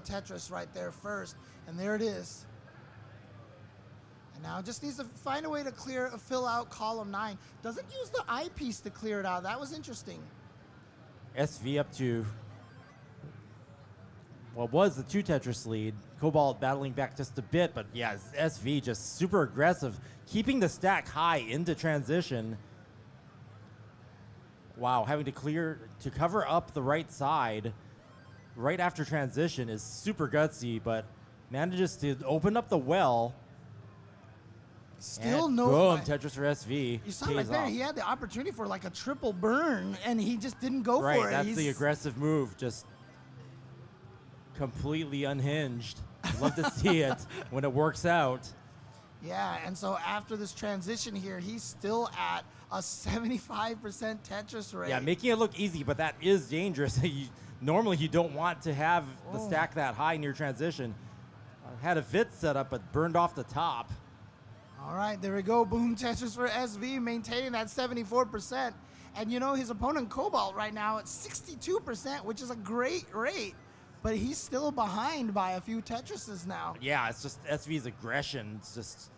Tetris right there first. And there it is. And now just needs to find a way to fill out column 9. Doesn't use the eyepiece to clear it out. That was interesting. SV up to what was the 2 Tetris lead. Cobalt battling back just a bit, but yeah, SV just super aggressive, keeping the stack high into transition. Wow, having to cover up the right side right after transition is super gutsy, but manages to open up the well. Still and no. Boom, Tetris for SV. You saw right there, off. he had the opportunity for like a triple burn, and he just didn't go for it. Right, that's the aggressive move, just completely unhinged. Love to see it when it works out. Yeah, and so after this transition here, he's still at a 75% Tetris rate. Yeah, making it look easy, but that is dangerous. Normally, you don't want to have the stack that high in your transition. Had a VIT set up, but burned off the top. All right, there we go. Boom, Tetris for SV, maintaining that 74%. And you know, his opponent Cobalt right now at 62%, which is a great rate. But he's still behind by a few Tetrises now. Yeah, it's just SV's aggression. It's just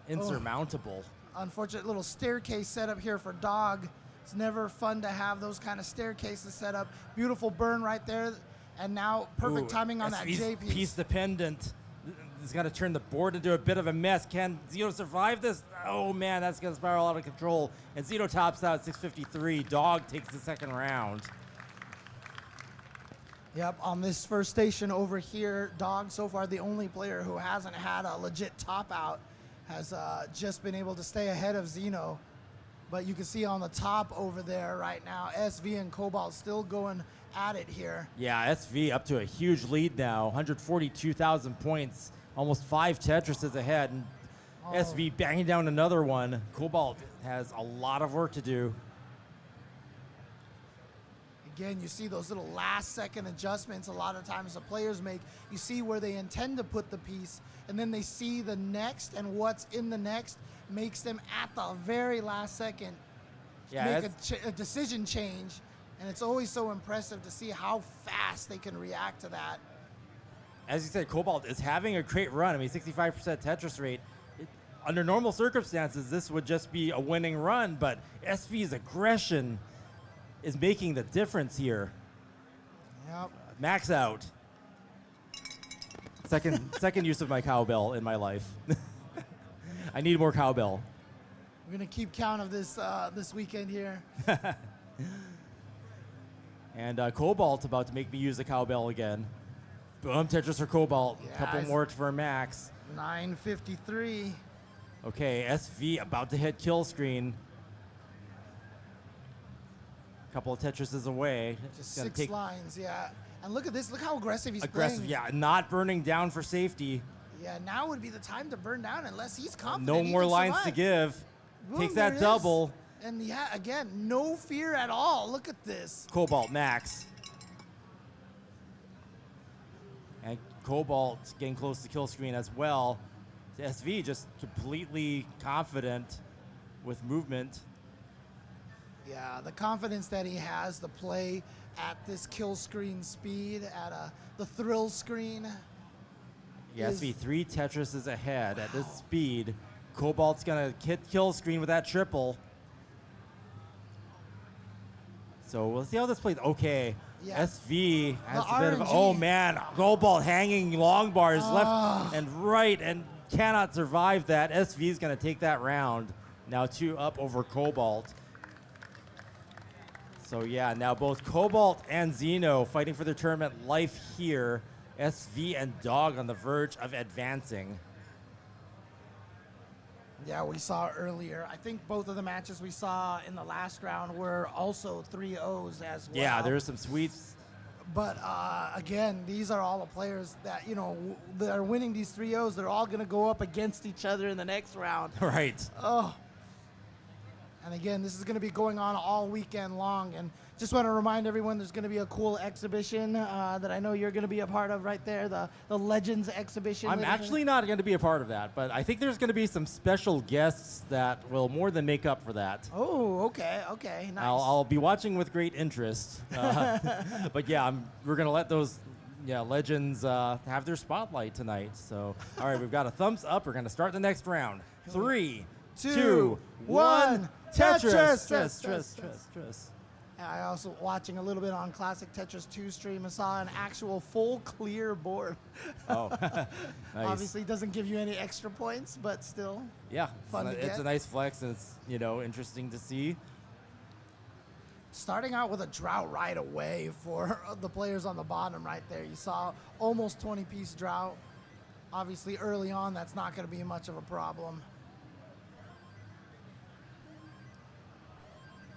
insurmountable. Unfortunate little staircase setup here for Dog. It's never fun to have those kind of staircases set up. Beautiful burn right there. And now perfect timing on that J piece. Piece dependent. He's got to turn the board into a bit of a mess. Can Zeno survive this? Oh, man, that's going to spiral out of control. And Zeno tops out at 653. Dog takes the second round. Yep, on this first station over here, Dog, so far the only player who hasn't had a legit top out, has just been able to stay ahead of Zeno. But you can see on the top over there right now, SV and Cobalt still going at it here. Yeah, SV up to a huge lead now, 142,000 points, almost 5 Tetrises ahead. And SV banging down another one. Cobalt has a lot of work to do. Again, you see those little last second adjustments a lot of times the players make. You see where they intend to put the piece, and then they see the next, and what's in the next makes them at the very last second make a decision change. And it's always so impressive to see how fast they can react to that. As you said, Cobalt is having a great run. I mean, 65% Tetris rate. Under normal circumstances, this would just be a winning run, but SV's aggression is making the difference here. Yep. Max out. Second use of my cowbell in my life. I need more cowbell. We're gonna keep count of this this weekend here. And Cobalt about to make me use the cowbell again. Boom, Tetris for Cobalt. Yeah, Couple more for Max. 953. Okay, SV about to hit kill screen. Couple of Tetrises away. Just 6 lines, yeah. And look at this. Look how aggressive he's aggressive, playing. Yeah. Not burning down for safety. Yeah, now would be the time to burn down unless he's confident. No more lines to give. Boom, takes that double. And yeah, again, no fear at all. Look at this. Cobalt Max. And Cobalt getting close to kill screen as well. SV just completely confident with movement. Yeah, the confidence that he has to play at this kill screen speed, at the thrill screen. Yeah, SV 3 Tetrises ahead at this speed. Cobalt's gonna hit kill screen with that triple. So we'll see how this plays. Okay, yeah. SV has a bit of, oh man, Cobalt hanging long bars left and right and cannot survive that. SV is gonna take that round. Now 2 up over Cobalt. So yeah, now both Cobalt and Zeno fighting for their tournament life here. SV and Dog on the verge of advancing. Yeah, we saw earlier. I think both of the matches we saw in the last round were also 3-0s as well. Yeah, there's some sweeps. But again, these are all the players that, you know, that are winning these 3-0s. They're all going to go up against each other in the next round. Right. Oh. And again, this is going to be going on all weekend long. And just want to remind everyone there's going to be a cool exhibition that I know you're going to be a part of right there, the Legends exhibition. I'm actually not going to be a part of that, but I think there's going to be some special guests that will more than make up for that. Oh, okay, nice. I'll be watching with great interest. But yeah, we're going to let those Yeah, Legends have their spotlight tonight. So, all right, we've got a thumbs up. We're going to start the next round. 3, 2, 1. Tetris. Tetris. I also watching a little bit on Classic Tetris 2 stream and saw an actual full clear board. Oh, nice. Obviously doesn't give you any extra points, but still. Yeah, fun it's a nice flex, and it's interesting to see. Starting out with a drought right away for the players on the bottom right there. You saw almost 20-piece drought. Obviously early on, that's not going to be much of a problem.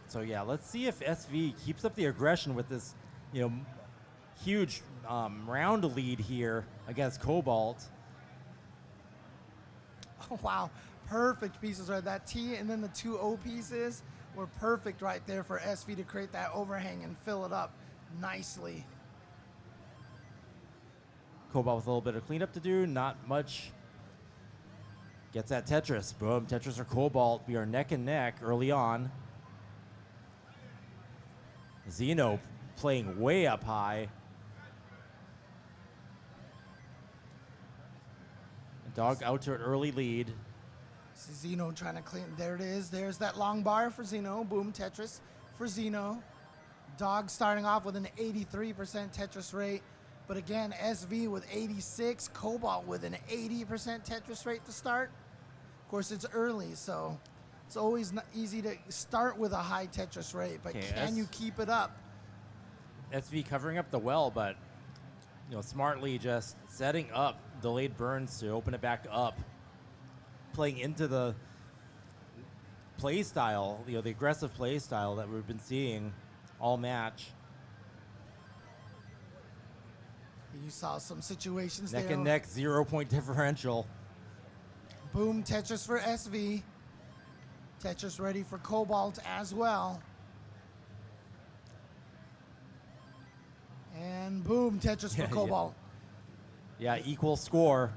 So yeah, let's see if SV keeps up the aggression with this, huge round lead here against Cobalt. Oh, wow, perfect pieces right. That T and then the 2 O pieces were perfect right there for SV to create that overhang and fill it up nicely. Cobalt with a little bit of cleanup to do, not much. Gets that Tetris. Boom, Tetris or Cobalt. We are neck and neck early on. Zeno playing way up high. Dog out to an early lead. Zeno trying to clean. There it is. There's that long bar for Zeno. Boom, Tetris for Zeno. Dog starting off with an 83% Tetris rate. But again, SV with 86. Cobalt with an 80% Tetris rate to start. Of course, it's early, so it's always not easy to start with a high Tetris rate. But can you keep it up? SV covering up the well, but smartly just setting up delayed burns to open it back up. Playing into the play style, the aggressive play style that we've been seeing all match. You saw some situations neck there. And neck, 0-point differential. Boom, Tetris for SV. Tetris ready for Cobalt as well. And boom, Tetris for Cobalt. Yeah, equal score.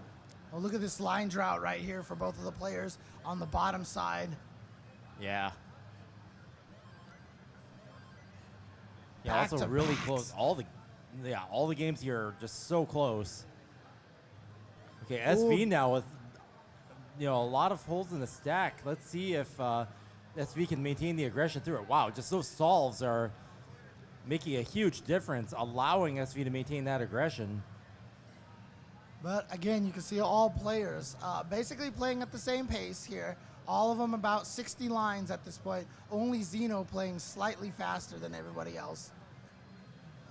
Oh, look at this line drought right here for both of the players on the bottom side. Yeah. Yeah, Back also to really backs. close. All the games here are just so close. Okay, SV now with a lot of holes in the stack. Let's see if SV can maintain the aggression through it. Wow, just those solves are making a huge difference, allowing SV to maintain that aggression. But again, you can see all players basically playing at the same pace here. All of them about 60 lines at this point. Only Zeno playing slightly faster than everybody else.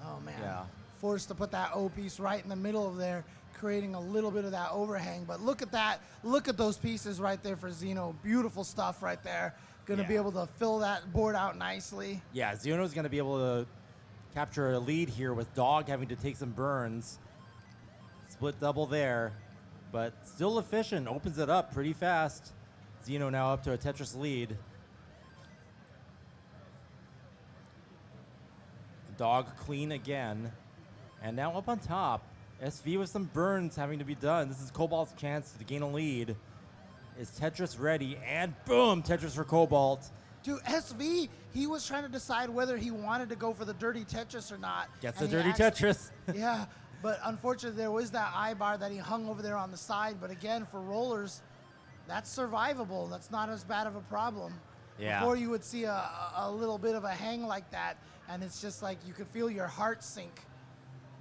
Oh, man. Yeah. Forced to put that O piece right in the middle of there, creating a little bit of that overhang. But look at that. Look at those pieces right there for Zeno. Beautiful stuff right there. Going to be able to fill that board out nicely. Yeah, Zeno's going to be able to capture a lead here with Dog having to take some burns. Split double there, but still efficient. Opens it up pretty fast. Zeno now up to a Tetris lead. Dog clean again. And now up on top. SV with some burns having to be done. This is Cobalt's chance to gain a lead. Is Tetris ready? And boom, Tetris for Cobalt. Dude, SV, he was trying to decide whether he wanted to go for the dirty Tetris or not. Gets the dirty Tetris. Yeah. But unfortunately, there was that I bar that he hung over there on the side. But again, for rollers, that's survivable. That's not as bad of a problem. Yeah. Before you would see a little bit of a hang like that, and it's just like you could feel your heart sink.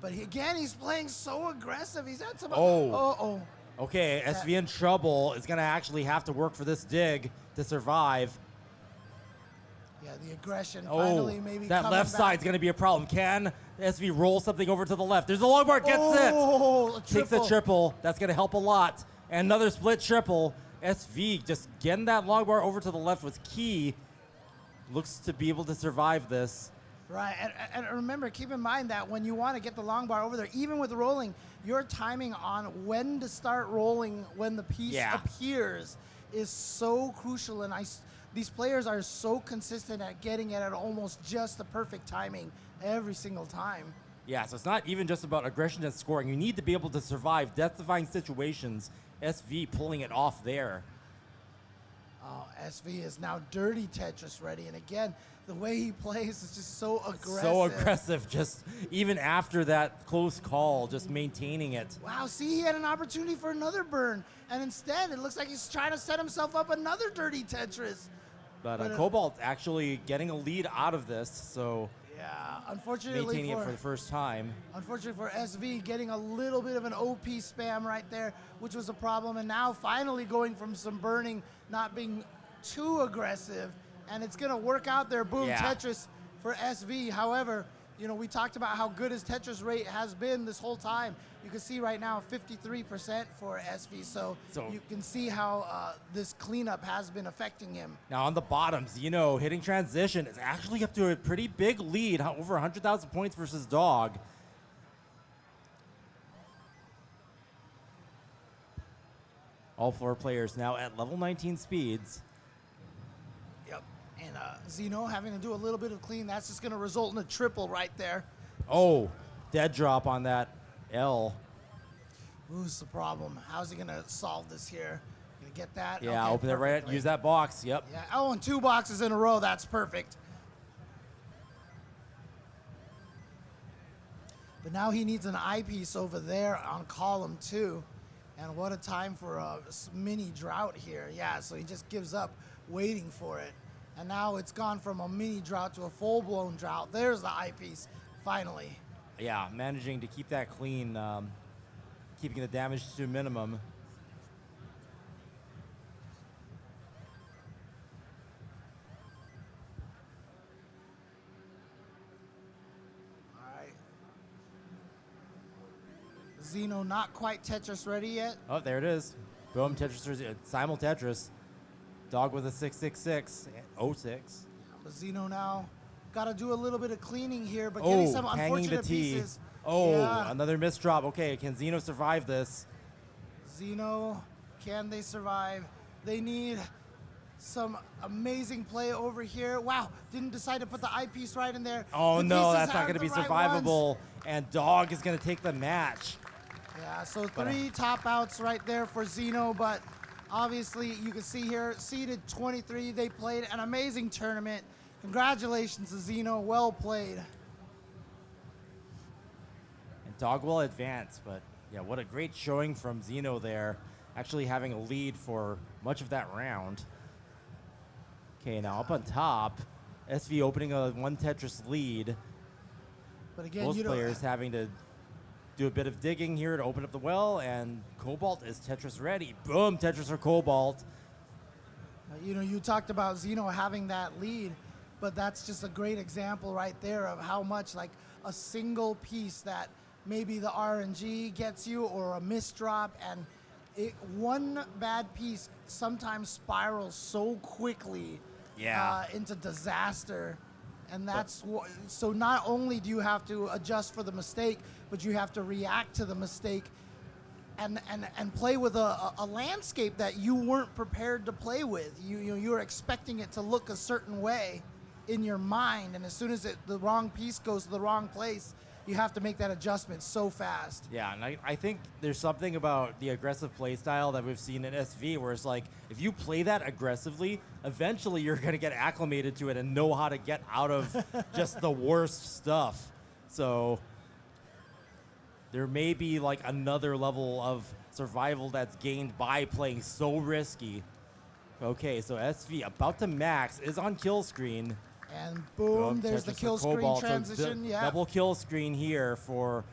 But again, he's playing so aggressive. He's had some. Oh. Okay, SV in trouble. Is going to actually have to work for this dig to survive. Yeah, the aggression finally maybe that coming left back. side's going to be a problem. Can SV roll something over to the left? There's a long bar, gets it. Takes a triple. That's going to help a lot. And another split triple. SV just getting that long bar over to the left was key. Looks to be able to survive this. Right, and remember, keep in mind that when you want to get the long bar over there, even with rolling, your timing on when to start rolling when the piece appears is so crucial. And these players are so consistent at getting it at almost just the perfect timing every single time. Yeah, so it's not even just about aggression and scoring. You need to be able to survive death-defying situations. SV pulling it off there. Oh, SV is now dirty Tetris ready. And again, the way he plays is just so aggressive. So aggressive, just even after that close call, just maintaining it. Wow, see, he had an opportunity for another burn. And instead, it looks like he's trying to set himself up another dirty Tetris. But Cobalt actually getting a lead out of this, so yeah, unfortunately maintaining it for the first time. Unfortunately for SV, getting a little bit of an OP spam right there, which was a problem. And now finally going from some burning, not being too aggressive. And it's going to work out there. Boom, yeah. Tetris for SV. However, you know, we talked about how good his Tetris rate has been this whole time. You can see right now 53% for SV. So you can see how this cleanup has been affecting him. Now on the bottoms, you know, hitting transition is actually up to a pretty big lead, over 100,000 points versus Dog. All 4 players now at level 19 speeds. Yep. And Zeno having to do a little bit of clean. That's just going to result in a triple right there. Oh, dead drop on that L. Who's the problem? How's he going to solve this here? Going to get that? Yeah, okay, open it right, use that box. Yep. Yeah. Oh, and 2 boxes in a row. That's perfect. But now he needs an eyepiece over there on column 2. And what a time for a mini drought here. Yeah, so he just gives up waiting for it. And now it's gone from a mini drought to a full-blown drought. There's the eyepiece, finally. Yeah, managing to keep that clean, keeping the damage to a minimum. All right. Zeno not quite Tetris ready yet. Oh, there it is. Boom, Tetris, simul Tetris. Dog with a 666, 06. But Zeno now got to do a little bit of cleaning here, but getting some unfortunate pieces. Oh, yeah. Another missed drop. Okay, can Zeno survive this? Zeno, can they survive? They need some amazing play over here. Wow, didn't decide to put the eyepiece right in there. Oh no, that's not going to be survivable. And Dog is going to take the match. Yeah, so 3 top outs right there for Zeno, but obviously you can see here, seeded 23, they played an amazing tournament. Congratulations to Zeno, well played. And Dog will advance, but yeah, what a great showing from Zeno there, actually having a lead for much of that round. Okay, now up on top, SV opening a 1 Tetris lead. But again, both players having to do a bit of digging here to open up the well, and Cobalt is Tetris ready. Boom, Tetris for Cobalt. You know, you talked about Zeno having that lead, but that's just a great example right there of how much like a single piece that maybe the RNG gets you or a misdrop, and one bad piece sometimes spirals so quickly into disaster. And that's so not only do you have to adjust for the mistake, but you have to react to the mistake and play with a landscape that you weren't prepared to play with. You were expecting it to look a certain way in your mind, and as soon as the wrong piece goes to the wrong place, you have to make that adjustment so fast. Yeah, and I think there's something about the aggressive play style that we've seen in SV where it's like, if you play that aggressively, eventually you're going to get acclimated to it and know how to get out of just the worst stuff. So there may be like another level of survival that's gained by playing so risky. Okay, so SV about to max, is on kill screen. And boom, there's the kill screen transition. So double kill screen here for,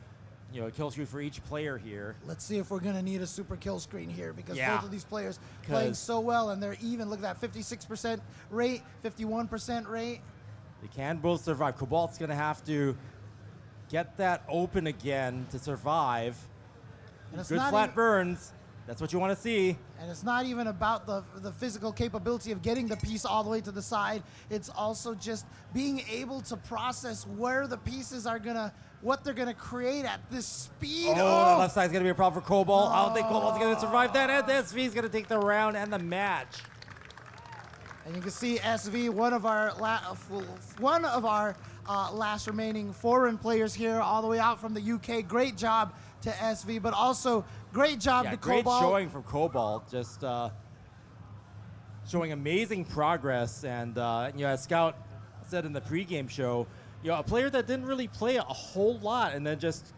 you know, kill screen for each player here. Let's see if we're going to need a super kill screen here, because both of these players playing so well, and they're even. Look at that 56% rate, 51% rate. They can both survive. Cobalt's going to have to get that open again to survive. And good flat burns. That's what you want to see. And it's not even about the physical capability of getting the piece all the way to the side. It's also just being able to process where the pieces are what they're gonna create at this speed. Oh, the left side's gonna be a problem for Cobalt. I don't think Cobalt's gonna survive that. And SV's gonna take the round and the match. And you can see SV, one of our last remaining foreign players here, all the way out from the UK. Great job to SV, but also great job to great Cobalt. showing from Cobalt. Just showing amazing progress. And as Scout said in the pregame show, a player that didn't really play a whole lot and then just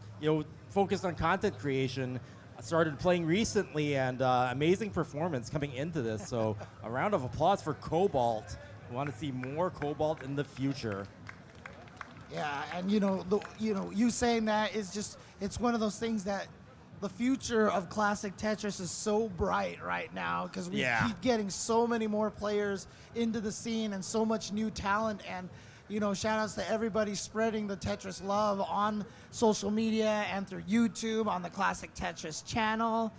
focused on content creation, started playing recently, and amazing performance coming into this. So a round of applause for Cobalt. We want to see more Cobalt in the future. Yeah, and you saying that is just, it's one of those things that the future of classic Tetris is so bright right now, because we keep getting so many more players into the scene and so much new talent. And shout outs to everybody spreading the Tetris love on social media and through YouTube, on the Classic Tetris channel,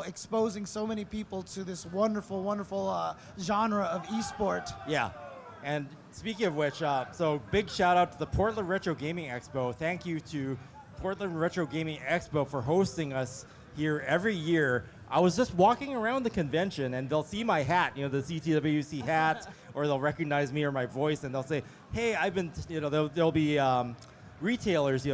exposing so many people to this wonderful, wonderful genre of esport. Yeah. And speaking of which, so big shout out to the Portland Retro Gaming Expo. Thank you to Portland Retro Gaming Expo for hosting us here every year. I was just walking around the convention, and they'll see my hat, the CTWC hat, or they'll recognize me or my voice, and they'll say, hey, I've been, there'll be retailers,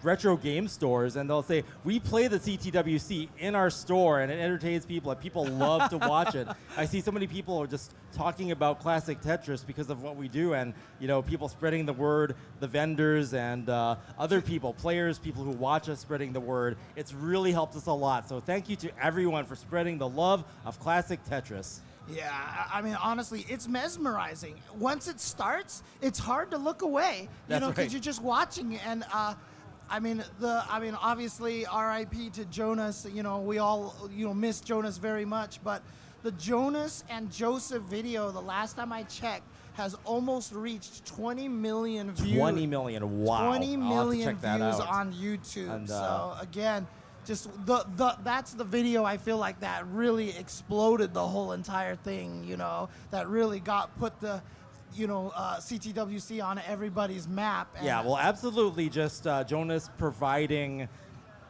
retro game stores, and they'll say, we play the CTWC in our store, and it entertains people, and people love to watch it. I see so many people are just talking about classic Tetris because of what we do, and people spreading the word, the vendors and other people, players, people who watch us spreading the word. It's really helped us a lot. So thank you to everyone for spreading the love of classic Tetris. Yeah, I mean, honestly, it's mesmerizing. Once it starts, it's hard to look away, because you're just watching. And obviously, R.I.P. to Jonas. We all miss Jonas very much. But the Jonas and Joseph video, the last time I checked, has almost reached 20 million views. 20 million, wow. 20 million views on YouTube. And, so again, just that's the video I feel like that really exploded the whole entire thing, that really put the CTWC on everybody's map. And yeah, well, absolutely. Just Jonas providing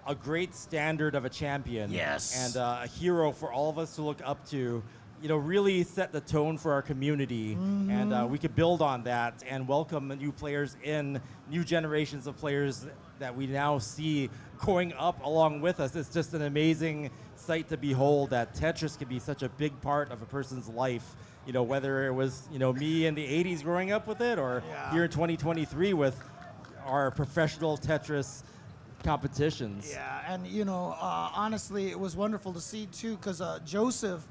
a great standard of a champion. Yes. And a hero for all of us to look up to, really set the tone for our community. Mm-hmm. And we could build on that and welcome new players in, new generations of players that we now see growing up along with us. It's just an amazing sight to behold that Tetris can be such a big part of a person's life, whether it was, me in the 80s growing up with it, or here in 2023 with our professional Tetris competitions. Yeah, and honestly, it was wonderful to see too, because Joseph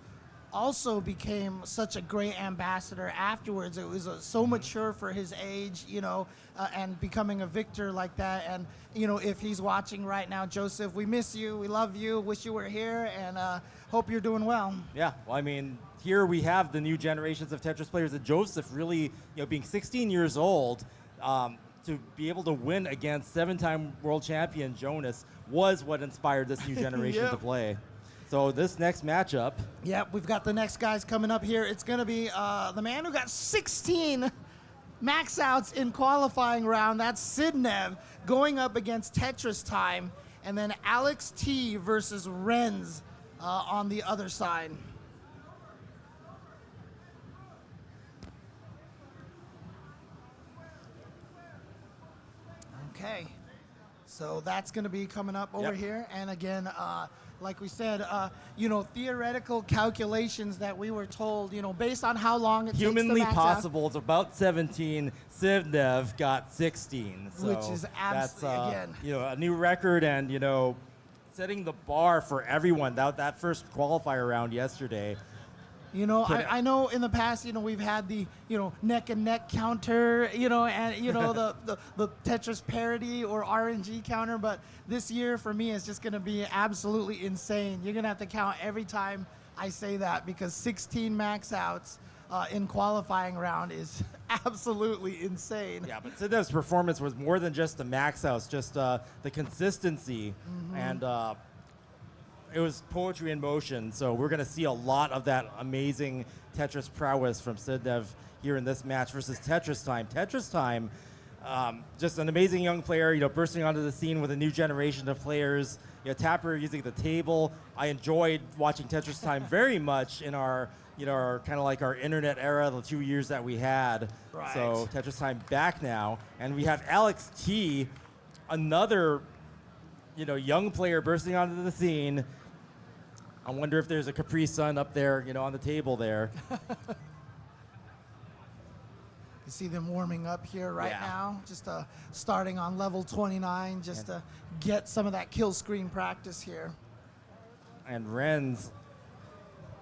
also became such a great ambassador afterwards. It was so mature for his age, and becoming a victor like that. And if he's watching right now, Joseph, we miss you, we love you, wish you were here, and hope you're doing well. Yeah, well, I mean, here we have the new generations of Tetris players, and Joseph really, being 16 years old, to be able to win against 7-time world champion Jonas was what inspired this new generation to play. So this next matchup. Yep, we've got the next guys coming up here. It's going to be the man who got 16 max outs in qualifying round. That's Sidnev going up against Tetris Time. And then Alex T versus Renz on the other side. Okay. So that's going to be coming up over here. And again, like we said, theoretical calculations that we were told, based on how long it takes to humanly max possible. It's about 17. Sidnev got 16. So which is absolutely, again, a new record, and, setting the bar for everyone. That first qualifier round yesterday. I know in the past, we've had the, neck and neck counter, and, the Tetris parody or RNG counter. But this year for me is just going to be absolutely insane. You're going to have to count every time I say that, because 16 max outs in qualifying round is absolutely insane. Yeah, but Sidnev's performance was more than just the max outs, just the consistency. Mm-hmm. And it was poetry in motion, so we're going to see a lot of that amazing Tetris prowess from Sidnev here in this match versus Tetris Time. Tetris Time, just an amazing young player, bursting onto the scene with a new generation of players. Tapper using the table. I enjoyed watching Tetris Time very much in our, kind of like our internet era, the 2 years that we had. Right. So Tetris Time back now, and we have Alex T, another young player bursting onto the scene. I wonder if there's a Capri Sun up there, on the table there. You see them warming up here right Yeah. now, just starting on level 29, just to get some of that kill screen practice here. And Ren's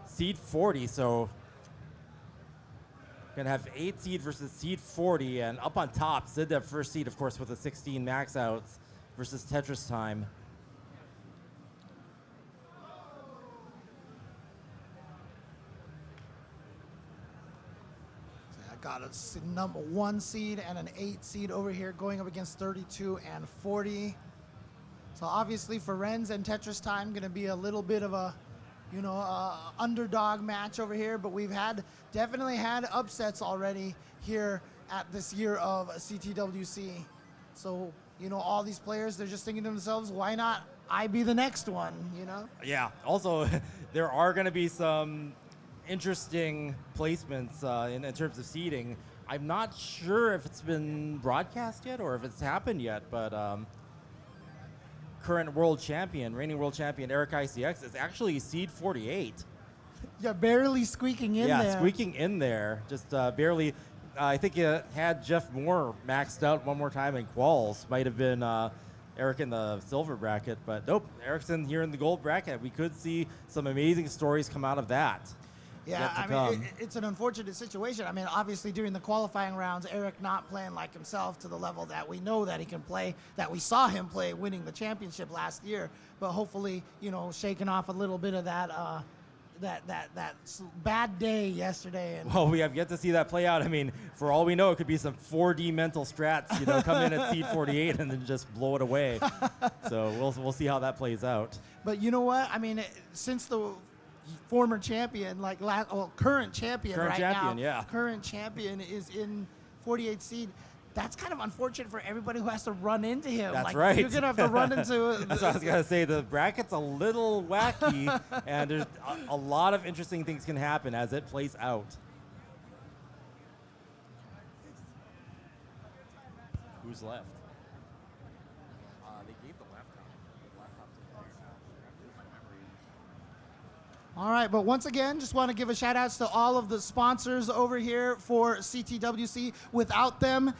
seed 40, so gonna have 8 seed versus seed 40, and up on top, CTWC first seed, of course, with the 16 max outs versus Tetris time. Got a number 1 seed and an 8 seed over here going up against 32 and 40. So obviously for Ren's and Tetris time, going to be a little bit of a, underdog match over here. But we've definitely had upsets already here at this year of CTWC. So, all these players, they're just thinking to themselves, why not I be the next one, Yeah, also there are going to be some interesting placements in terms of seeding. I'm not sure if it's been broadcast yet or if it's happened yet, but reigning world champion Eric ICX is actually seed 48. Yeah, barely squeaking in there. Yeah, squeaking in there, just barely. I think it had Jeff Moore maxed out one more time in quals. Might have been Eric in the silver bracket, but nope, Eric's in here in the gold bracket. We could see some amazing stories come out of that. Yeah, I mean, it's an unfortunate situation. I mean, obviously during the qualifying rounds, Eric not playing like himself to the level that we know that he can play, that we saw him play winning the championship last year. But hopefully, shaking off a little bit of that that bad day yesterday. And well, we have yet to see that play out. I mean, for all we know, it could be some 4D mental strats, come in at seed 48 and then just blow it away. So we'll see how that plays out. But you know what? I mean, since the former champion, current champion right now. Current champion is in 48 seed. That's kind of unfortunate for everybody who has to run into him. That's right. You're going to have to run into... That's what I was going to say. The bracket's a little wacky, and there's a lot of interesting things can happen as it plays out. Who's left? They gave the laptop. All right, but once again, just want to give a shout outs to all of the sponsors over here for CTWC. Without them,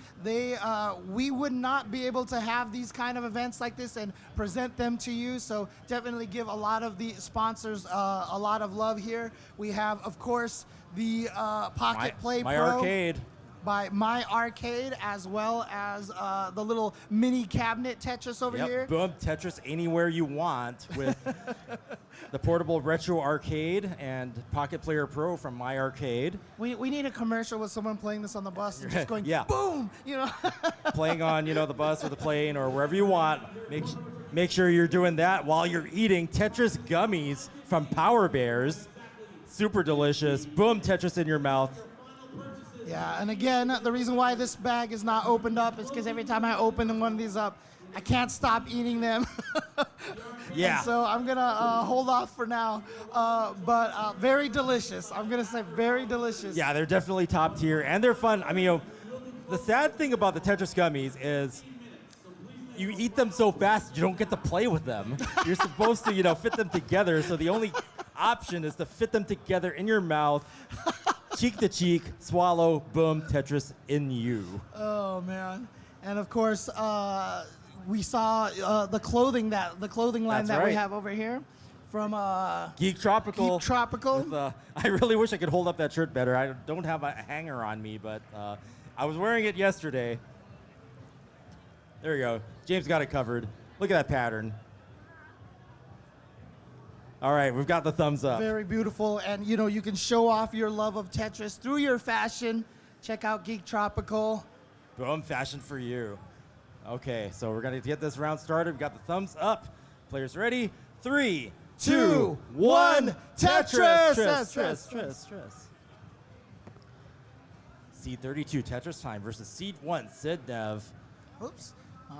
we would not be able to have these kind of events like this and present them to you. So definitely give a lot of the sponsors a lot of love here. We have, of course, the Pocket Play My Pro. Arcade. By My Arcade, as well as the little mini cabinet Tetris over here. Boom, Tetris anywhere you want with the portable retro arcade and Pocket Player Pro from My Arcade. We need a commercial with someone playing this on the bus and just going, boom, Playing on, the bus or the plane or wherever you want. Make sure you're doing that while you're eating Tetris gummies from Power Bears. Super delicious. Boom, Tetris in your mouth. Yeah, and again, the reason why this bag is not opened up is because every time I open one of these up, I can't stop eating them. Yeah. And so I'm going to hold off for now. But very delicious. I'm going to say very delicious. Yeah, they're definitely top tier, and they're fun. I mean, the sad thing about the Tetris gummies is you eat them so fast, you don't get to play with them. You're supposed to, fit them together, so the only option is to fit them together in your mouth. Cheek to cheek, swallow, boom, Tetris in you. Oh man! And of course, we saw the clothing line that we have over here from Geek Tropical. Geek Tropical. With, I really wish I could hold up that shirt better. I don't have a hanger on me, but I was wearing it yesterday. There you go. James got it covered. Look at that pattern. All right, we've got the thumbs up. Very beautiful, and you can show off your love of Tetris through your fashion. Check out Geek Tropical. Boom, fashion for you. Okay, so we're gonna get this round started. We've got the thumbs up. Players ready? 3, 2, 1. Tetris. Seed 32, Tetris time versus Seed 1, CTWC. Oops.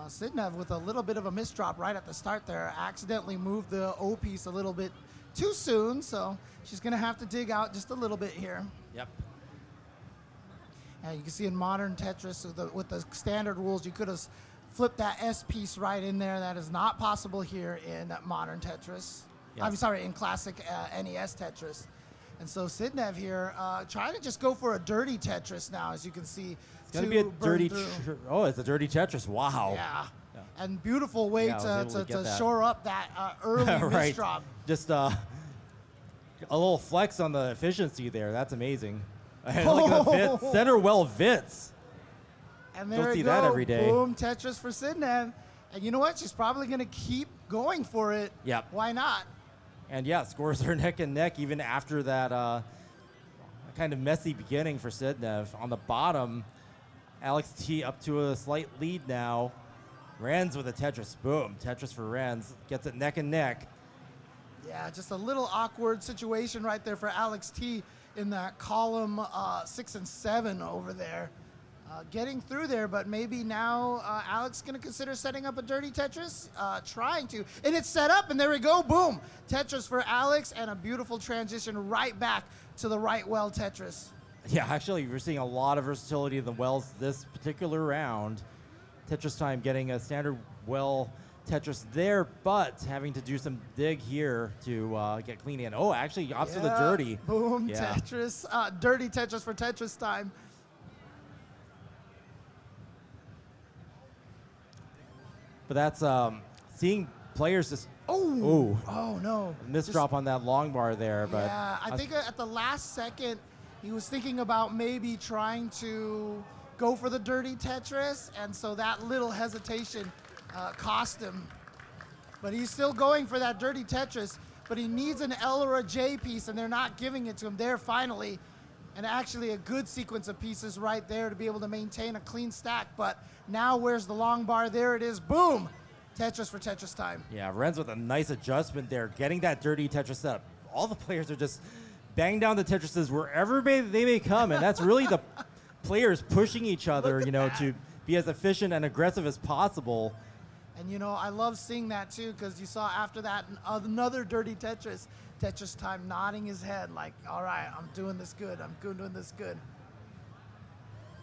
Sidnev with a little bit of a misdrop right at the start there. Accidentally moved the O piece a little bit too soon, so she's going to have to dig out just a little bit here. Yep. You can see in modern Tetris, with the standard rules, you could have flipped that S piece right in there. That is not possible here in modern Tetris. Yes. I'm sorry, in classic NES Tetris. And so Sidnev here trying to just go for a dirty Tetris now, as you can see. It's going to be a dirty, it's a dirty Tetris. Wow. Yeah. And beautiful way to shore up that early right. misdrop. Just a little flex on the efficiency there. That's amazing. And look at the Vits. Center well Vits. And there Don't see you go. that every day. Boom, Tetris for Sidnev. And you know what? She's probably going to keep going for it. Yep. Why not? And yeah, scores are neck and neck even after that kind of messy beginning for Sidnev. On the bottom, Alex T up to a slight lead now. Renz with a Tetris. Boom. Tetris for Renz. Gets it neck and neck. Yeah, just a little awkward situation right there for Alex T in that column 6 and 7 over there. Getting through there, but maybe now Alex going to consider setting up a dirty Tetris. Trying to. And it's set up, and there we go. Boom. Tetris for Alex, and a beautiful transition right back to the right well Tetris. Yeah, actually, we're seeing a lot of versatility in the wells this particular round. Tetris Time getting a standard well Tetris there, but having to do some dig here to get clean in. Oh, actually, opts for the dirty. Boom, Tetris. Dirty Tetris for Tetris Time. But that's seeing players just oh no, misdrop on that long bar there. But yeah, I think at the last second he was thinking about maybe trying to go for the dirty Tetris, and so that little hesitation cost him. But he's still going for that dirty Tetris, but he needs an L or a J piece, and they're not giving it to him there finally. And actually a good sequence of pieces right there to be able to maintain a clean stack. But now where's the long bar? There it is. Boom. Tetris for Tetris Time. Yeah, Renz with a nice adjustment there, getting that dirty Tetris up. All the players are just banging down the Tetrises wherever they may come, and that's really the players pushing each other, to be as efficient and aggressive as possible. And, I love seeing that, too, because you saw after that another dirty Tetris. Tetris Time nodding his head like, all right, I'm doing this good. I'm doing this good.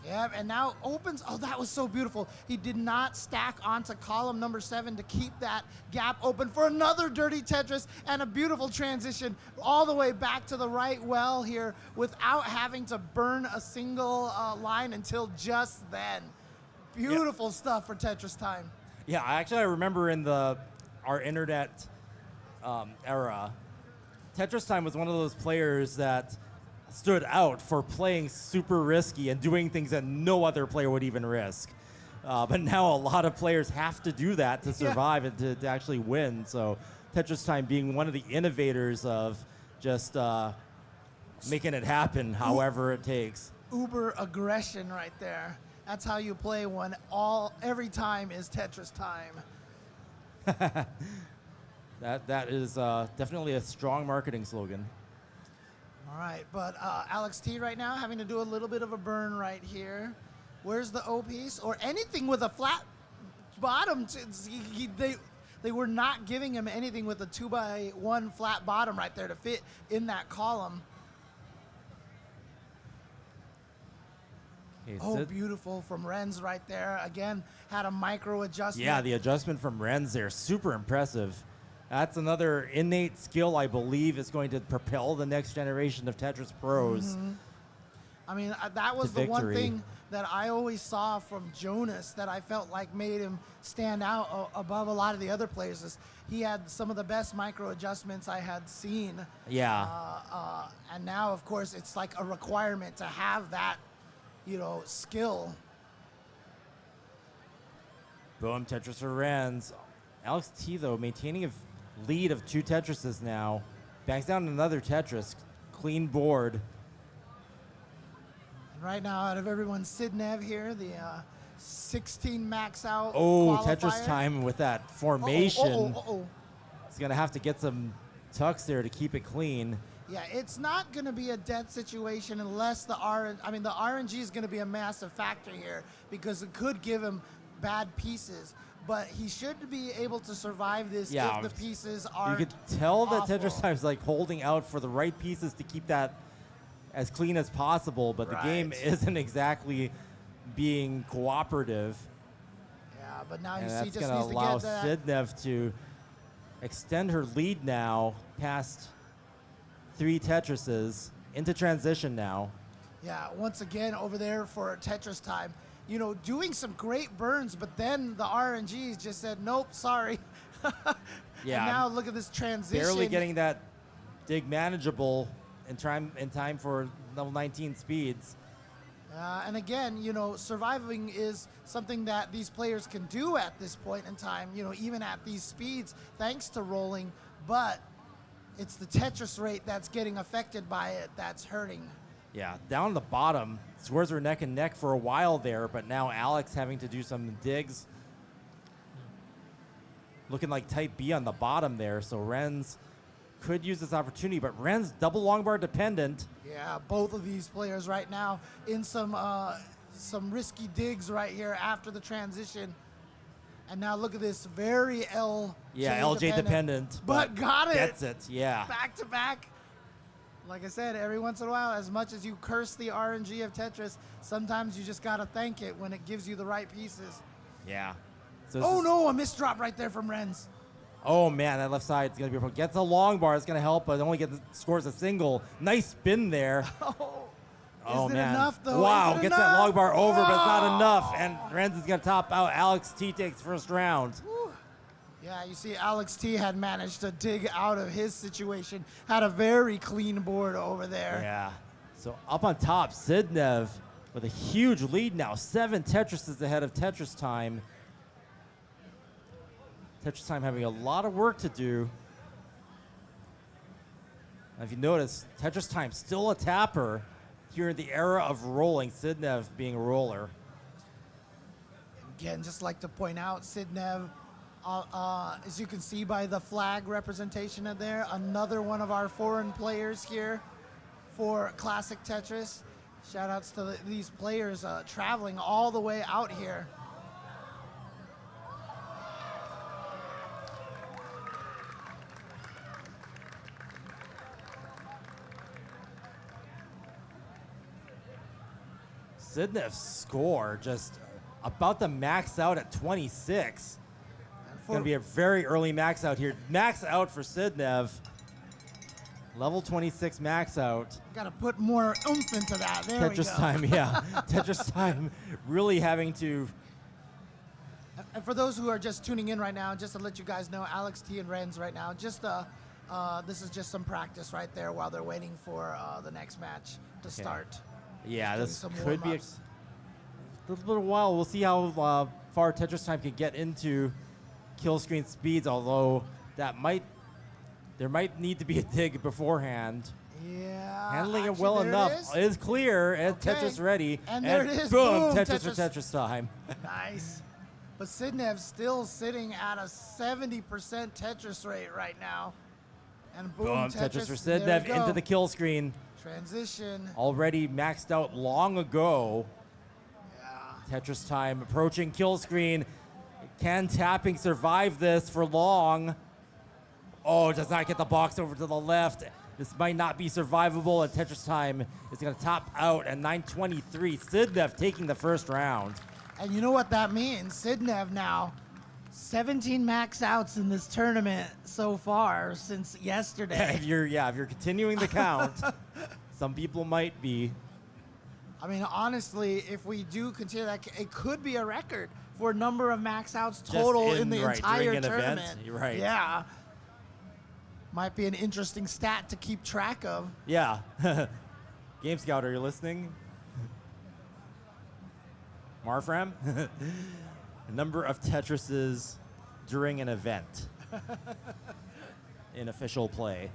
Yeah, and now opens. Oh, that was so beautiful. He did not stack onto column number 7 to keep that gap open for another dirty Tetris and a beautiful transition all the way back to the right well here without having to burn a single line until just then. Beautiful stuff for Tetris Time. Yeah, actually, I remember in our internet era, Tetris Time was one of those players that stood out for playing super risky and doing things that no other player would even risk. But now a lot of players have to do that to survive and to actually win. So Tetris Time being one of the innovators of just making it happen however it takes. Uber aggression right there. That's how you play when every time is Tetris Time. That is definitely a strong marketing slogan. All right, but Alex T right now having to do a little bit of a burn right here. Where's the O piece or anything with a flat bottom? They were not giving him anything with a 2x1 flat bottom right there to fit in that column. Okay, beautiful from Renz right there. Again, had a micro adjustment. Yeah, the adjustment from Renz there, super impressive. That's another innate skill I believe is going to propel the next generation of Tetris pros. Mm-hmm. I mean, that was the one thing that I always saw from Jonas that I felt like made him stand out above a lot of the other players. Is he had some of the best micro adjustments I had seen. Yeah. And now, of course, it's like a requirement to have that, skill. Boom, Tetris for Renz. Alex T, though, maintaining a lead of 2 Tetrises now. Banks down another Tetris. Clean board. And right now, out of everyone, Sidnev here, the 16 max out qualifier. Tetris Time with that formation. He's going to have to get some tucks there to keep it clean. Yeah, it's not going to be a death situation unless the RNG is going to be a massive factor here because it could give him bad pieces. But he should be able to survive this if the pieces are. You could tell that Tetris Time's like holding out for the right pieces to keep that as clean as possible, but the game isn't exactly being cooperative. Yeah, but now you and see that's just going to needs to allow get that. Sidnev to extend her lead now past 3 Tetrises into transition now. Yeah, once again over there for Tetris time. You know, doing some great burns, but then the RNGs just said, nope, sorry. Yeah. And now look at this transition. Barely getting that dig manageable in time for level 19 speeds. And again, you know, surviving is something that these players can do at this point in time, you know, even at these speeds, thanks to rolling. But it's the Tetris rate that's getting affected by it that's hurting. Yeah, down the bottom, scores were neck and neck for a while there, but now Alex having to do some digs. Looking like type B on the bottom there, so Renz could use this opportunity, but Renz double long bar dependent. Yeah, both of these players right now in some risky digs right here after the transition. And now look at this, very LJ LJ dependent. But got it. Gets it, yeah. Back to back. Like I said, every once in a while, as much as you curse the RNG of Tetris, sometimes you just got to thank it when it gives you the right pieces. Yeah. So Oh no, a missed drop right there from Renz. Oh man, that left side is going to be a problem. Gets a long bar, it's going to help, but only scores a single. Nice spin there. Oh, is it enough though? Wow, Is it gets enough? that long bar over, but it's not enough. And Renz is going to top out. Alex T takes first round. Whew. Yeah, you see Alex T had managed to dig out of his situation. Had a very clean board over there. Yeah. So up on top, Sidnev with a huge lead now. 7 Tetrises ahead of Tetris Time. Tetris Time having a lot of work to do. Now, if you notice, Tetris Time still a tapper here in the era of rolling, Sidnev being a roller. Again, just like to point out, Sidnev, as you can see by the flag representation of there, another one of our foreign players here for Classic Tetris. Shout outs to these players traveling all the way out here. Sidnev's score just about to max out at 26. It's going to be a very early max out here. Max out for Sidnev. Level 26 max out. Got to put more oomph into that. There we go. Tetris Time, yeah. Tetris Time really having to. And for those who are just tuning in right now, just to let you guys know, Alex T and Renz right now, just this is just some practice right there while they're waiting for the next match to start. Yeah, this some could be a warm-ups. little while. We'll see how far Tetris Time can get into kill screen speeds, although there might need to be a dig beforehand. Yeah. Handling actually, it well there enough. It is clear, and Okay. Tetris ready. And there it is. Boom, Boom, Tetris for Tetris Time. Nice. But Sidnev's still sitting at a 70% Tetris rate right now. And boom, Boom, Tetris for there Sidnev we go. into the kill screen. Transition. Already maxed out long ago. Yeah. Tetris Time approaching kill screen. Can tapping survive this for long? Oh, does not get the box over to the left. This might not be survivable, and Tetris Time is going to top out at 9:23. Sidnev taking the first round. And you know what that means? Sidnev now, 17 max outs in this tournament so far since yesterday. if you're continuing the count, some people might be. I mean, honestly, if we do continue that, it could be a record for number of max outs total in the entire during an tournament. event. You're right. Yeah. Might be an interesting stat to keep track of. Yeah. Game Scout, are you listening? Marfram? A number of Tetrises during an event in official play.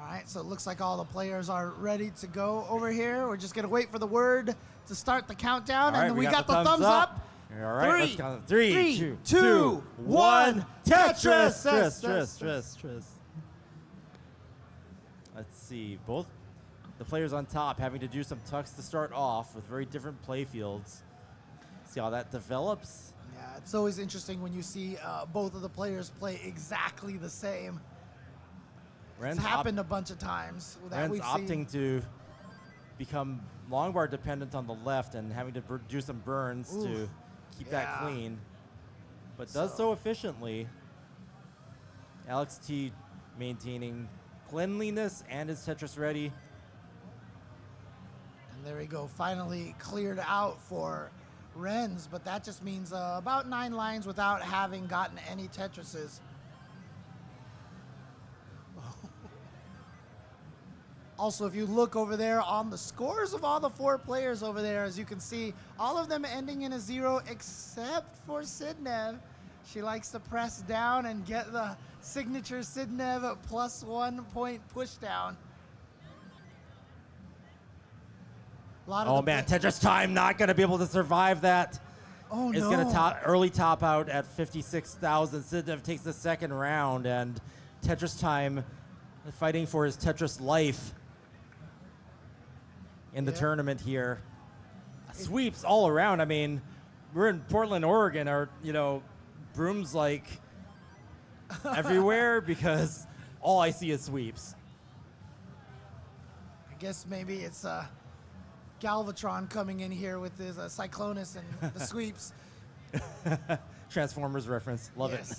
All right, so it looks like all the players are ready to go over here. We're just going to wait for the word to start the countdown, All right, and we got the thumbs up. All right, let's count. 3, three, 2, two, 1. Tetris! Tetris. Let's see. Both the players on top having to do some tucks to start off with very different play fields. See how that develops. Yeah, it's always interesting when you see both of the players play exactly the same. It's happened a bunch of times. That Ren's we've opting seen. to become long bar dependent on the left and having to do some burns to keep that clean. but does so efficiently. Alex T maintaining cleanliness and his Tetris ready. And there we go, finally cleared out for Renz, but that just means about 9 lines without having gotten any Tetrises. Also, if you look over there on the scores of all the 4 players over there, as you can see, all of them ending in a 0 except for Sidnev. She likes to press down and get the signature Sidnev +1 point pushdown. Oh man, Tetris Time not going to be able to survive that. Oh no. It's going to early top out at 56,000. Sidnev takes the second round, and Tetris Time fighting for his Tetris life in the tournament here. Sweeps all around. I mean, we're in Portland, Oregon, or, you know, brooms like everywhere because all I see is sweeps. I guess maybe it's Galvatron coming in here with his Cyclonus and the sweeps. Transformers reference. Love it.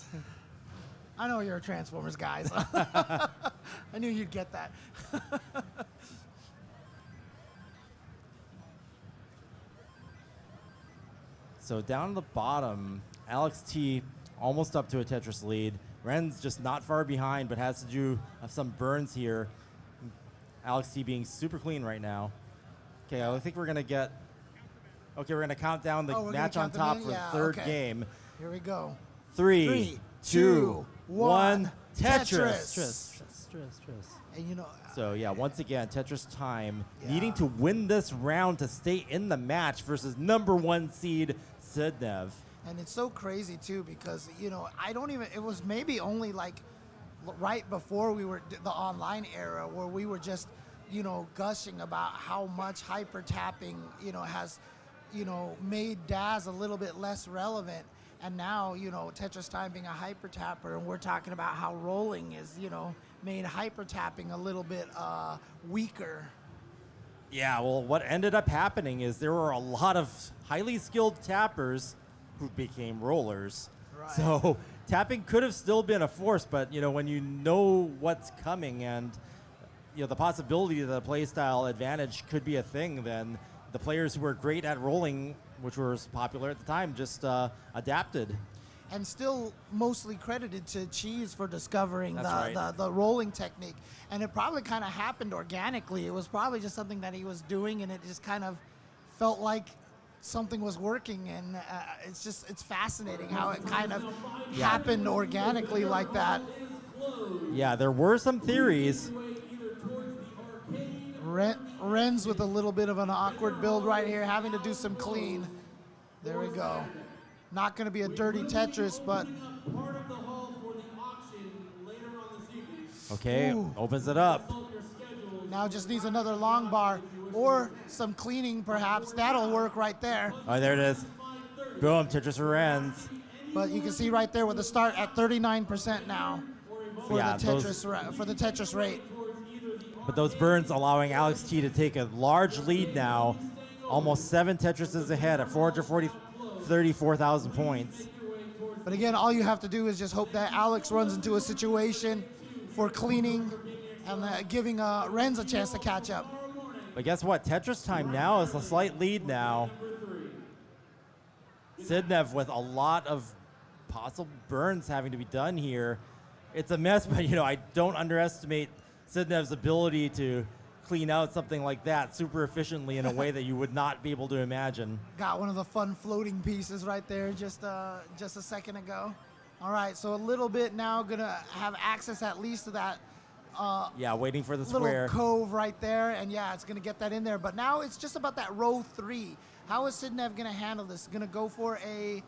I know you're a Transformers guy. So I knew you'd get that. So down at the bottom, Alex T almost up to a Tetris lead. Ren's just not far behind, but has to do some burns here. Alex T being super clean right now. Okay, I think we're going to get... Okay, we're going to count down the match on top for the third game. Here we go. 3, 2, 1, Tetris. And you know... So yeah, once again, Tetris Time needing to win this round to stay in the match versus #1 seed Sidnev. And it's so crazy too because, you know, it was maybe only like right before we were the online era where we were just, you know, gushing about how much hyper tapping, you know, has, you know, made Daz a little bit less relevant. And now, you know, Tetris Time being a hyper tapper, and we're talking about how rolling is, you know, made hyper tapping a little bit weaker. Yeah, well, what ended up happening is there were a lot of highly skilled tappers who became rollers. Right. So tapping could have still been a force, but, you know, when you know what's coming and, you know, the possibility that the playstyle advantage could be a thing, then the players who were great at rolling, which was popular at the time, just adapted. And still mostly credited to Cheese for discovering the rolling technique. And it probably kind of happened organically. It was probably just something that he was doing, and it just kind of felt like something was working. And it's fascinating how it kind of happened organically like that. Yeah, there were some theories. Renz with a little bit of an awkward build right here, having to do some clean. There we go. Not going to be a dirty Tetris, but... Okay, opens it up. Now just needs another long bar or some cleaning, perhaps. That'll work right there. Oh, there it is. Boom, Tetris for Renz. But you can see right there with the start at 39% now for the Tetris rate. But those burns allowing Alex T to take a large lead now. Almost 7 Tetrises ahead at 34,000 points. But again, all you have to do is just hope that Alex runs into a situation for cleaning and giving Renz a chance to catch up. But guess what? Tetris Time now is a slight lead now. Sidnev with a lot of possible burns having to be done here. It's a mess, but, you know, I don't underestimate Sidnev's ability to clean out something like that super efficiently in a way that you would not be able to imagine. Got one of the fun floating pieces right there just a second ago. All right, so a little bit now gonna have access at least to that waiting for the little square cove right there, and yeah, it's gonna get that in there. But now it's just about that row 3. How is Sidnev gonna handle this? Gonna go for a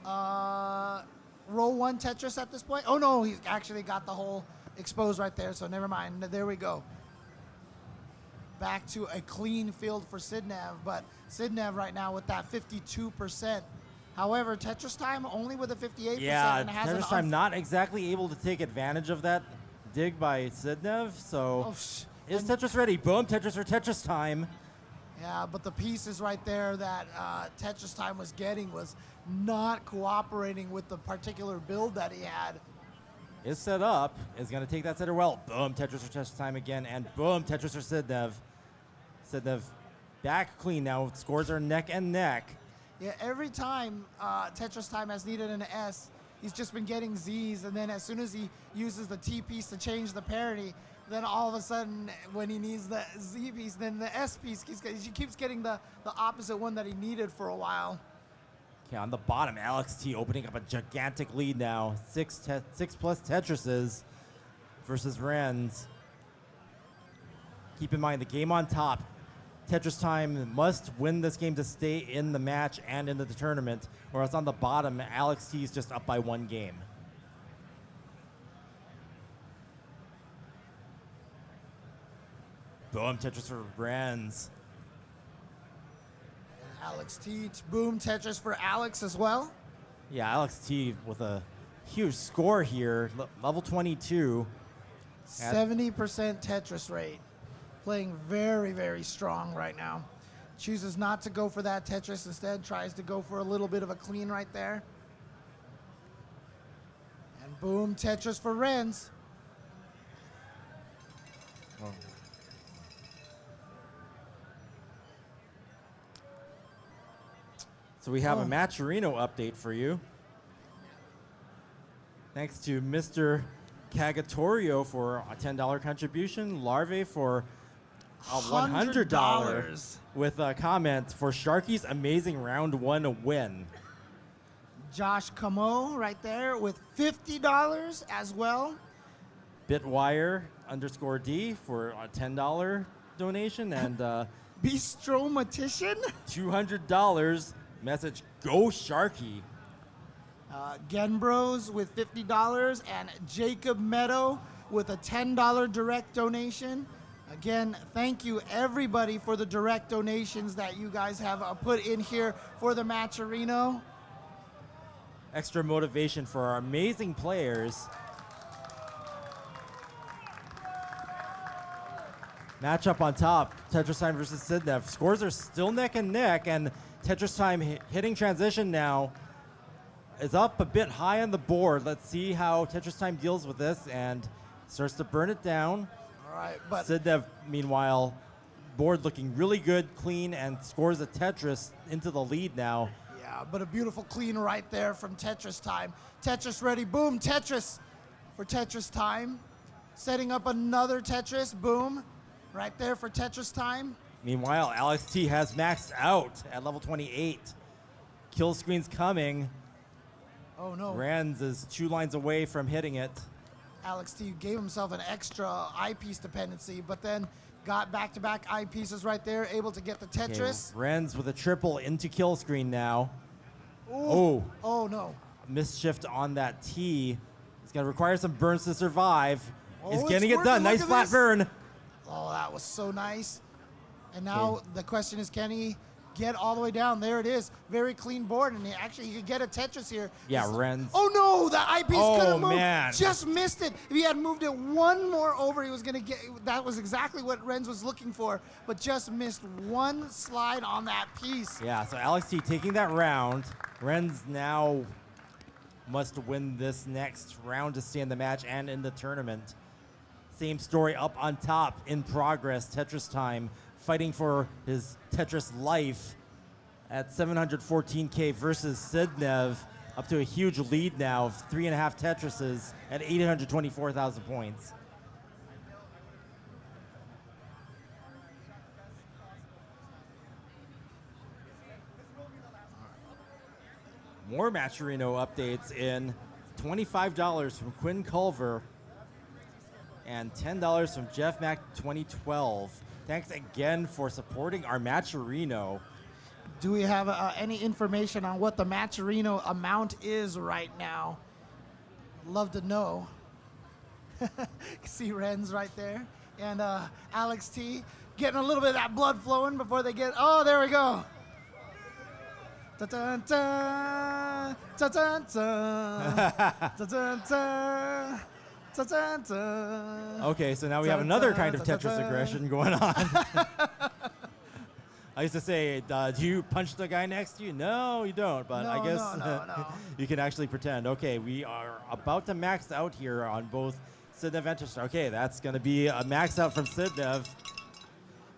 row 1 Tetris at this point? Oh no, he's actually got the hole exposed right there, so never mind. There we go. Back to a clean field for Sidnev, but Sidnev right now with that 52%. However, Tetris Time only with a 58%. Yeah, and has Tetris Time not exactly able to take advantage of that dig by Sidnev, so is Tetris ready? Boom, Tetris or Tetris Time. Yeah, but the pieces right there that Tetris Time was getting was not cooperating with the particular build that he had. Is set up, is going to take that center well. Boom, Tetris for Tetris Time again, and boom, Tetris for Sidnev. Sidnev back clean now. Scores are neck and neck. Yeah, every time Tetris Time has needed an S, he's just been getting Zs, and then as soon as he uses the T piece to change the parity, then all of a sudden, when he needs the Z piece, then the S piece, he keeps getting the opposite one that he needed for a while. Okay, on the bottom, Alex T opening up a gigantic lead now. Six plus Tetrises versus Renz. Keep in mind, the game on top. Tetris Time must win this game to stay in the match and into the tournament, or else on the bottom, Alex T is just up by 1 game. Boom, Tetris for Renz. Alex T, boom, Tetris for Alex as well. Yeah, Alex T with a huge score here, level 22. 70% Tetris rate. Playing very, very strong right now. Chooses not to go for that Tetris, instead tries to go for a little bit of a clean right there. And boom, Tetris for Renz. Oh. So we have a Matcherino update for you. Thanks to Mr. Cagatorio for a $10 contribution, Larvae for $100 with a comment for Sharky's amazing round 1 win. Josh Camo right there with $50 as well. Bitwire _D for a $10 donation and Bistromatician $200 message Go Sharky. Genbros with $50 and Jacob Meadow with a $10 direct donation. Again, thank you everybody for the direct donations that you guys have put in here for the Matcherino. Extra motivation for our amazing players. Matchup on top, Tetris Time versus Sidnev. Scores are still neck and neck, and Tetris Time hitting transition now is up a bit high on the board. Let's see how Tetris Time deals with this and starts to burn it down. All right, but Sidnev, meanwhile, board looking really good, clean, and scores a Tetris into the lead now. yeah, but a beautiful clean right there from Tetris Time. Tetris ready, boom, Tetris for Tetris Time. Setting up another Tetris, boom, right there for Tetris Time. Meanwhile, Alex T has maxed out at level 28. Kill screen's coming. Oh no. Renz is 2 lines away from hitting it. Alex T gave himself an extra eyepiece dependency, but then got back-to-back eyepieces right there, able to get the Tetris. Okay, Renz with a triple into kill screen now. Ooh. Oh no. Misshift on that T. He's going to require some burns to survive. He's it's getting it working. done. Look Nice at flat this. burn. Oh, that was so nice. And now the question is, can he get all the way down? There it is. Very clean board, and he could get a Tetris here. Yeah, Renz. Oh no, the eyepiece couldn't move. Man. Just missed it. If he had moved it one more over, he was gonna get. That was exactly what Renz was looking for, but just missed one slide on that piece. Yeah, so Alex T taking that round. Renz now must win this next round to stay in the match and in the tournament. Same story up on top, in progress, Tetris Time, fighting for his Tetris life at 714K versus Sidnev, up to a huge lead now of 3.5 Tetrises at 824,000 points. More Matcherino updates in. $25 from Quinn Culver and $10 from Jeff Mack 2012. Thanks again for supporting our Matcherino. Do we have any information on what the Matcherino amount is right now? Love to know. See Renz right there. And Alex T getting a little bit of that blood flowing before they get, oh, there we go. Ta-ta-ta, ta-ta-ta, ta-ta-ta. Okay, so now we have another kind of Tetris aggression going on. I used to say, do you punch the guy next to you? No, you don't. But I guess no. you can actually pretend. Okay, we are about to max out here on both Sidnev and Tetris. Okay, that's going to be a max out from Sidnev.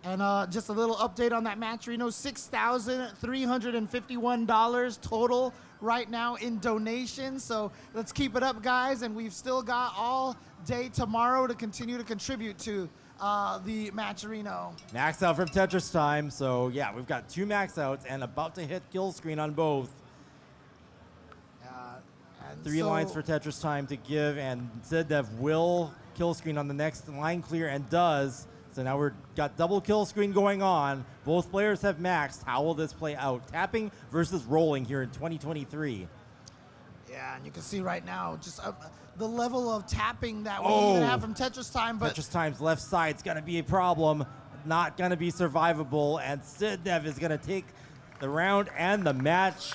And just a little update on that match, Reno, $6,351 total right now in donations. So let's keep it up, guys. And we've still got all day tomorrow to continue to contribute to the match, Reno. Max out from Tetris time. So yeah, we've got 2 max outs and about to hit kill screen on both. 3 lines for Tetris time to give, and Sidnev will kill screen on the next line clear and does. So now we've got double kill screen going on. Both players have maxed. How will this play out? Tapping versus rolling here in 2023. Yeah, and you can see right now just the level of tapping that we're going to have from Tetris time. But Tetris time's left side's going to be a problem. Not going to be survivable, and Sidnev is going to take the round and the match.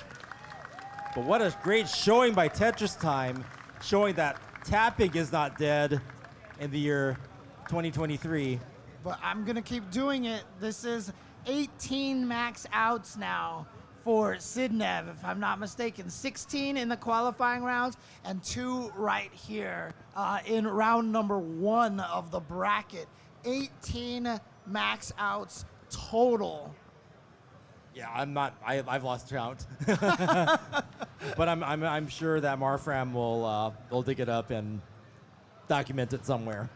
But what a great showing by Tetris time, showing that tapping is not dead in the year 2023. But I'm going to keep doing it. This is 18 max outs now for Sidnev, if I'm not mistaken. 16 in the qualifying rounds and 2 right here in round number 1 of the bracket. 18 max outs total. Yeah, I've lost count. But I'm sure that Marfram will dig it up and document it somewhere.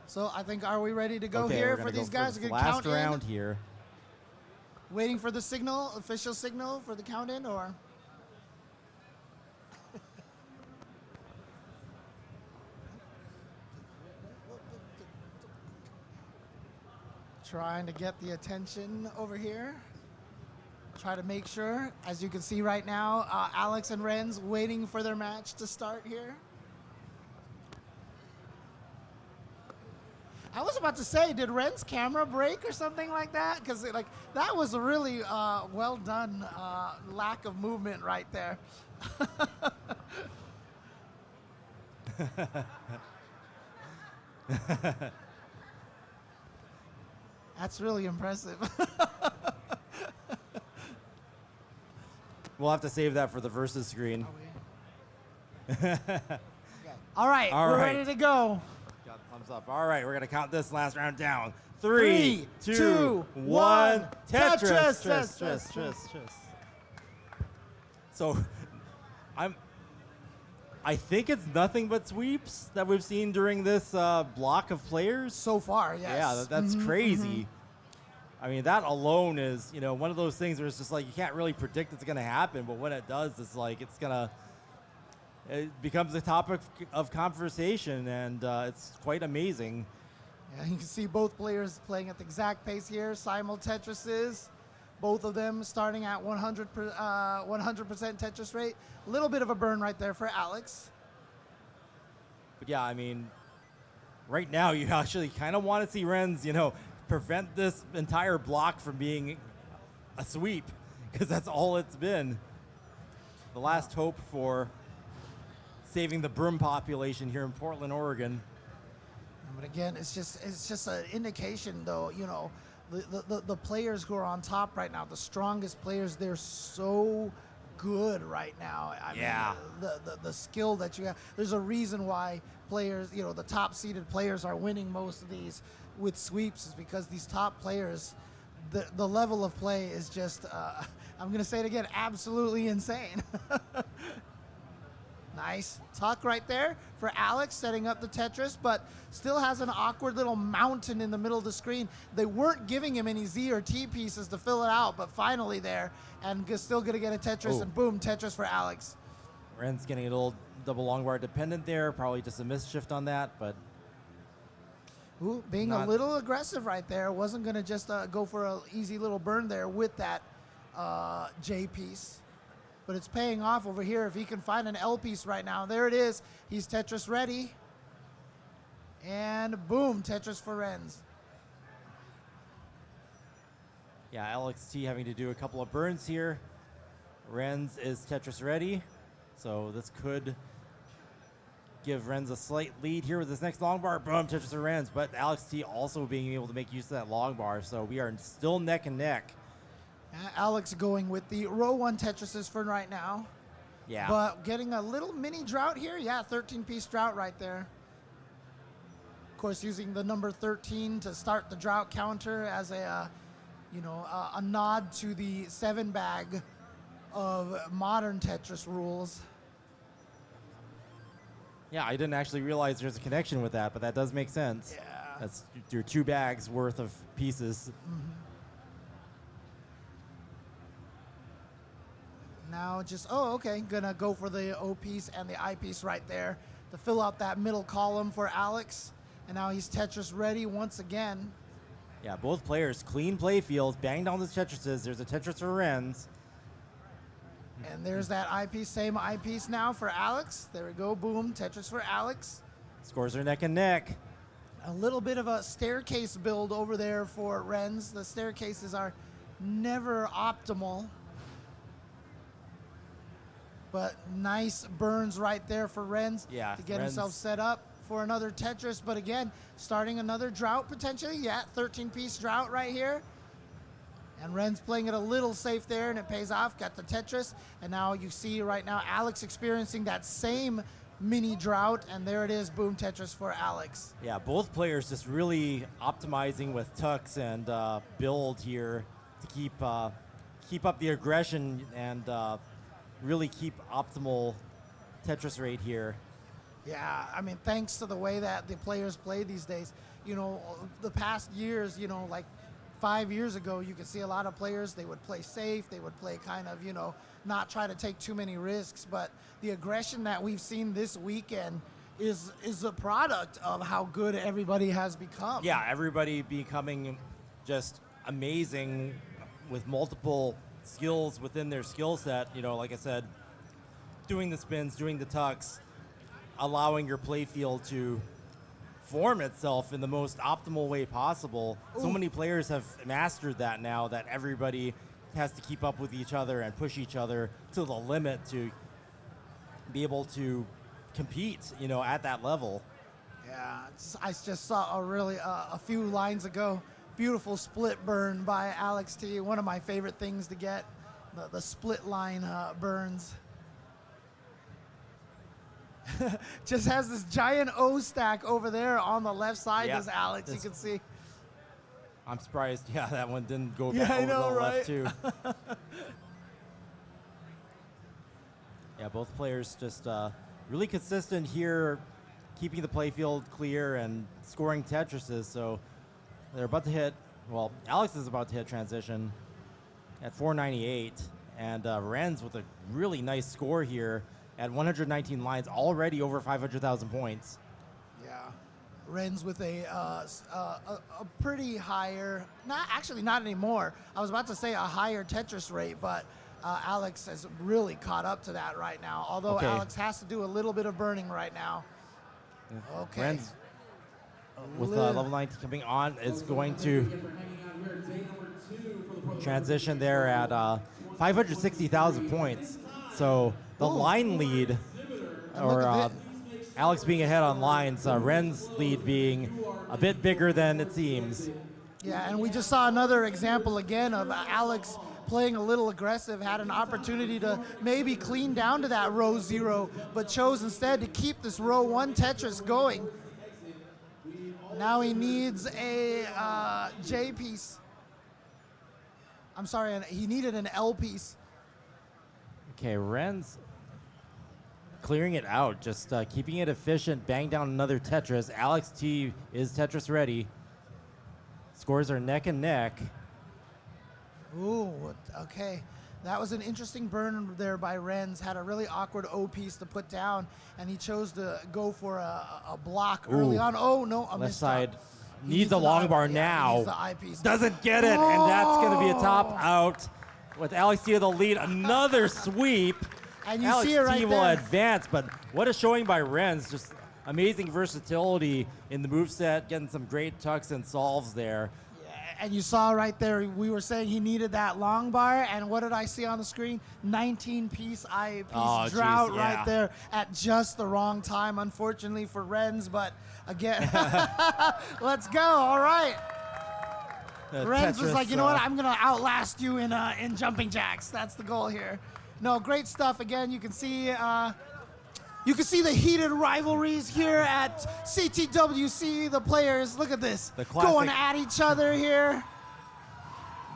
So I think, are we ready to go okay, here for these guys to get count in? Last round here. Waiting for the signal, official signal for the count in, or? Trying to get the attention over here. Try to make sure, as you can see right now, Alex and Renz waiting for their match to start here. I was about to say, did Ren's camera break or something like that? Because like that was a really well done lack of movement right there. That's really impressive. We'll have to save that for the versus screen. Okay. All right, we're ready to go. Got thumbs up. All right, we're going to count this last round down. 3, 2, 1. 1. Tetris. So I think it's nothing but sweeps that we've seen during this block of players. So far, yes. Yeah, that's crazy. I mean, that alone is, one of those things where it's just like you can't really predict it's going to happen, but when it does, it's like it becomes a topic of conversation, and it's quite amazing. Yeah, you can see both players playing at the exact pace here. Simul Tetrises, both of them starting at 100% Tetris rate. A little bit of a burn right there for Alex. But yeah, I mean, right now you actually kind of want to see Renz, prevent this entire block from being a sweep, because that's all it's been. The last hope for saving the broom population here in Portland, Oregon. But again, it's just an indication, though, the players who are on top right now, the strongest players, they're so good right now. I mean, the skill that you have. There's a reason why players, the top seeded players are winning most of these with sweeps, is because these top players, the level of play is just, I'm going to say it again, absolutely insane. Nice tuck right there for Alex, setting up the Tetris, but still has an awkward little mountain in the middle of the screen. They weren't giving him any Z or T pieces to fill it out, but finally there, and still going to get a Tetris, and boom, Tetris for Alex. Ren's getting a little double long bar dependent there, probably just a mischief on that, but... Ooh, being a little aggressive right there. Wasn't going to just go for an easy little burn there with that J piece. But it's paying off over here if he can find an L piece right now. There it is. He's Tetris ready. And boom, Tetris for Renz. Yeah, Alex T having to do a couple of burns here. Renz is Tetris ready. So this could give Renz a slight lead here with this next long bar. Boom, Tetris for Renz. But Alex T also being able to make use of that long bar. So we are still neck and neck. Alex going with the row 1 Tetrises for right now. Yeah. But getting a little mini drought here. Yeah, 13-piece drought right there. Of course, using the number 13 to start the drought counter as a nod to the 7-bag of modern Tetris rules. Yeah, I didn't actually realize there's a connection with that, but that does make sense. Yeah. That's your 2 bags worth of pieces. Mm-hmm. Now gonna go for the O piece and the I piece right there to fill out that middle column for Alex. And now he's Tetris ready once again. Yeah, both players, clean play fields, bang down the Tetrises. There's a Tetris for Renz. And there's that eyepiece, same eyepiece now for Alex. There we go, boom, Tetris for Alex. Scores are neck and neck. A little bit of a staircase build over there for Renz. The staircases are never optimal. But nice burns right there for Renz to get himself set up for another Tetris. But again, starting another drought potentially. Yeah, 13-piece drought right here. And Renz playing it a little safe there, and it pays off. Got the Tetris. And now you see right now Alex experiencing that same mini drought. And there it is, boom, Tetris for Alex. Yeah, both players just really optimizing with tucks and build here to keep up the aggression and really keep optimal Tetris rate here. Yeah, I mean, thanks to the way that the players play these days. You know, the past years, like 5 years ago, you could see a lot of players, they would play safe, they would play kind of, not try to take too many risks. But the aggression that we've seen this weekend is a product of how good everybody has become. Yeah, everybody becoming just amazing with multiple skills within their skill set. Like I said, doing the spins, doing the tucks, allowing your play field to form itself in the most optimal way possible. Ooh. So many players have mastered that now that everybody has to keep up with each other and push each other to the limit to be able to compete, at that level. Yeah, I just saw a few lines ago, beautiful split burn by Alex T. One of my favorite things to get, the split line burns. Just has this giant O stack over there on the left side, does Alex, you can see. I'm surprised, that one didn't go back over the left too. Yeah, both players just really consistent here, keeping the playfield clear and scoring Tetrises. So they're about to hit, Alex is about to hit transition at 498, and Renz with a really nice score here at 119 lines, already over 500,000 points. Yeah, Renz with a pretty higher, not anymore. I was about to say a higher Tetris rate, but Alex has really caught up to that right now. Although Alex has to do a little bit of burning right now. Okay. Renz with level 19 coming on is going to transition there at 560,000 points. So the line lead, or Alex being ahead on lines, Ren's lead being a bit bigger than it seems. Yeah, and we just saw another example again of Alex playing a little aggressive, had an opportunity to maybe clean down to that row 0, but chose instead to keep this row 1 Tetris going. Now he needs a J piece. I'm sorry, he needed an L piece. Okay, Ren's clearing it out, just keeping it efficient, bang down another Tetris. Alex T is Tetris ready. Scores are neck and neck. Ooh, okay. That was an interesting burn there by Renz. Had a really awkward O piece to put down, and he chose to go for a block early on. Oh, no, a left misstop. side needs a long bar now. Needs the eyepiece. Doesn't get it, and that's going to be a top out. With Alex T the lead, another sweep. And you Alex see it right T there. will advance, but what a showing by Renz. Just amazing versatility in the moveset, getting some great tucks and solves there. Yeah, And you saw right there, we were saying he needed that long bar, and what did I see on the screen? 19-piece IAPs drought right there at just the wrong time, unfortunately for Renz, but again, let's go, all right. Renz was like, you know what, I'm going to outlast you in jumping jacks. That's the goal here. No, great stuff. Again, you can see the heated rivalries here at CTWC. The players, look at this, going at each other here.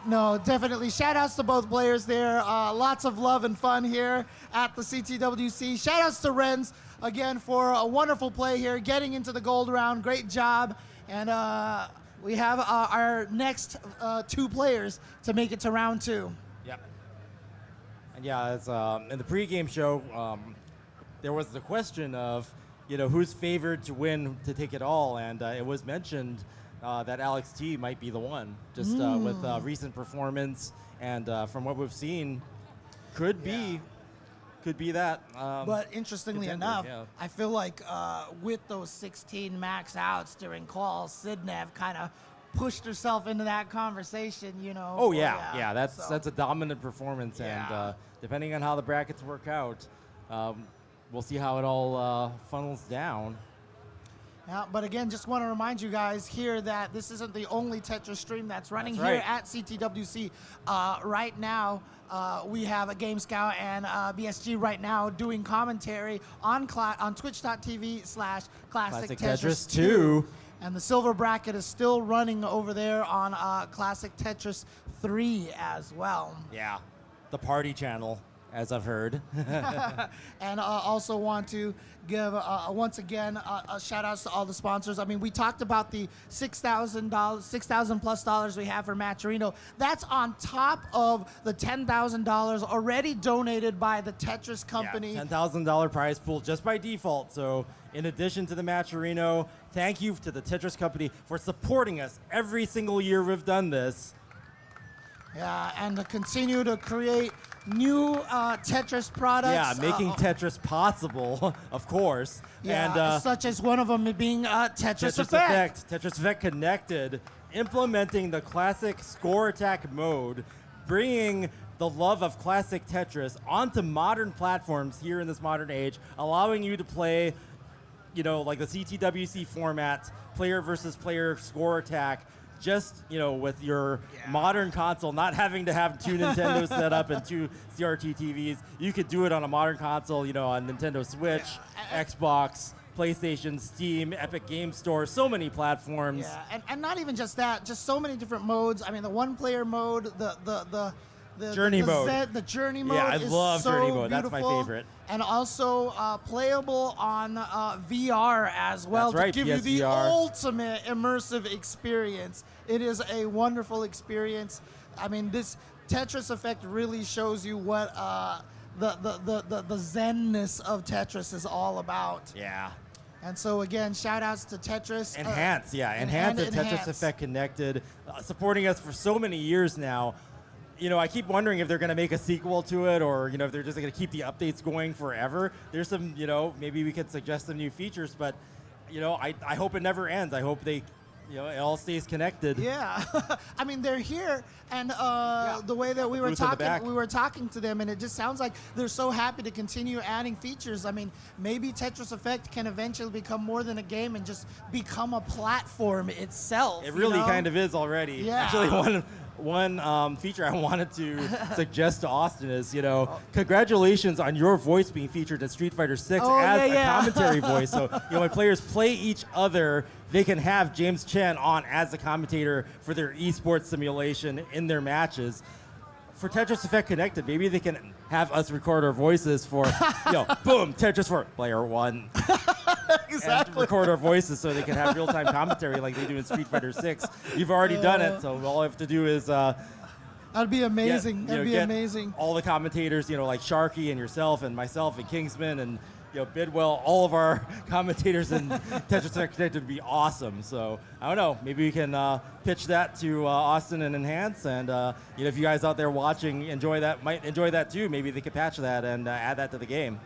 No, definitely. Shout-outs to both players there. Lots of love and fun here at the CTWC. Shout-outs to Renz, again, for a wonderful play here, getting into the gold round. Great job. And we have our next 2 players to make it to round 2. Yep. And yeah, it's, in the pregame show, there was the question of, who's favored to win to take it all, and it was mentioned that Alex T might be the one, just with recent performance, and from what we've seen, could be that. But interestingly enough, I feel like with those 16 max outs during quals, Sidnev kind of pushed herself into that conversation, Oh yeah, that's a dominant performance, and depending on how the brackets work out, we'll see how it all funnels down. Yeah, but again, just want to remind you guys here that this isn't the only Tetris stream that's running at CTWC. Right now, we have a Game Scout and BSG right now doing commentary on twitch.tv/Classic Tetris 2. And the silver bracket is still running over there on Classic Tetris 3 as well. Yeah, the party channel, as I've heard. And also want to give, once again, shout-outs to all the sponsors. I mean, we talked about the $6,000+ we have for Matcherino. That's on top of the $10,000 already donated by the Tetris company. Yeah, $10,000 prize pool just by default. So in addition to the Matcherino, thank you to the Tetris company for supporting us every single year we've done this. Yeah, and to continue to create new Tetris products. Yeah, making Tetris possible, of course. Yeah, and, such as one of them being Tetris Effect. Tetris Effect Connected, implementing the classic score attack mode, bringing the love of classic Tetris onto modern platforms here in this modern age, allowing you to play, like the CTWC format, player versus player score attack, just, with your modern console, not having to have 2 Nintendo set up and 2 CRT TVs. You could do it on a modern console, on Nintendo Switch, Xbox, PlayStation, Steam, Epic Game Store, so many platforms. Yeah, and not even just that, just so many different modes. I mean, the one-player mode, the Journey mode. The Journey mode. Yeah, I love so Journey mode. Beautiful. That's my favorite. And also playable on VR as well. That's right, to give you the ultimate immersive experience. It is a wonderful experience. I mean, this Tetris Effect really shows you what the zen-ness of Tetris is all about. Yeah. And so again, shout outs to Tetris. Enhance and Tetris Effect Connected, supporting us for so many years now. I keep wondering if they're going to make a sequel to it, or, if they're just going to keep the updates going forever. There's some, maybe we could suggest some new features, but, I hope it never ends. I hope they, it all stays connected. Yeah. I mean, they're here, and the way that we were talking to them, and it just sounds like they're so happy to continue adding features. I mean, maybe Tetris Effect can eventually become more than a game and just become a platform itself. It really kind of is already. Yeah. Actually, one feature I wanted to suggest to Austin is, congratulations on your voice being featured in Street Fighter 6 as a commentary voice. So, when players play each other, they can have James Chen on as a commentator for their esports simulation in their matches. For Tetris Effect Connected, maybe they can have us record our voices for, boom, Tetris for player 1. Exactly. And record our voices so they can have real-time commentary like they do in Street Fighter 6. You've already done it, so all I have to do is... that'd be amazing. That'd be amazing. All the commentators, like Sharky and yourself and myself and Kingsman and Bidwell, all of our commentators in Tetris Effect Connected would be awesome. So, I don't know, maybe we can pitch that to Austin and Enhance, and if you guys out there watching might enjoy that too, maybe they could patch that and add that to the game.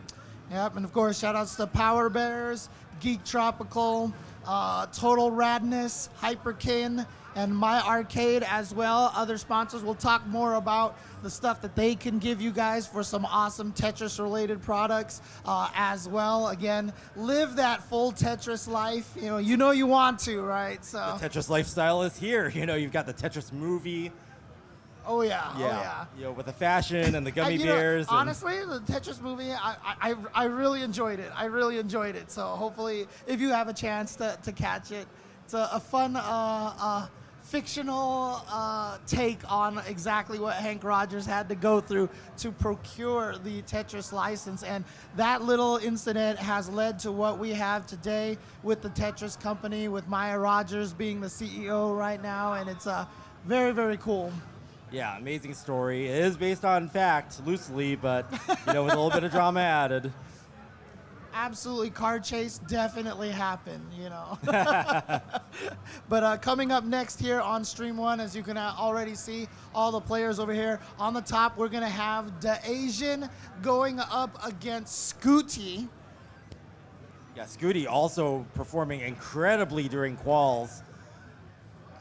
Yep, and of course, shout-outs to Power Bears, Geek Tropical, Total Radness, Hyperkin, and My Arcade as well. Other sponsors will talk more about the stuff that they can give you guys for some awesome Tetris-related products as well. Again, live that full Tetris life. You know you want to, right? So the Tetris lifestyle is here. You've got the Tetris movie. Oh yeah. With the fashion and the gummy bears. Honestly, the Tetris movie, I really enjoyed it. I really enjoyed it. So hopefully, if you have a chance to catch it, it's a fun fictional take on exactly what Hank Rogers had to go through to procure the Tetris license. And that little incident has led to what we have today with the Tetris company, with Maya Rogers being the CEO right now. And it's very, very cool. Yeah, amazing story. It is based on fact, loosely, but with a little bit of drama added. Absolutely, car chase definitely happened, But coming up next here on Stream 1, as you can already see, all the players over here. On the top, we're going to have the Asian going up against Scooty. Yeah, Scooty also performing incredibly during quals.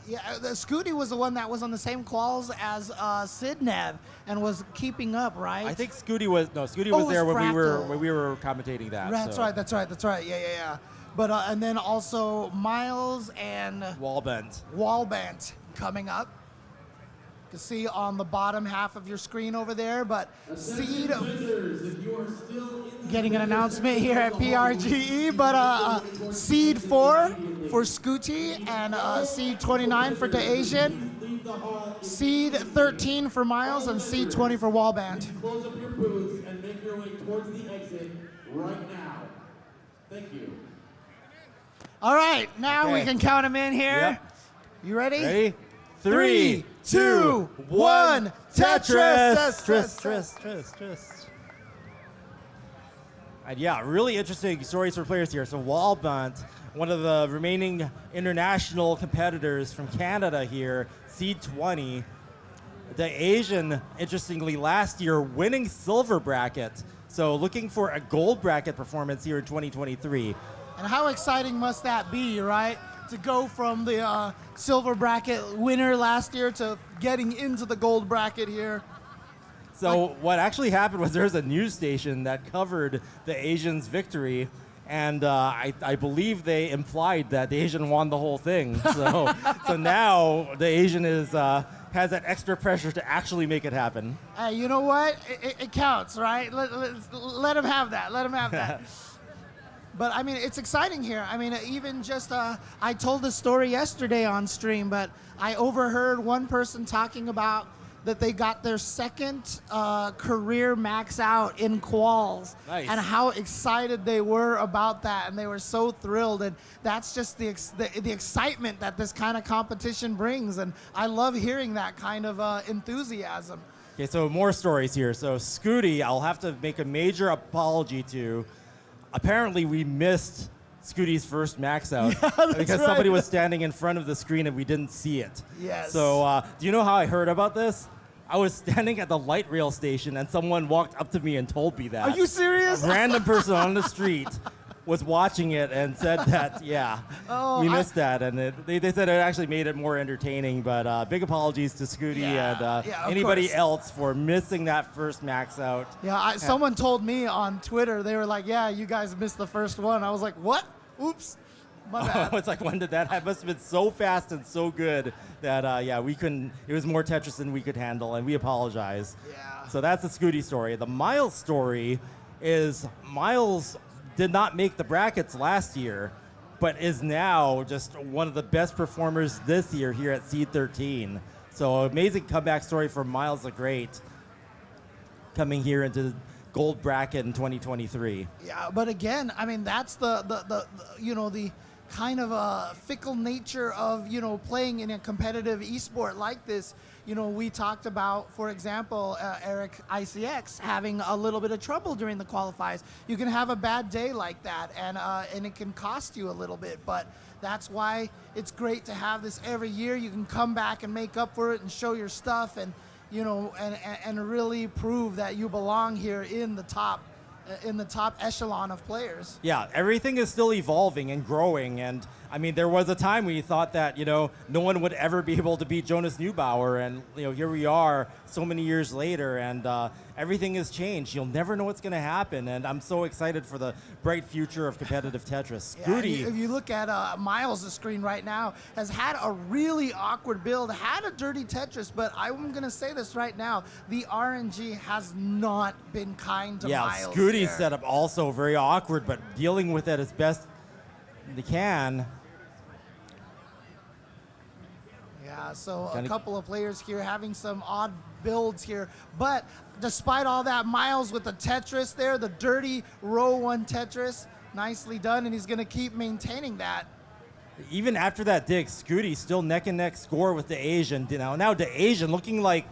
Yeah, the Scooty was the one that was on the same quals as Sidnev and was keeping up, right? I think Scooty was there when we were commentating that. That's right. Yeah. But and then also Miles and Wallbent coming up. You can see on the bottom half of your screen over there, but Seed getting an announcement here at PRGE, but Seed 4 for Scooty and Seed 29 for DeAsian, Seed 13 for Miles, and Seed 20 for Wallband. Close up your booths and make your way towards the exit right now. Thank you. All right, now we can count them in here. Yep. You ready? Ready? 3, 2, 1, Tetris! Tetris. And yeah, really interesting stories for players here. So Wallbant, one of the remaining international competitors from Canada here, Seed 20. The Asian, interestingly, last year winning silver bracket. So looking for a gold bracket performance here in 2023. And how exciting must that be, right? To go from the silver bracket winner last year to getting into the gold bracket here. So what actually happened was there's a news station that covered the Asians' victory, and I believe they implied that the Asian won the whole thing. So now the Asian has that extra pressure to actually make it happen. Hey, you know what? It counts, right? Let him have that. Let him have that. But, I mean, it's exciting here. I mean, even just, I told this story yesterday on stream, but I overheard one person talking about that they got their second career max out in quals. Nice. And how excited they were about that. And they were so thrilled. And that's just the excitement that this kind of competition brings. And I love hearing that kind of enthusiasm. Okay, so more stories here. So Scooty, I'll have to make a major apology to. Apparently, we missed Scooty's first max out because somebody was standing in front of the screen and we didn't see it. Yes. So do you know how I heard about this? I was standing at the light rail station and someone walked up to me and told me that. Are you serious? A random person on the street was watching it and said that, we missed that. And they said it actually made it more entertaining. But big apologies to Scooty and anybody else for missing that first max out. Yeah, someone told me on Twitter, they were like, yeah, you guys missed the first one. I was like, what? Oops. My bad. It's like, when did that happen? It must have been so fast and so good that, we couldn't, it was more Tetris than we could handle, and we apologize. Yeah. So that's the Scooty story. The Miles story is Miles did not make the brackets last year, but is now just one of the best performers this year here at Seed 13. So amazing comeback story for Miles the Great coming here into the gold bracket in 2023. Yeah, but again, I mean, that's the kind of fickle nature of, playing in a competitive esport like this. We talked about, for example, Eric ICX having a little bit of trouble during the qualifiers. You can have a bad day like that, and it can cost you a little bit. But that's why it's great to have this every year. You can come back and make up for it and show your stuff, and and really prove that you belong here in the top echelon of players. Yeah, everything is still evolving and growing, and I mean, there was a time when you thought that, no one would ever be able to beat Jonas Neubauer. And, here we are so many years later, and everything has changed. You'll never know what's going to happen. And I'm so excited for the bright future of competitive Tetris. Yeah, Scooty. if you look at Miles' screen right now, has had a really awkward build, had a dirty Tetris, but I'm going to say this right now, the RNG has not been kind to Miles. Scooty's here. setup also very awkward, but dealing with it as best they can. Yeah, so a couple of players here having some odd builds here. But despite all that, Miles with the Tetris there, the dirty row 1 Tetris, nicely done, and he's going to keep maintaining that. Even after that dig, Scooty still neck and neck score with the Asian. Now the Asian looking like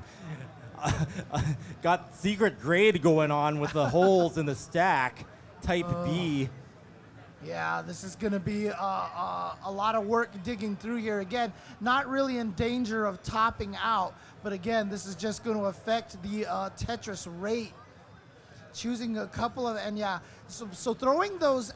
got secret grade going on with the holes in the stack, type B. Yeah, this is going to be a lot of work digging through here. Again, not really in danger of topping out, but again, this is just going to affect the Tetris rate. Choosing a couple of, and yeah, so throwing those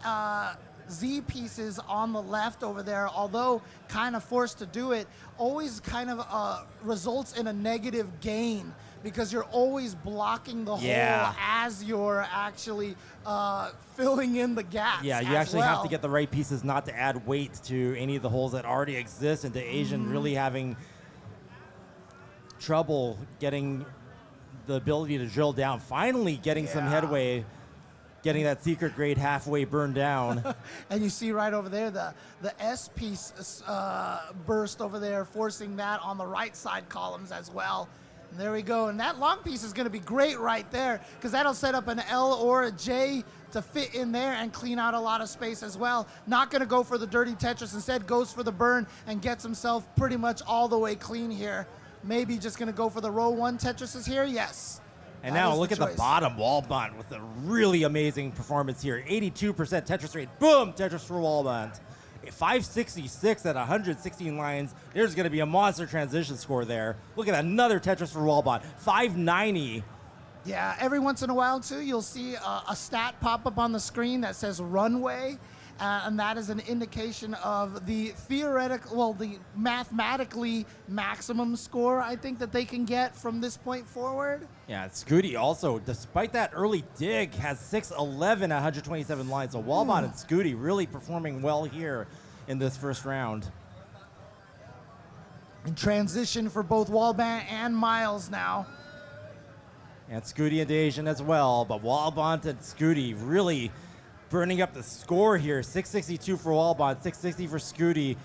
Z pieces on the left over there, although kind of forced to do it, always kind of results in a negative gain, because you're always blocking the hole as you're actually filling in the gaps. Yeah, you actually have to get the right pieces not to add weight to any of the holes that already exist, and the Asian really having trouble getting the ability to drill down. Finally getting some headway, getting that secret grade halfway burned down. And you see right over there the S piece burst over there, forcing that on the right side columns as well. And there we go. And that long piece is going to be great right there, because that'll set up an L or a J to fit in there and clean out a lot of space as well. Not going to go for the dirty Tetris. Instead, goes for the burn and gets himself pretty much all the way clean here. Maybe just going to go for the row 1 Tetrises here. Yes. And now look at the bottom, Wallbond with a really amazing performance here. 82% Tetris rate. Boom! Tetris for Wallbond. 566 at 116 lines. There's going to be a monster transition score there. Look at another Tetris for Wallbond. 590. Yeah, every once in a while, too, you'll see a stat pop up on the screen that says runway. And that is an indication of the the mathematically maximum score, I think, that they can get from this point forward. Yeah, Scooty also, despite that early dig, has 611 at 127 lines. So Wallbond and Scooty really performing well here in this first round. In transition for both Wallband and Miles now. And Scooty and Asian as well, but Wallbond and Scooty really burning up the score here. 662 for Wallbond, 660 for Scooty.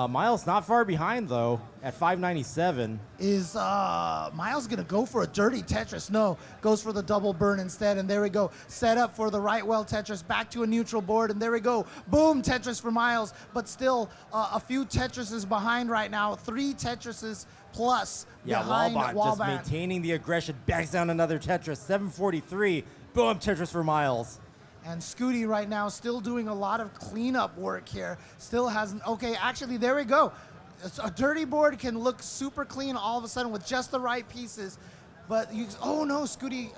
Miles not far behind, though, at 597. Is Miles going to go for a dirty Tetris? No, goes for the double burn instead, and there we go. Set up for the right well Tetris, back to a neutral board, and there we go. Boom, Tetris for Miles, but still a few Tetrises behind right now. 3 Tetrises plus behind Wallbond just maintaining the aggression. Backs down another Tetris, 743. Boom, Tetris for Miles. And Scooty right now still doing a lot of cleanup work here. Still hasn't, okay, actually, there we go. A dirty board can look super clean all of a sudden with just the right pieces. But oh no, Scooty,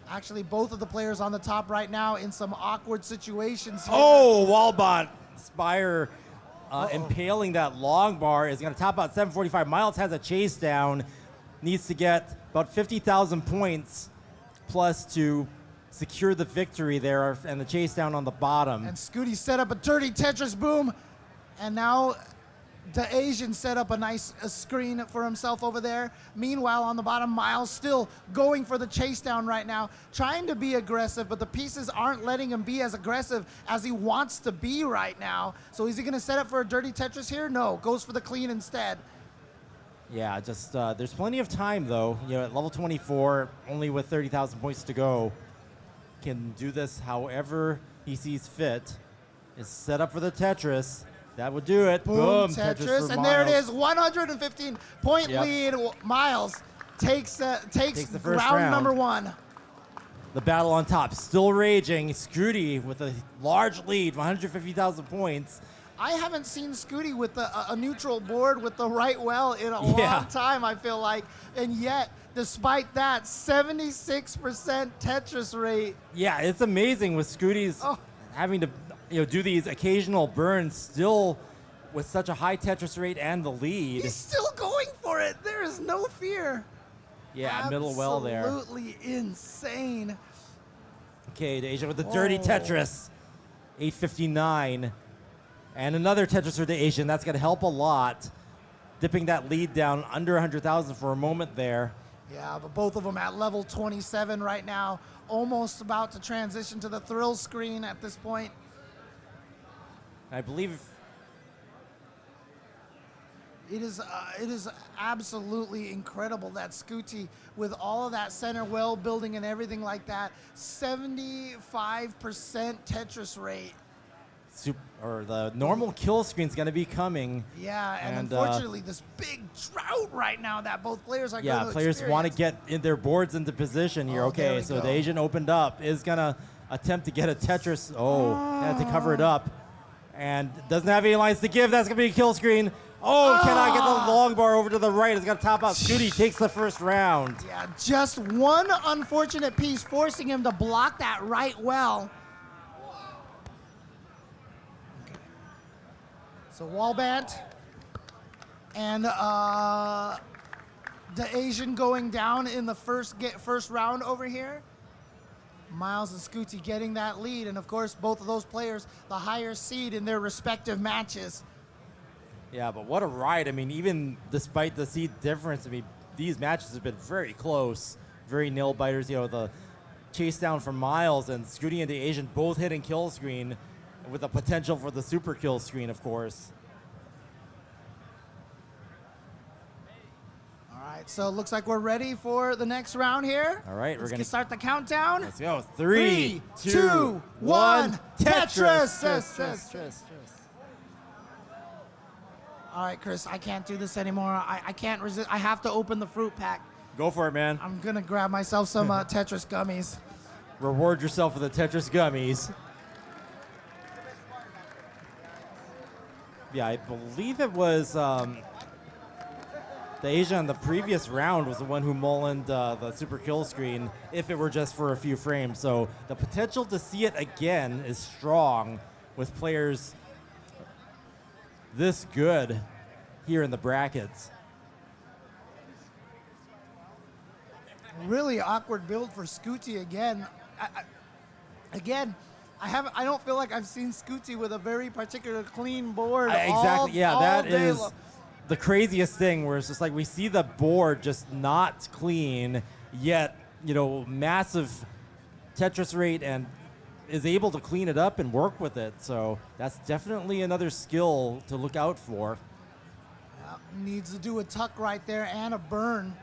actually both of the players on the top right now in some awkward situations here. Oh, Wallbond, Spire impaling that long bar is gonna top out 745. Miles has a chase down, needs to get about 50,000 points plus to secure the victory there, and the chase down on the bottom. And Scooty set up a dirty Tetris, boom. And now the Asian set up a nice screen for himself over there. Meanwhile, on the bottom, Miles still going for the chase down right now, trying to be aggressive, but the pieces aren't letting him be as aggressive as he wants to be right now. So is he gonna set up for a dirty Tetris here? No, goes for the clean instead. Yeah, just there's plenty of time though. At level 24, only with 30,000 points to go. Can do this however he sees fit. Is set up for the Tetris. That would do it. Boom, Tetris for and Miles. there it is, 115 point lead. Miles takes the first round number 1. The battle on top still raging. Scooty with a large lead, 150,000 points. I haven't seen Scooty with a neutral board with the right well in a long time, I feel like. And yet, despite that, 76% Tetris rate. Yeah, it's amazing with Scooty's having to do these occasional burns still with such a high Tetris rate and the lead. He's still going for it. There is no fear. Yeah, middle well there. Absolutely insane. Okay, DeAsian with the dirty Tetris. 8:59. And another Tetris for DeAsian. That's going to help a lot. Dipping that lead down under 100,000 for a moment there. Yeah, but both of them at level 27 right now. Almost about to transition to the thrill screen at this point. I believe it is absolutely incredible that Scooty, with all of that center well building and everything like that, 75% Tetris rate. Or the normal kill screen is going to be coming. Yeah, and unfortunately, this big drought right now that both players are going to players want to get their boards into position here. Okay, so the Asian opened up, is going to attempt to get a Tetris. Had to cover it up. And doesn't have any lines to give. That's going to be a kill screen. Cannot get the long bar over to the right. It's going to top out. Scooty takes the first round. Yeah, just one unfortunate piece forcing him to block that right well. So Wallbant and the Asian going down in the first round over here. Miles and Scooty getting that lead, and of course both of those players the higher seed in their respective matches. Yeah, but what a ride. I mean, even despite the seed difference, I mean, these matches have been very close, very nail biters. The chase down from Miles and Scooty and the Asian both hitting kill screen, with the potential for the super kill screen, of course. All right, so it looks like we're ready for the next round here. All right, we're going to start the countdown. Let's go. 3, 2, 1. Tetris. All right, Chris, I can't do this anymore. I can't resist. I have to open the fruit pack. Go for it, man. I'm going to grab myself some Tetris gummies. Reward yourself with the Tetris gummies. Yeah, I believe it was the Asian in the previous round was the one who mullined the super kill screen, if it were just for a few frames. So the potential to see it again is strong with players this good here in the brackets. Really awkward build for Scooty again. I don't feel like I've seen Scooty with a very particular clean board. Exactly. All that day is the craziest thing, where it's just like we see the board just not clean, yet massive Tetris rate and is able to clean it up and work with it. So that's definitely another skill to look out for. Needs to do a tuck right there and a burn.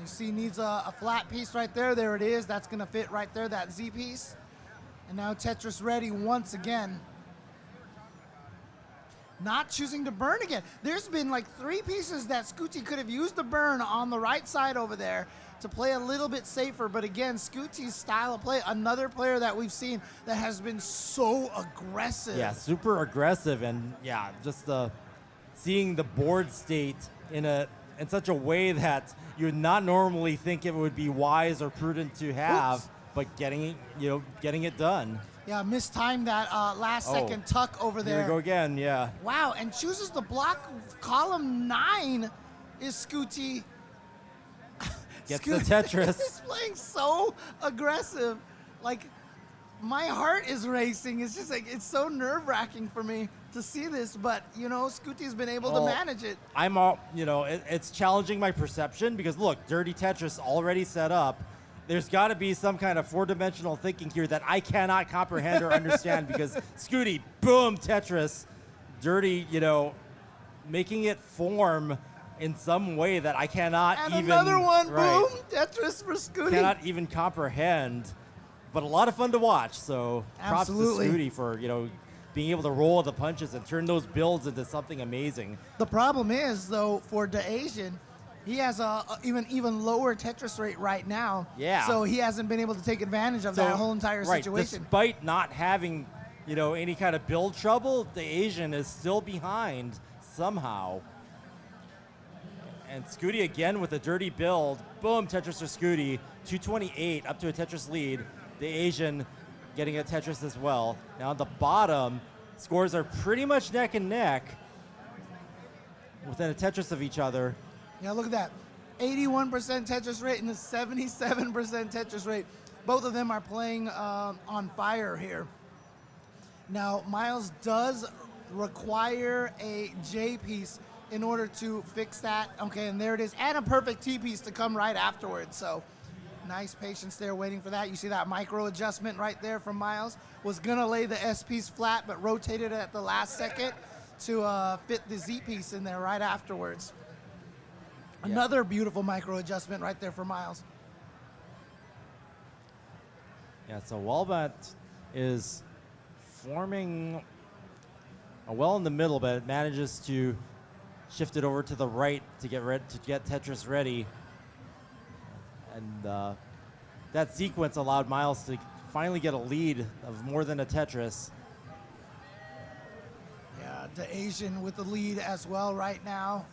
You see, needs a flat piece right there. There it is. That's going to fit right there, that Z piece. And now Tetris ready once again. Not choosing to burn again. There's been like 3 pieces that Scooty could have used to burn on the right side over there to play a little bit safer. But again, Scooty's style of play, another player that we've seen that has been so aggressive. Yeah, super aggressive. And yeah, just seeing the board state in such a way that you would not normally think it would be wise or prudent to have. Oops. But getting it done. Yeah, mistimed that last second tuck over there. Here we go again, yeah. Wow, and chooses to block column 9 is Scooty. Gets the Tetris. He's playing so aggressive. Like, my heart is racing. It's just like, it's so nerve-wracking for me to see this, but Scooty's been able to manage it. It's challenging my perception because look, dirty Tetris already set up. There's got to be some kind of 4-dimensional thinking here that I cannot comprehend or understand because Scooty, boom, Tetris, dirty, making it form in some way that I cannot and even. Another one, boom, Tetris for Scooty. Cannot even comprehend, but a lot of fun to watch. So absolutely. Props to Scooty for being able to roll the punches and turn those builds into something amazing. The problem is though for DeAsian, he has a even lower Tetris rate right now. Yeah. So he hasn't been able to take advantage of that whole entire situation. Despite not having, any kind of build trouble, the Asian is still behind somehow. And Scooty again with a dirty build. Boom, Tetris for Scooty. 228 up to a Tetris lead. The Asian getting a Tetris as well. Now at the bottom, scores are pretty much neck and neck within a Tetris of each other. Yeah, look at that. 81% Tetris rate and a 77% Tetris rate. Both of them are playing on fire here. Now, Miles does require a J piece in order to fix that. Okay, and there it is. And a perfect T piece to come right afterwards. So nice patience there waiting for that. You see that micro adjustment right there from Miles. Was going to lay the S piece flat, but rotated it at the last second to fit the Z piece in there right afterwards. Yeah. Another beautiful micro adjustment right there for Miles. Yeah, so Walbant is forming well in the middle, but it manages to shift it over to the right to get Tetris ready. And that sequence allowed Miles to finally get a lead of more than a Tetris. Yeah, the Asian with the lead as well right now.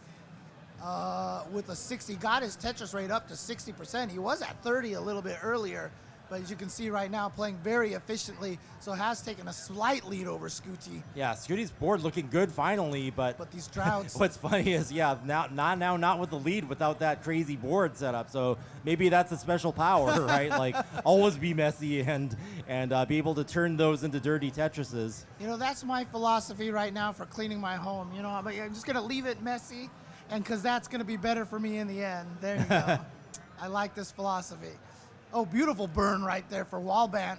With a 60, got his Tetris rate up to 60%. He was at 30 a little bit earlier, but as you can see right now, playing very efficiently, so has taken a slight lead over Scooty. Yeah, Scooty's board looking good finally, but these droughts. What's funny is, yeah, not with the lead without that crazy board setup. So maybe that's a special power, right? Like always be messy and be able to turn those into dirty Tetrises. You know, that's my philosophy right now for cleaning my home. You know, I'm just gonna leave it messy, and because that's gonna be better for me in the end. There you go. I like this philosophy. Oh, beautiful burn right there for Walbant,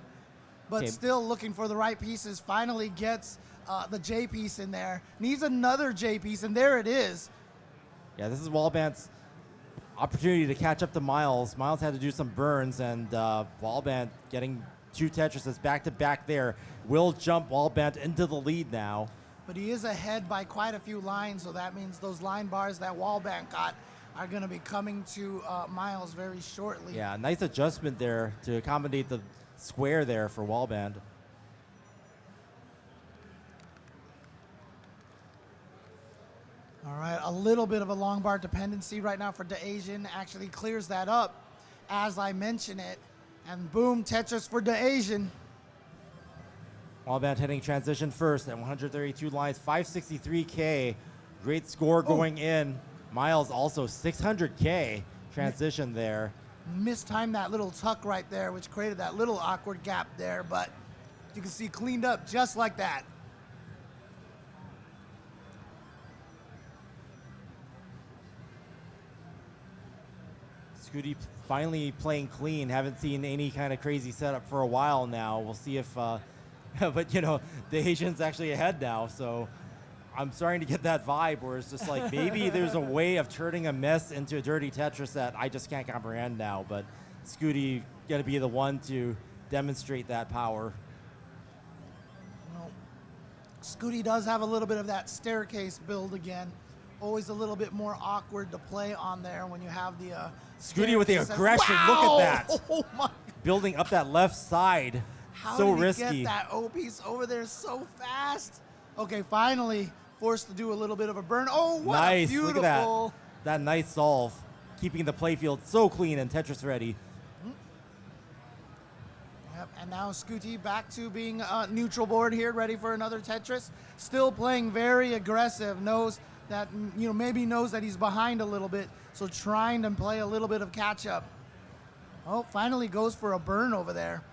but still looking for the right pieces. Finally gets the J piece in there. Needs another J piece, and there it is. Yeah, this is Walbant's opportunity to catch up to Miles. Miles had to do some burns, and Walbant getting two Tetrises back to back there will jump Walbant into the lead now. But he is ahead by quite a few lines, so that means those line bars that Walbant got are going to be coming to Miles very shortly. Yeah, nice adjustment there to accommodate the square there for Walbant. All right, a little bit of a long bar dependency right now for DeAsian. Actually clears that up as I mention it. And boom, Tetris for DeAsian. Walbant hitting transition first at 132 lines, 563K. Great score going in. Miles also 600K transition there. Mistimed that little tuck right there, which created that little awkward gap there, but you can see cleaned up just like that. Scooty finally playing clean. Haven't seen any kind of crazy setup for a while now. We'll see if, but you know, the Asian's actually ahead now, so I'm starting to get that vibe where it's just like maybe there's a way of turning a mess into a dirty Tetris that I just can't comprehend now, but Scooty gonna be the one to demonstrate that power. Well, Scooty does have a little bit of that staircase build again. Always a little bit more awkward to play on there when you have the Scooty with the aggression. Wow! Look at that. Oh my. Building up that left side. How so did he risky. Get that O piece over there so fast? Okay, finally forced to do a little bit of a burn. Oh, what nice. A beautiful. Look at that nice solve. Keeping the playfield so clean and Tetris ready. Yep, and now Scooty back to being neutral board here, ready for another Tetris. Still playing very aggressive. Knows that, you know, maybe knows that he's behind a little bit, so trying to play a little bit of catch up. Oh, finally goes for a burn over there.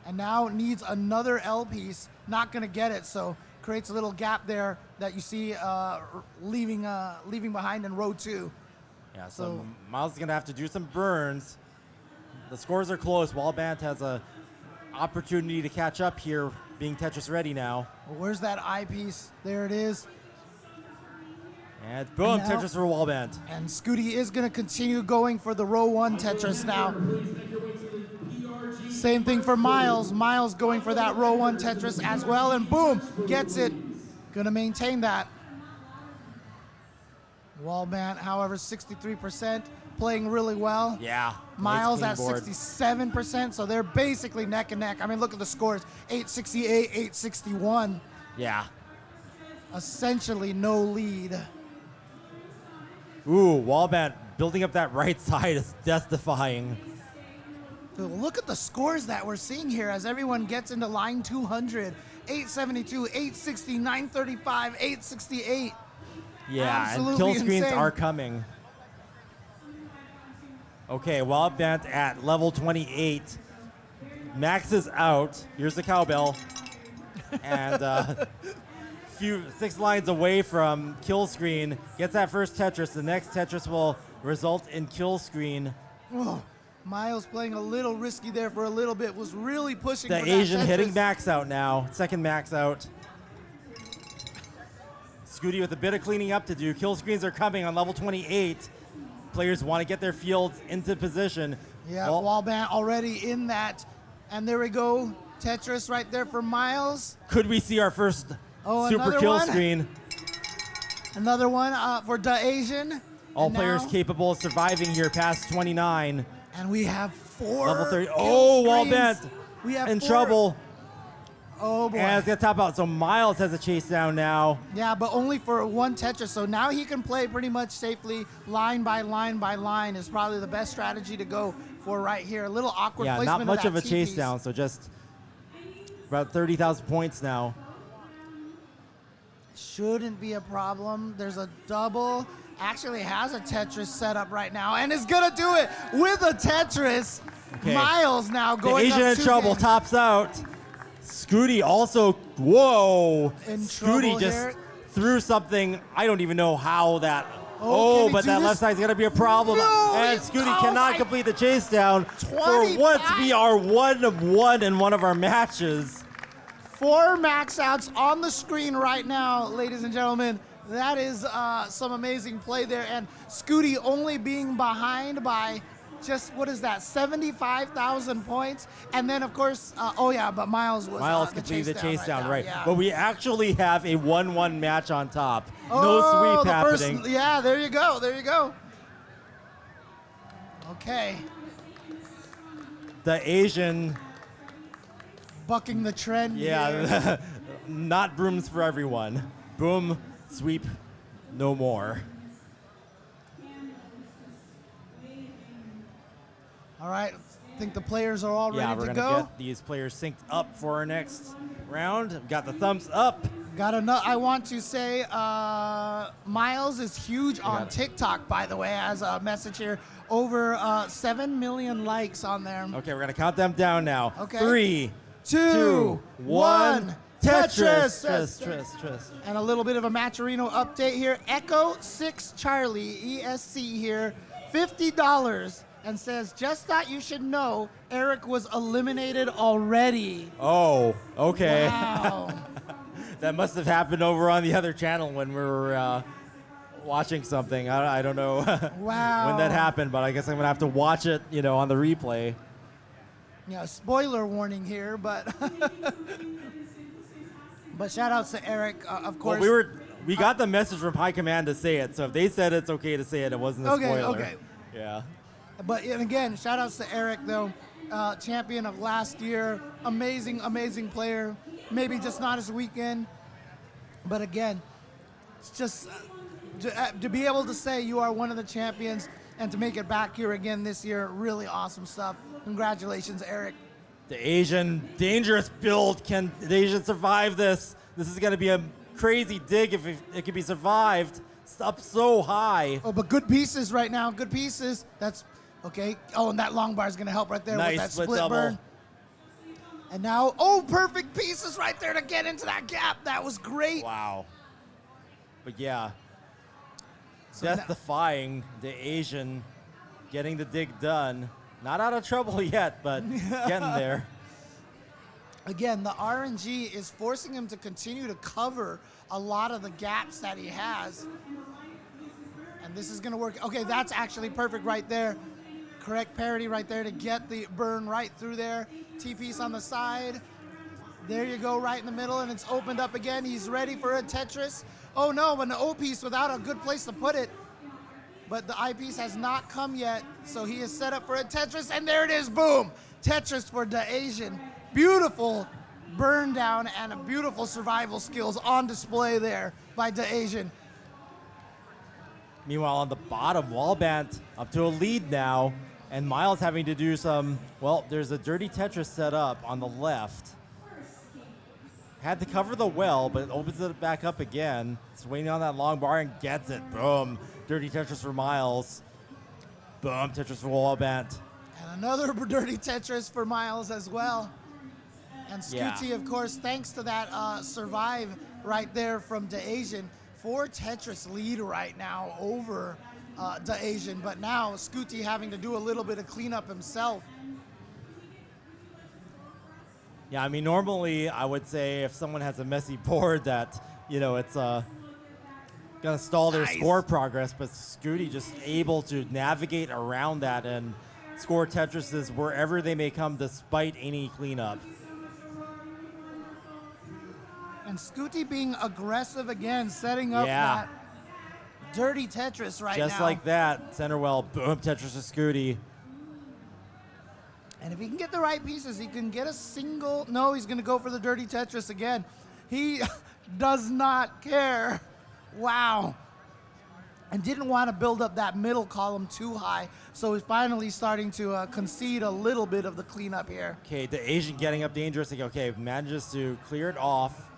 And now needs another L piece. Not going to get it, so creates a little gap there that you see leaving behind in row 2. Yeah, so Miles is going to have to do some burns. The scores are close. Walbant has a opportunity to catch up here, being Tetris ready now. Well, where's that I piece? There it is. And boom, and now, Tetris for Walbant. And Scooty is going to continue going for the row 1 Tetris now. Same thing for Miles. Miles going for that row 1 Tetris as well, and boom, gets it. Gonna maintain that. Walbant, however, 63%, playing really well. Yeah. Miles nice at 67%, so they're basically neck and neck. I mean, look at the scores, 868, 861. Yeah. Essentially no lead. Ooh, Walbant building up that right side is death-defying. So look at the scores that we're seeing here as everyone gets into line 200. 872, 860, 935, 868. Yeah, Absolutely and kill screens insane. are coming. Okay, Wild Band at level 28. Max is out. Here's the cowbell. And 6 lines away from kill screen. Gets that first Tetris. The next Tetris will result in kill screen. Oh, Miles playing a little risky there for a little bit. Was really pushing The for Asian that Tetris. hitting Max out now. Second Max out. Scooty with a bit of cleaning up to do. Kill screens are coming on level 28. Players want to get their fields into position. Yeah, Wallband already in that. And there we go. Tetris right there for Miles. Could we see our first Super another Kill one? Screen? Another one for the Asian. All And players now- capable of surviving here past 29. And we have 4 Level 30. kill Oh, screens. Wallband We have in 4. trouble. Oh boy. And it's gonna top out. So Miles has a chase down now. Yeah, but only for 1 Tetris. So now he can play pretty much safely, line by line by line is probably the best strategy to go for right here. A little awkward Yeah, placement not much of of a that chase T-piece. down. So just about 30,000 points now. Shouldn't be a problem. There's a double. Actually has a Tetris set up right now and is gonna do it with a Tetris. Okay. Miles now The going Asian up in 2 trouble games. tops out. Scooty also, whoa. In Scooty trouble just here. threw something. I don't even know how that. Oh, can he But do that this? left side's gonna be a problem. No, And it's- Scooty oh cannot my- complete the chase down. For 25. once, we are 1 of 1 in one of our matches. 4 max outs on the screen right now, ladies and gentlemen. That is some amazing play there. And Scooty only being behind by just, what is that, 75,000 points. And then, of course, but Miles was Miles the completed the chase down, now, right. yeah. But we actually have a 1-1 match on top. Oh, No sweep the happening. First, yeah, there you go. There you go. Okay. The Asian, Bucking the trend. here. yeah, not brooms for everyone. Boom, sweep, no more. All right. I think the players are all Yeah, ready we're to gonna go. get these players synced up for our next round. We've got the thumbs up. I want to say Miles is huge on it. TikTok, by the way, as a message here. Over 7 million likes on there. Okay, we're gonna count them down now. Okay. 3, 2, 2, 1. Tetris. Tetris. And a little bit of a Matcherino update here. Echo 6 Charlie, ESC here, $50. And says, just thought you should know, Eric was eliminated already. Oh, okay. Wow. That must have happened over on the other channel when we were watching something. I don't know Wow. when that happened, but I guess I'm going to have to watch it, on the replay. Yeah, spoiler warning here, but but shout outs to Eric, of course. Well, we got the message from High Command to say it, so if they said it's okay to say it, it wasn't a spoiler. Okay. Yeah. But and again, shout outs to Eric though, champion of last year, amazing player. Maybe just not his weekend, but again, it's just to be able to say you are one of the champions and to make it back here again this year, really awesome stuff. Congratulations, Eric. The Asian dangerous build. Can the Asian survive this? This is going to be a crazy dig if it can be survived. It's up so high. Oh, but good pieces right now. Good pieces. That's okay. Oh, and that long bar is going to help right there Nice with that split split double. burn. And now, perfect pieces right there to get into that gap. That was great. Wow. But yeah, So death defying the Asian, getting the dig done. Not out of trouble yet, but getting there. Again, the RNG is forcing him to continue to cover a lot of the gaps that he has. And this is going to work. Okay, that's actually perfect right there. Correct parity right there to get the burn right through there. T-piece on the side. There you go, right in the middle, and it's opened up again. He's ready for a Tetris. Oh no, but an O-piece without a good place to put it. But the I-piece has not come yet, so he is set up for a Tetris, and there it is, boom! Tetris for the Asian. Beautiful burn down and a beautiful survival skills on display there by the Asian. Meanwhile, on the bottom, Wallband up to a lead now. And Miles having to do some, well, there's a dirty Tetris set up on the left. Had to cover the well, but it opens it back up again. It's waiting on that long bar and gets it. Boom. Dirty Tetris for Miles. Boom. Tetris for Wallbant. And another dirty Tetris for Miles as well. And Scooty, of course, thanks to that survive right there from DeAsian, 4 Tetris lead right now over DeAsian. But now Scooty having to do a little bit of cleanup himself. Yeah, I mean, normally I would say if someone has a messy board that, you know, it's going to stall their score progress, but Scooty just able to navigate around that and score Tetrises wherever they may come despite any cleanup. And Scooty being aggressive again, setting up that dirty Tetris right now. Just like that, center well, boom, Tetris to Scooty. And if he can get the right pieces, he can get a single. No, he's going to go for the dirty Tetris again. He does not care. Wow. And didn't want to build up that middle column too high. So he's finally starting to concede a little bit of the cleanup here. Okay, the Asian getting up dangerous. Okay, manages to clear it off.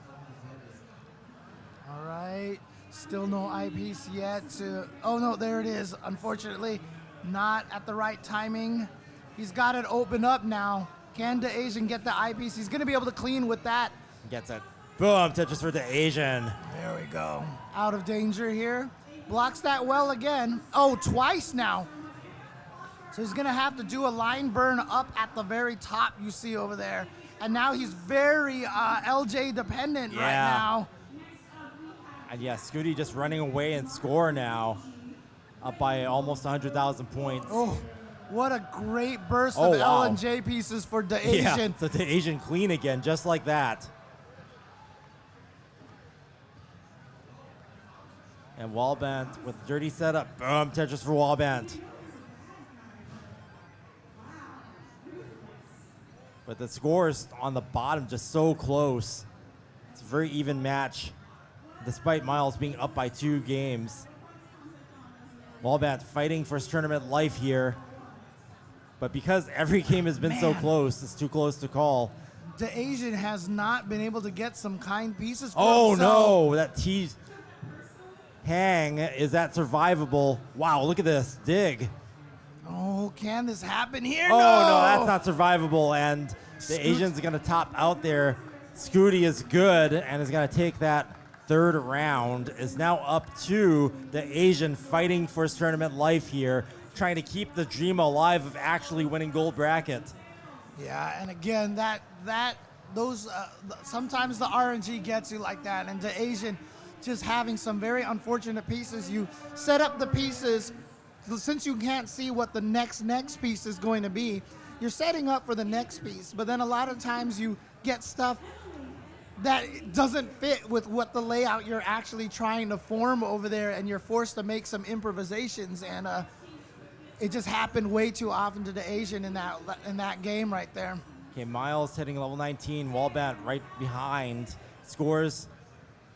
All right. Still no eyepiece yet. Oh, no, there it is. Unfortunately, not at the right timing. He's got it open up now. Can DeAsian get the eyepiece? He's going to be able to clean with that. Gets it. Boom, Tetris for DeAsian. There we go. Out of danger here. Blocks that well again. Oh, twice now. So he's going to have to do a line burn up at the very top you see over there. And now he's very LJ dependent right now. And yeah, Scooty just running away and score now. Up by almost 100,000 points. Oh. What a great burst of L and J pieces for DeAsian. Yeah, so DeAsian clean again, just like that. And Wallbant with dirty setup. Boom, Tetris for Wallbant. But the scores on the bottom just so close. It's a very even match, despite Miles being up by 2 games. Wallbant fighting for his tournament life here. But because every game has been so close, it's too close to call. DeAsian has not been able to get some kind pieces for himself. No, that T hang, is that survivable? Wow, look at this, dig. Oh, can this happen here? Oh, no, that's not survivable, and DeAsian's gonna top out there. Scooty is good and is gonna take that 3rd round, is now up to DeAsian fighting for his tournament life here, trying to keep the dream alive of actually winning gold bracket. Yeah, and again, those sometimes the RNG gets you like that, and DeAsian just having some very unfortunate pieces. You set up the pieces, since you can't see what the next piece is going to be, you're setting up for the next piece, but then a lot of times you get stuff that doesn't fit with what the layout you're actually trying to form over there, and you're forced to make some improvisations, and it just happened way too often to DeAsian in that game right there. Okay, Miles hitting level 19, Wallbant right behind. Scores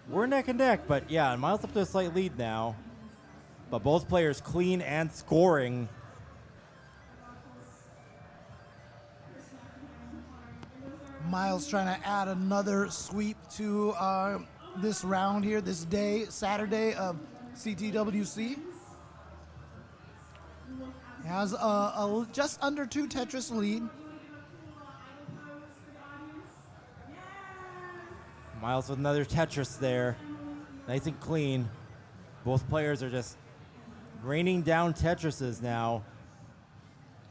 were neck and neck, but yeah, Miles up to a slight lead now. But both players clean and scoring. Miles trying to add another sweep to this round here, this day, Saturday of CTWC. He has a just under 2 Tetris lead. Miles with another Tetris there. Nice and clean. Both players are just raining down Tetrises now.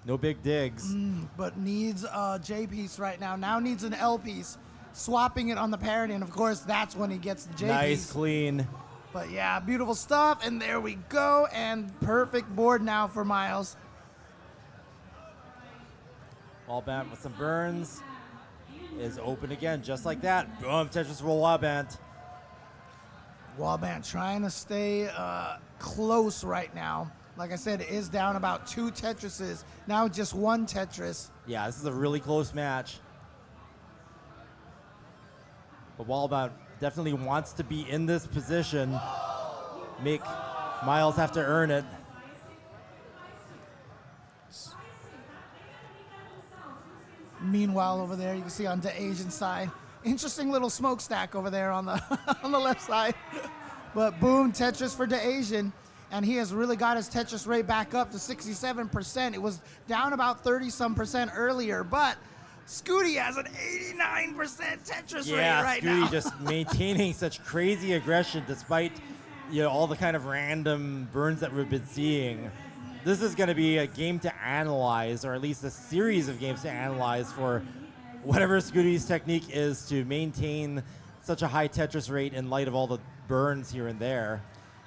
No big digs. But needs a J piece right now. Now needs an L piece. Swapping it on the parity, and of course that's when he gets the J piece. Nice, clean. But yeah, beautiful stuff, and there we go, and perfect board now for Miles. Wallbant with some burns. Is open again, just like that. Boom, Tetris for Wallbant. Wallbant trying to stay close right now. Like I said, it is down about 2 Tetrises. Now just 1 Tetris. Yeah, this is a really close match. But Wallbant definitely wants to be in this position. Make Miles have to earn it. Meanwhile, over there, you can see on the Asian side, interesting little smokestack over there on the on the left side. But boom, Tetris for the Asian, and he has really got his Tetris rate back up to 67%. It was down about 30-some% earlier, but Scooty has an 89% Tetris rate right now. Yeah, Scooty just maintaining such crazy aggression despite all the kind of random burns that we've been seeing. This is going to be a game to analyze, or at least a series of games to analyze for whatever Scooty's technique is to maintain such a high Tetris rate in light of all the burns here and there.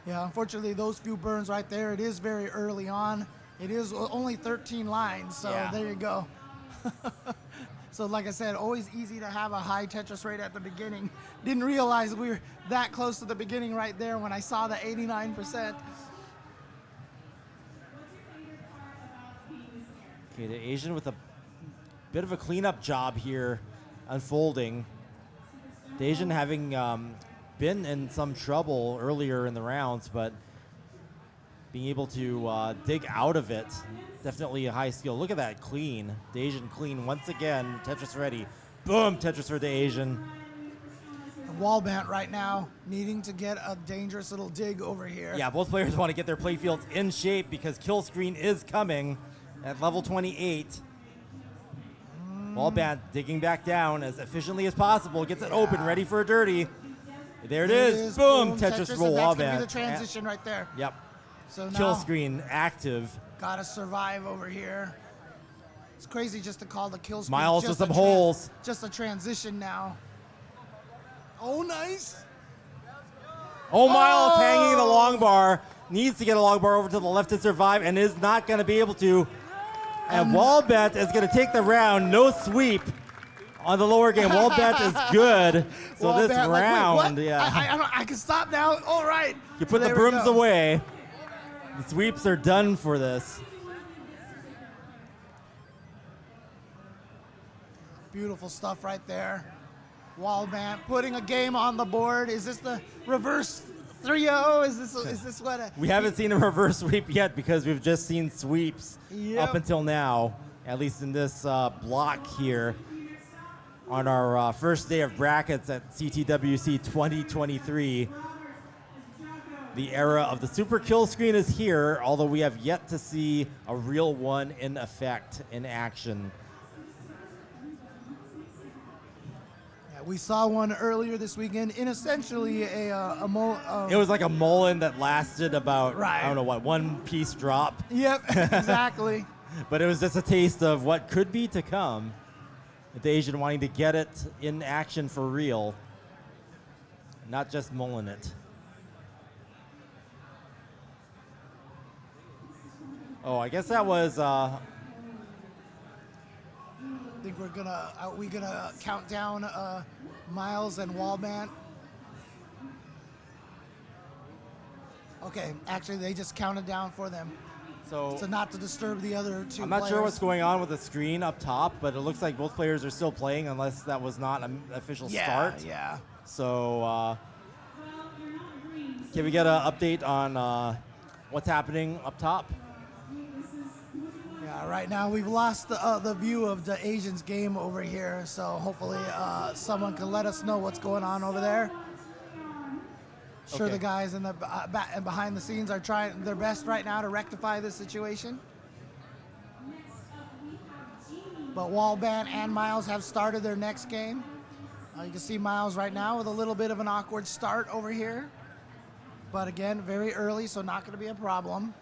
Yeah, unfortunately, those few burns right there, it is very early on. It is only 13 lines, so there you go. So like I said, always easy to have a high Tetris rate at the beginning. Didn't realize we were that close to the beginning right there when I saw the 89%. Okay, the Asian with a bit of a cleanup job here unfolding. The Asian having been in some trouble earlier in the rounds, but being able to dig out of it, definitely a high skill. Look at that clean. The Asian clean once again. Tetris ready. Boom, Tetris for the Asian. Wallbant right now needing to get a dangerous little dig over here. Yeah, both players want to get their playfields in shape because Killscreen is coming at level 28. Wallbant digging back down as efficiently as possible. Gets it open, ready for a dirty. There it is. Boom, Tetris for Wallbant. That's going to be the transition right there. Yep. So now Killscreen active. Got to survive over here. It's crazy just to call the Killscreen. Miles with some holes. Just a transition now. Oh, nice. Oh, Miles hanging the long bar. Needs to get a long bar over to the left to survive and is not going to be able to. And Wallbant is going to take the round. No sweep on the lower game. Wallbant is good. So Wallbant, this round, I can stop now. All right. You put So the there we brooms go. away. The sweeps are done for this. Beautiful stuff right there. Wallbant putting a game on the board. Is this the reverse 3-0? Is this what? We haven't seen a reverse sweep yet because we've just seen sweeps Yep. up until now, at least in this block here on our first day of brackets at CTWC 2023. The era of the Super Killscreen is here, although we have yet to see a real one in effect, in action. We saw one earlier this weekend in essentially It was like a Mullen that lasted about, Right. I don't know what, one piece drop. Yep, exactly. But it was just a taste of what could be to come. The Asian wanting to get it in action for real, not just mulling it. Oh, I guess that was... I think we gonna count down Miles and Wallbant. Okay, actually they just counted down for them. So not to disturb the other two I'm not players. sure what's going on with the screen up top, but it looks like both players are still playing unless that was not an official start. Yeah. So can we get an update on what's happening up top? Yeah, right now we've lost the view of the Asians game over here, so hopefully someone can let us know what's going on over there. Sure, Okay. the guys in the behind the scenes are trying their best right now to rectify this situation. But Wallbant and Miles have started their next game. You can see Miles right now with a little bit of an awkward start over here. But again, very early, so not going to be a problem.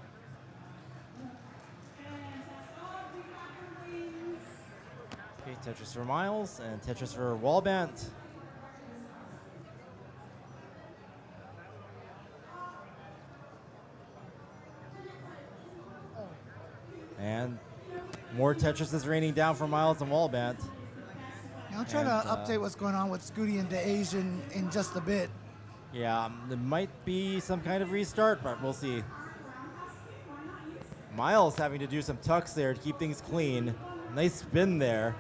Okay, Tetris for Miles and Tetris for Wallbant. And more Tetris is raining down for Miles and Wallbant. I'll try to update what's going on with Scooty and DeAsian in just a bit. Yeah, there might be some kind of restart, but we'll see. Miles having to do some tucks there to keep things clean. Nice spin there.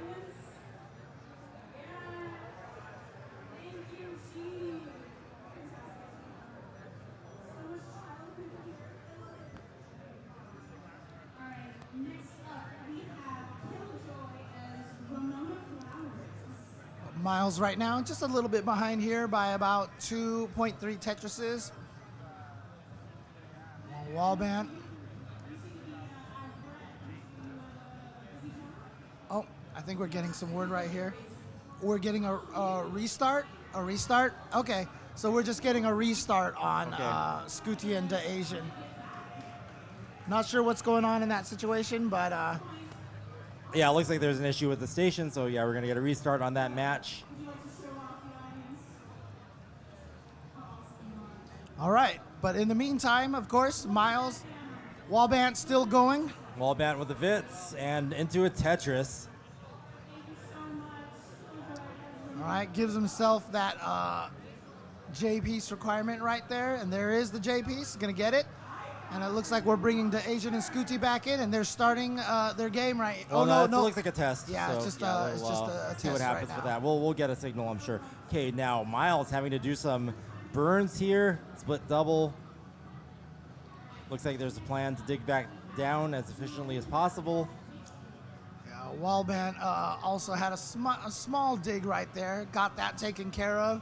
Miles right now just a little bit behind here by about 2.3 Tetrises. Wallband. Oh, I think we're getting some word right here. We're getting a restart. A restart. Okay, so we're just getting a restart on Scooty and Asian. Not sure what's going on in that situation, but yeah, it looks like there's an issue with the station, so yeah, we're gonna get a restart on that match. All right, but in the meantime, of course, Miles, Wallband still going. Wallband with the Vits and into a Tetris. All right, gives himself that J piece requirement right there, and there is the J piece. Gonna get it, and it looks like we're bringing the Asian and Scooty back in, and they're starting their game right. Oh no, it looks like a test. Yeah, so, it's just we'll a see what test happens right with now. that. We'll get a signal, I'm sure. Okay, now Miles having to do some burns here, split double. Looks like there's a plan to dig back down as efficiently as possible. Wallband also had a small dig right there, got that taken care of,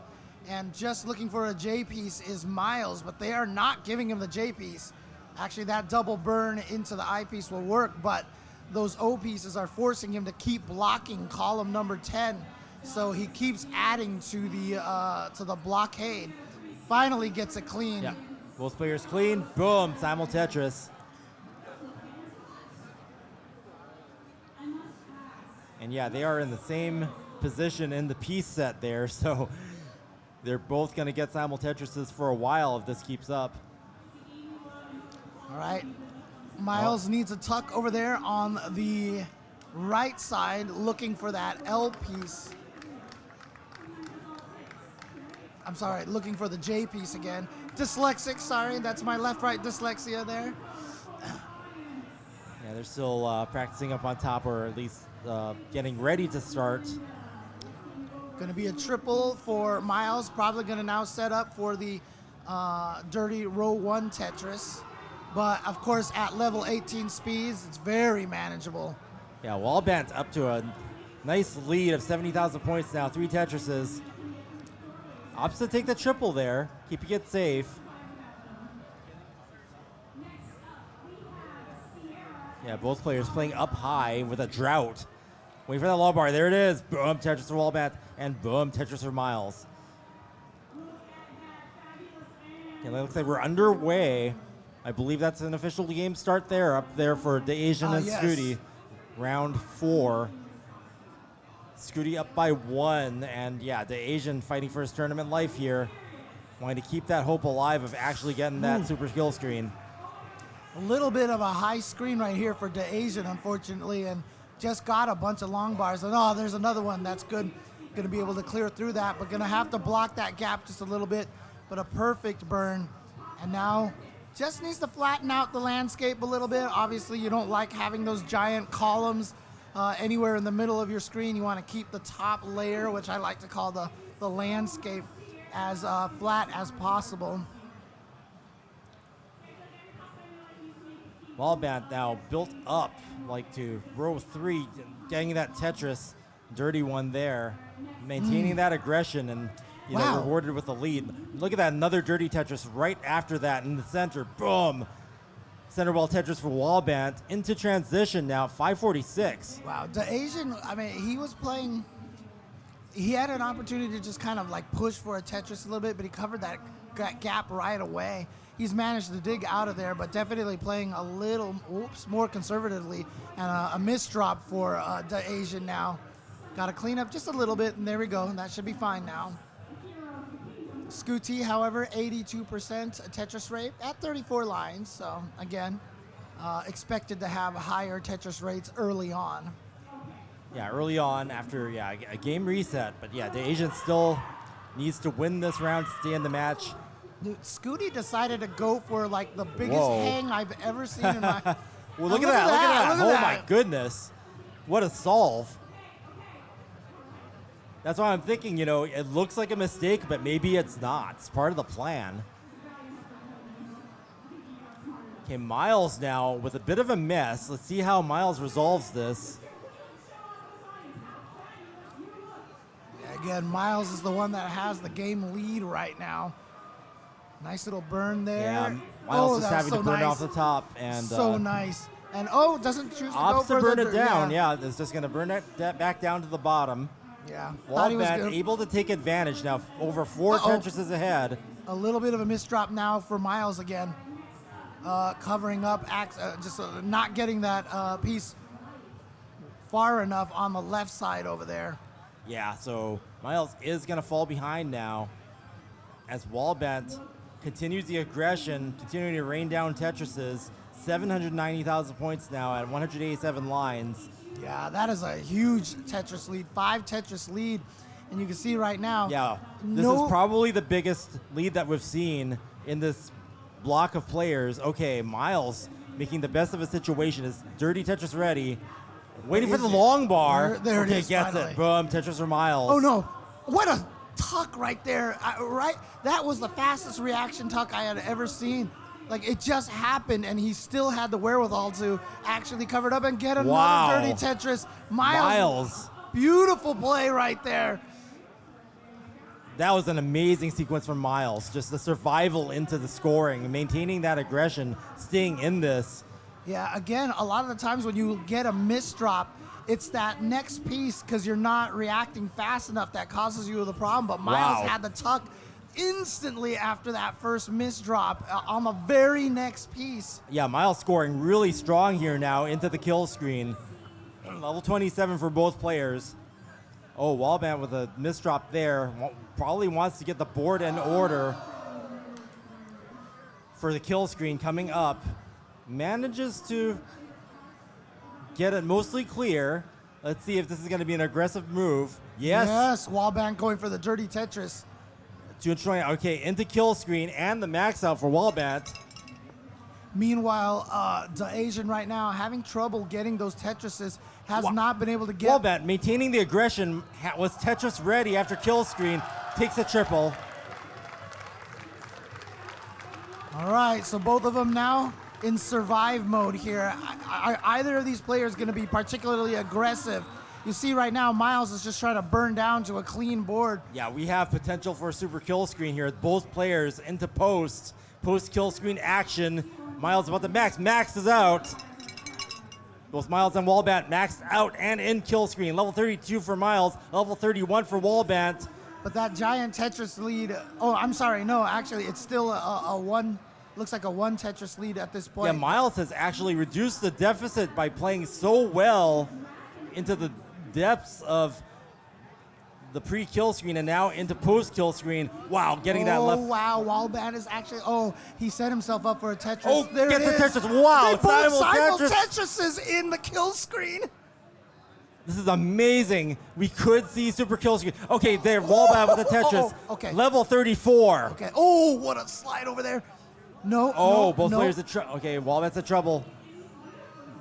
and just looking for a J piece is Miles, but they are not giving him the J piece. Actually, that double burn into the I piece will work, but those O pieces are forcing him to keep blocking column number 10, so he keeps adding to the blockade. Finally gets it clean. Yeah, both players clean. Boom, simul Tetris. And yeah, they are in the same position in the piece set there, so they're both going to get simul Tetrises for a while if this keeps up. All right. Miles needs a tuck over there on the right side, looking for that L piece. I'm sorry, looking for the J piece again. Dyslexic, sorry, that's my left-right dyslexia there. Yeah, they're still practicing up on top, or at least getting ready to start. Going to be a triple for Miles. Probably going to now set up for the dirty row 1 Tetris. But, of course, at level 18 speeds, it's very manageable. Yeah, Wallband's up to a nice lead of 70,000 points now. 3 Tetrises. Opts to take the triple there, keeping it safe. Yeah, both players playing up high with a drought. Wait for that low bar. There it is. Boom, Tetris for Wallband, and boom, Tetris for Miles. Yeah, it looks like we're underway. I believe that's an official game start there, up there for the Asian and yes. Scooty. Round 4. Scooty up by 1, and yeah, the Asian fighting for his tournament life here. Wanting to keep that hope alive of actually getting that Super Killscreen. A little bit of a high screen right here for the Asian, unfortunately, and just got a bunch of long bars. And oh, there's another one. That's good. Going to be able to clear through that, but going to have to block that gap just a little bit. But a perfect burn. And now just needs to flatten out the landscape a little bit. Obviously, you don't like having those giant columns anywhere in the middle of your screen. You want to keep the top layer, which I like to call the landscape, as flat as possible. Wallband now built up like to row 3, getting that Tetris, dirty one there, maintaining that aggression and rewarded with the lead. Look at that, another dirty Tetris right after that in the center. Boom. Center ball Tetris for Wallband into transition now, 546. Wow, the Asian, I mean, he was playing, he had an opportunity to just kind of like push for a Tetris a little bit, but he covered that gap right away. He's managed to dig out of there, but definitely playing a little, more conservatively, and a misdrop for the Asian now. Got to clean up just a little bit, and there we go. And that should be fine now. Scooty, however, 82% Tetris rate at 34 lines. So, again, expected to have higher Tetris rates early on. Yeah, early on after, a game reset. But, yeah, the Asian still needs to win this round to stay in the match. Dude, Scooty decided to go for, like, the biggest hang I've ever seen in my... Well, look at that. Oh, my goodness. What a solve. That's why I'm thinking, it looks like a mistake, but maybe it's not. It's part of the plan. Okay, Miles now with a bit of a mess. Let's see how Miles resolves this. Yeah, Again, Miles is the one that has the game lead right now. Nice little burn there. Yeah, Miles just having to burn off the top. And so nice. And doesn't choose to opts go to for burn it down. Yeah, it's just going to burn that back down to the bottom. Yeah. Wallbang able to take advantage now. Over 4 Tetrises ahead. A little bit of a misdrop now for Miles again. Covering up, just not getting that piece far enough on the left side over there. Yeah, so Miles is going to fall behind now as Wallbang continues the aggression, continuing to rain down Tetrises. 790,000 points now at 187 lines. Yeah, that is a huge Tetris lead. 5 Tetris lead. And you can see right now. Yeah, this is probably the biggest lead that we've seen in this block of players. Okay, Miles making the best of a situation. Is Dirty Tetris ready? Waiting for the long bar. There it is, gets finally. it. Boom, Tetris for Miles. Oh, no. What a tuck right there. That was the fastest reaction tuck I had ever seen. Like, it just happened, and he still had the wherewithal to actually cover it up and get another Dirty Tetris. Miles. Beautiful play right there. That was an amazing sequence from Miles. Just the survival into the scoring, maintaining that aggression, staying in this. Yeah, again, a lot of the times when you get a misdrop, it's that next piece because you're not reacting fast enough that causes you the problem. But Miles had the tuck instantly after that first misdrop on the very next piece. Yeah, Miles scoring really strong here now into the kill screen. Level 27 for both players. Oh, Wallbang with a misdrop there. Probably wants to get the board in order for the kill screen coming up. Manages to get it mostly clear. Let's see if this is going to be an aggressive move. Yes. Yes, Wallbang going for the Dirty Tetris. Okay, into kill screen and the max out for Wallbang. Meanwhile, the Asian right now having trouble getting those Tetrises, has not been able to get. Wallbang maintaining the aggression, was Tetris ready after kill screen, takes a triple. All right, so both of them now in survive mode here. Are either of these players going to be particularly aggressive? You see right now, Miles is just trying to burn down to a clean board. Yeah, we have potential for a super kill screen here. Both players into post kill screen action. Miles about to max. Max is out. Both Miles and Wallbang maxed out and in kill screen. Level 32 for Miles, level 31 for Wallbang. But that giant Tetris lead, I'm sorry, no, actually it's still a one, looks like a 1 Tetris lead at this point. Yeah, Miles has actually reduced the deficit by playing so well into the depths of the pre-kill screen and now into post-kill screen. Wow, getting that left. Oh, wow, Wallbang is actually, he set himself up for a Tetris. Oh, there gets it the is. Tetris. Wow, they both simul Tetrises in the kill screen. This is amazing. We could see super kill screen. Okay, there, Wallbang with the Tetris. Okay. Level 34. Okay, what a slide over there. No, both players in trouble. Okay, Wallbang's in trouble.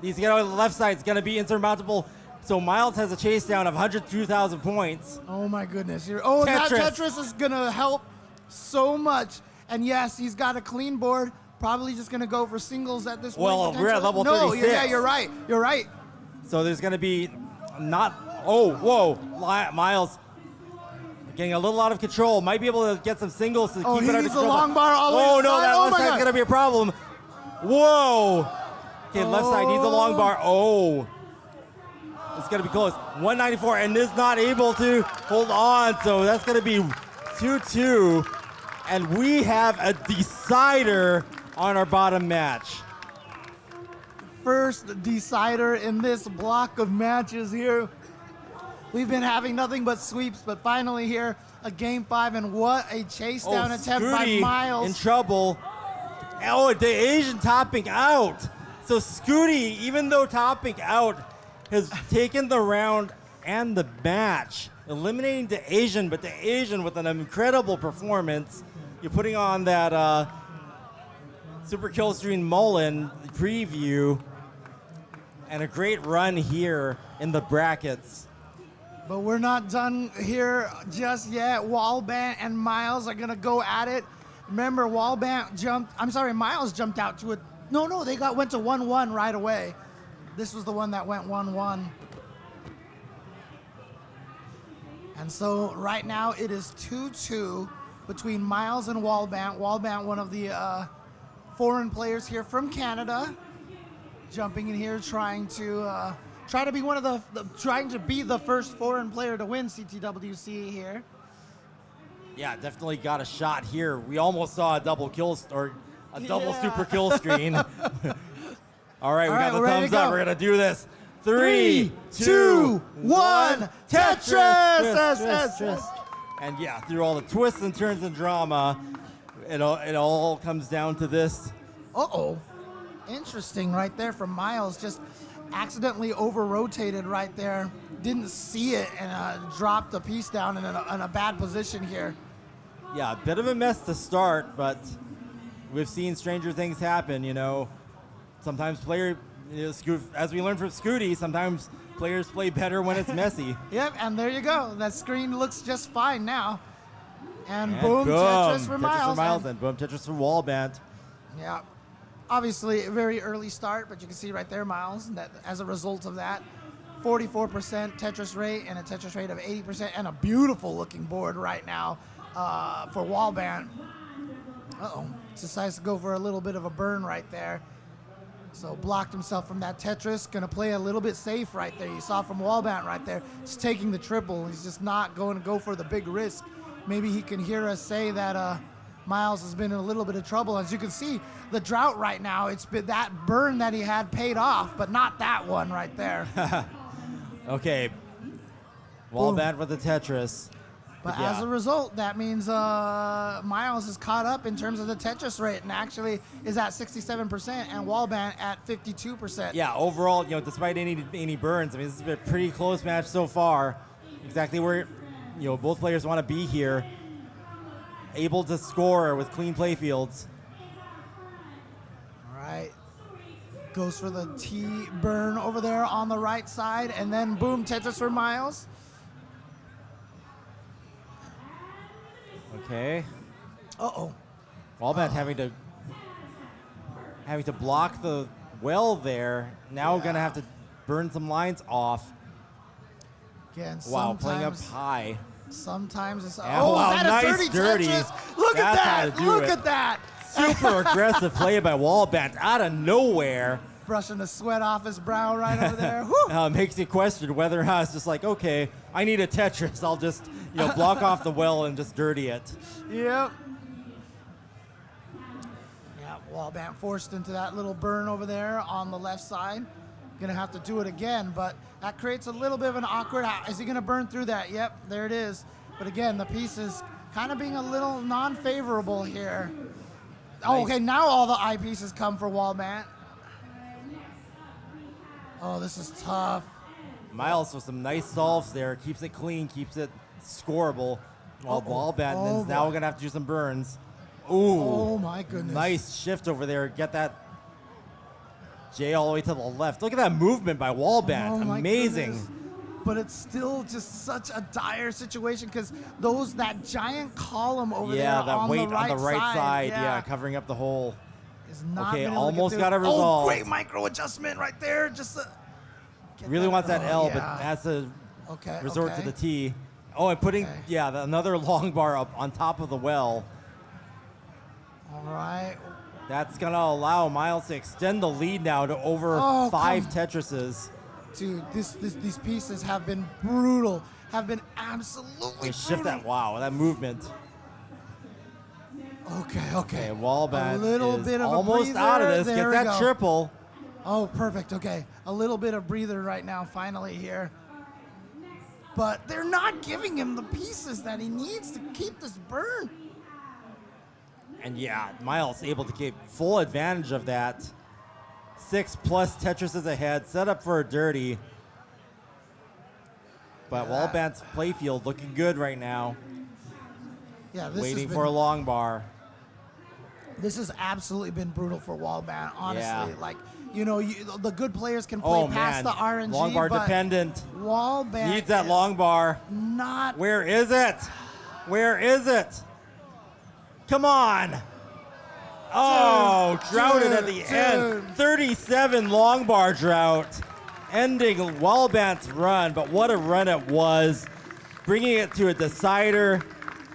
Needs to get out of the left side. It's going to be insurmountable. So Miles has a chase down of 102,000 points. Oh my goodness. That Tetris is going to help so much. And yes, he's got a clean board. Probably just going to go for singles at this point. Well, we're at level 36. Yeah, you're right. You're right. So there's going to be Miles getting a little out of control. Might be able to get some singles to keep it under control. He needs a long bar all the way to the side. That left side's going to be a problem. Whoa. Okay, left side needs a long bar. It's going to be close. 194 and is not able to hold on. So that's going to be 2-2. And we have a decider on our bottom match. First decider in this block of matches here. We've been having nothing but sweeps, but finally here, a game 5, and what a chase down attempt by Miles. In trouble. The Asian topping out. So Scooty, even though topping out, has taken the round and the match, eliminating the Asian, but the Asian with an incredible performance. You're putting on that Super Killscreen Mullen preview, and a great run here in the brackets. But we're not done here just yet. Wallbang and Miles are gonna go at it. Remember, Miles jumped out to it. No, they went to 1-1 right away. This was the one that went 1-1. And so right now it is 2-2 between Miles and Wallbant. Wallbant, one of the foreign players here from Canada, jumping in here trying to be one of trying to be the first foreign player to win CTWC here. Yeah, definitely got a shot here. We almost saw a double kill or a double super kill screen. All right, we got the thumbs up. We're gonna do this. 3, 2, 1, Tetris! And yeah, through all the twists and turns and drama, it all comes down to this. Interesting right there from Miles. Just accidentally over-rotated right there. Didn't see it and dropped the piece down in a bad position here. Yeah, a bit of a mess to start, but we've seen stranger things happen, you know. Sometimes as we learned from Scooty, sometimes players play better when it's messy. Yep, and there you go. That screen looks just fine now. And boom, Tetris for Miles. And boom, Tetris for Wallbant. Yeah, obviously a very early start, but you can see right there, Miles, that as a result of that, 44% Tetris rate and a Tetris rate of 80% and a beautiful looking board right now for Wallbant. Decides to go for a little bit of a burn right there. So blocked himself from that Tetris. Going to play a little bit safe right there. You saw from Wallbant right there. Just taking the triple. He's just not going to go for the big risk. Maybe he can hear us say that Miles has been in a little bit of trouble. As you can see, the drought right now, it's been that burn that he had paid off, but not that one right there. Okay. Wallbant with the Tetris. But as a result, that means Miles is caught up in terms of the Tetris rate and actually is at 67% and Wallbant at 52%. Yeah, overall, you know, despite any burns, I mean, this has been a pretty close match so far. Exactly where, you know, both players want to be here. Able to score with clean playfields. All right. Goes for the T burn over there on the right side, and then boom, Tetris for Miles. Okay. Wallbant having to block the well there. Now gonna have to burn some lines off. Again, wow, playing up high. Sometimes it's wow, that nice dirty. Look at that! Look at that! Super aggressive play by Wallbant out of nowhere. Brushing the sweat off his brow right over there. Makes you question whether or not it's just like, okay, I need a Tetris. I'll just, you know, block off the well and just dirty it. Yep. Yeah, Wallbant forced into that little burn over there on the left side. Gonna have to do it again, but that creates a little bit of an awkward. Is he gonna burn through that? Yep, there it is. But again, the piece is kind of being a little non-favorable here. Nice. Okay, now all the eyepieces come for Wallbant. This is tough. Miles with some nice solves there. Keeps it clean, keeps it scoreable. While Wallbant is now going to have to do some burns. Ooh. Oh, my goodness. Nice shift over there. Get that J all the way to the left. Look at that movement by Wallbant. Amazing. Goodness. But it's still just such a dire situation because that giant column over there on the right side, covering up the hole. Is not almost got a result. Great micro adjustment right there. Just really wants that L, but has to resort to the T. And putting another long bar up on top of the well. All right. That's gonna allow Miles to extend the lead now to over 5 Tetrises. Dude, these pieces have been brutal. Have been absolutely shift that that movement. Okay. Wallbant a little bit of almost out of this. Get that triple. Oh, perfect. Okay. A little bit of breather right now, finally here. But they're not giving him the pieces that he needs to keep this burn. And Miles able to take full advantage of that. 6+ Tetrises ahead, set up for a dirty. But Wallbant's playfield looking good right now. Yeah, this waiting for a long bar. This has absolutely been brutal for Wallbant, honestly. Like, the good players can play past the RNG, long bar dependent. Wallbant needs that long bar. Where is it? Where is it? Come on. Droughted at the end. 37 long bar drought, ending Wallbant's run. But what a run it was. bringing it to a decider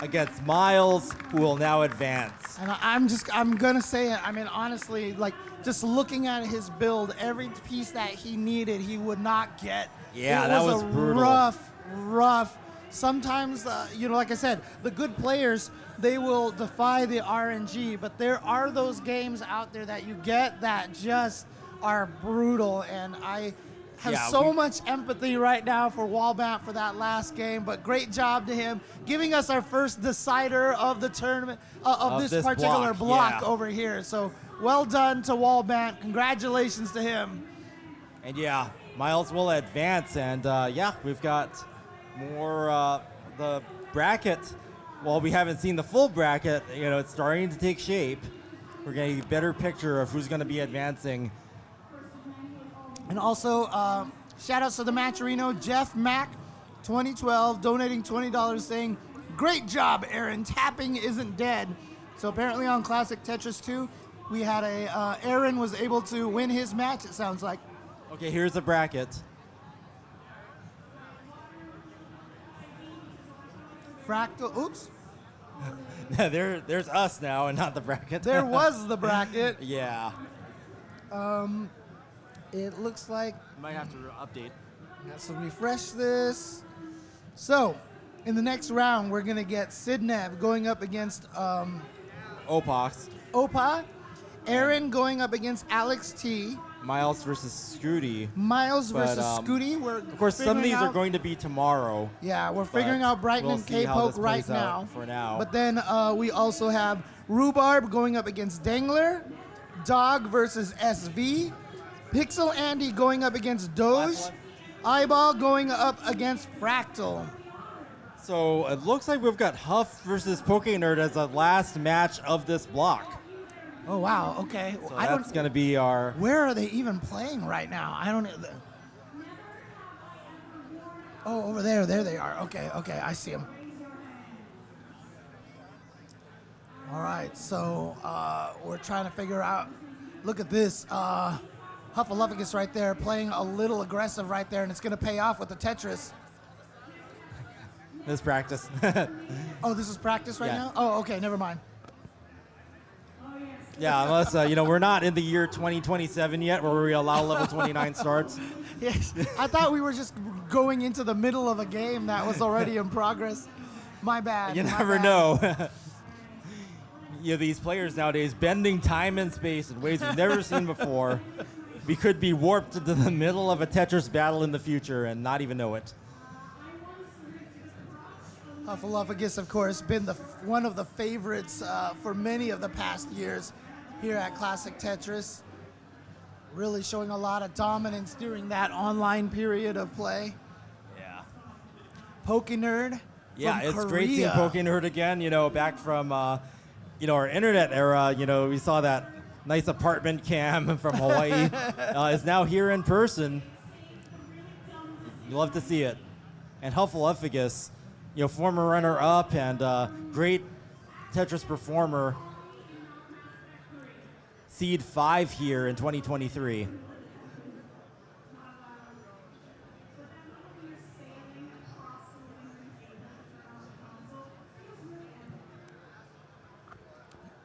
against Miles, who will now advance. And I'm gonna say it. I mean, honestly, like just looking at his build, every piece that he needed, he would not get. Yeah, it that was a brutal. rough. Sometimes, like I said, the good players, they will defy the RNG, but there are those games out there that you get that just are brutal, and I have so much empathy right now for Wallbant for that last game, but great job to him giving us our first decider of the tournament, of this particular block over here. So well done to Wallbant. Congratulations to him. And yeah, Miles will advance, and we've got more the bracket. Well, we haven't seen the full bracket. You know, it's starting to take shape. We're getting a better picture of who's going to be advancing. And also, shout outs to the Matcherino, Jeff Mack, 2012, donating $20, saying, "Great job, Aaron. Tapping isn't dead." So apparently on Classic Tetris 2, we had Aaron was able to win his match, it sounds like. Okay, here's the bracket. Fractal, oops. There's us now and not the bracket. There was the bracket. Yeah. It looks like Might have to update. let's refresh this. So, in the next round, we're gonna get Sidnev going up against Opox. Opa, Aaron going up against Alex T, Miles versus Scooty. Miles But, versus Scooty. We're Of course, some of these are going to be tomorrow. Yeah, we're figuring but out Brighton we'll and see how K-Poke this right plays out now. for now. But then we also have Rhubarb going up against Dangler, Dog versus SV, Pixel Andy going up against Doge, Eyeball going up against Fractal. So it looks like we've got Huff versus PokeNerd as the last match of this block. Oh wow, okay. So that's going to be our... Where are they even playing right now? I don't. Oh, over there. There they are. Okay, I see them. All right, so we're trying to figure out. Look at this. Huffaluffagus right there playing a little aggressive right there, and it's going to pay off with the Tetris. This practice. Oh, this is practice right now? Oh, okay, never mind. Yeah, unless, we're not in the year 2027 yet where we allow level 29 starts. Yes, I thought we were just going into the middle of a game that was already in progress. My bad. You my never bad. know. These players nowadays bending time and space in ways we've never seen before. We could be warped into the middle of a Tetris battle in the future and not even know it. Huffaluffagus, of course, been one of the favorites for many of the past years here at Classic Tetris. Really showing a lot of dominance during that online period of play. Yeah. PokeNerd. Yeah, from it's Korea. great seeing PokeNerd again, back from, our internet era. We saw that nice apartment cam from Hawaii. Is now here in person. You love to see it. And Huffaluffagus, former runner-up and great Tetris performer. Seed 5 here in 2023.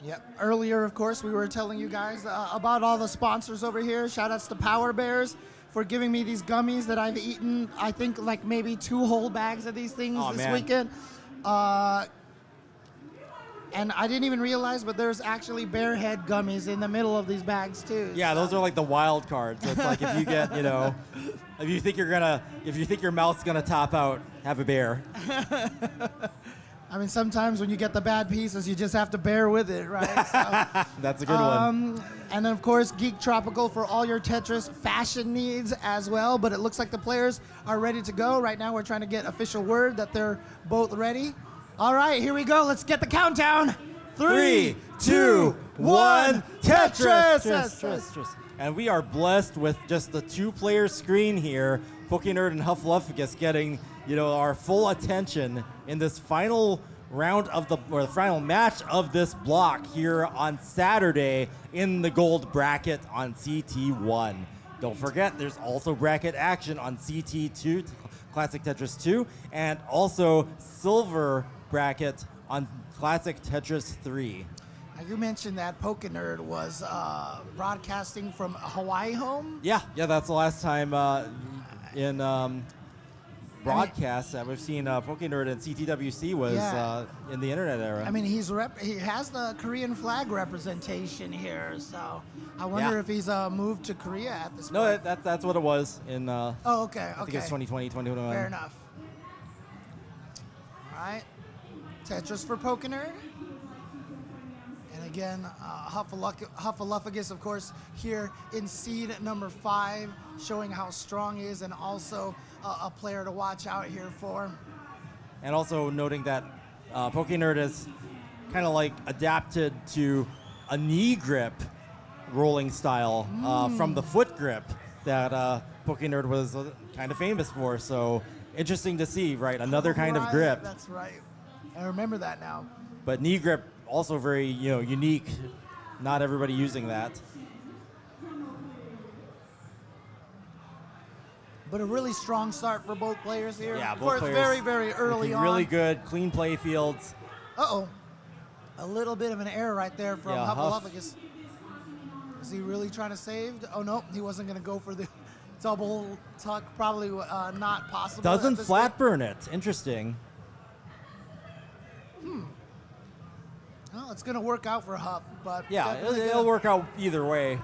Yep. Earlier, of course, we were telling you guys about all the sponsors over here. Shout-outs to Power Bears for giving me these gummies that I've eaten, I think, like maybe 2 whole bags of these things this weekend. And I didn't even realize, but there's actually bear head gummies in the middle of these bags too. Yeah, those are like the wild cards. So it's like if you get, if you think your mouth's gonna top out, have a bear. I mean, sometimes when you get the bad pieces, you just have to bear with it, right? So, that's a good one. And then, of course, Geek Tropical for all your Tetris fashion needs as well. But it looks like the players are ready to go. Right now, we're trying to get official word that they're both ready. All right, here we go. Let's get the countdown. 3, 2, 1, Tetris! And we are blessed with just the 2-player screen here, PokeNerd and Huffaluffagus getting, our full attention in this final round of the final match of this block here on Saturday in the gold bracket on CT1. Don't forget, there's also bracket action on CT2, Classic Tetris 2, and also silver bracket on Classic Tetris 3. Now, you mentioned that PokeNerd was broadcasting from Hawaii home. Yeah, that's the last time in broadcasts that we've seen PokeNerd and CTWC was in the internet era. I mean, he has the Korean flag representation here, so I wonder if he's moved to Korea at this point. No, that's what it was in. Oh, okay. I think it's 2020, 2021. Fair enough. All right, Tetris for PokeNerd. And again, Huffaluffagus, of course, here in seed number 5, showing how strong he is, and also a player to watch out here for. And also noting that PokeNerd is kind of like adapted to a knee grip rolling style from the foot grip that PokeNerd was kind of famous for. So interesting to see, right? Another kind of grip. That's right. I remember that now. But knee grip also very unique. Not everybody using that. But a really strong start for both players here. Yeah, of both course, players very, very early on. Really good, clean play fields. Uh-oh. A little bit of an error right there from Huffaluffagus. Is he really trying to save? Oh, no, he wasn't going to go for the double tuck. Probably not possible. Doesn't flat burn it. Interesting. Well, it's going to work out for Huff, but yeah, it'll work out either way.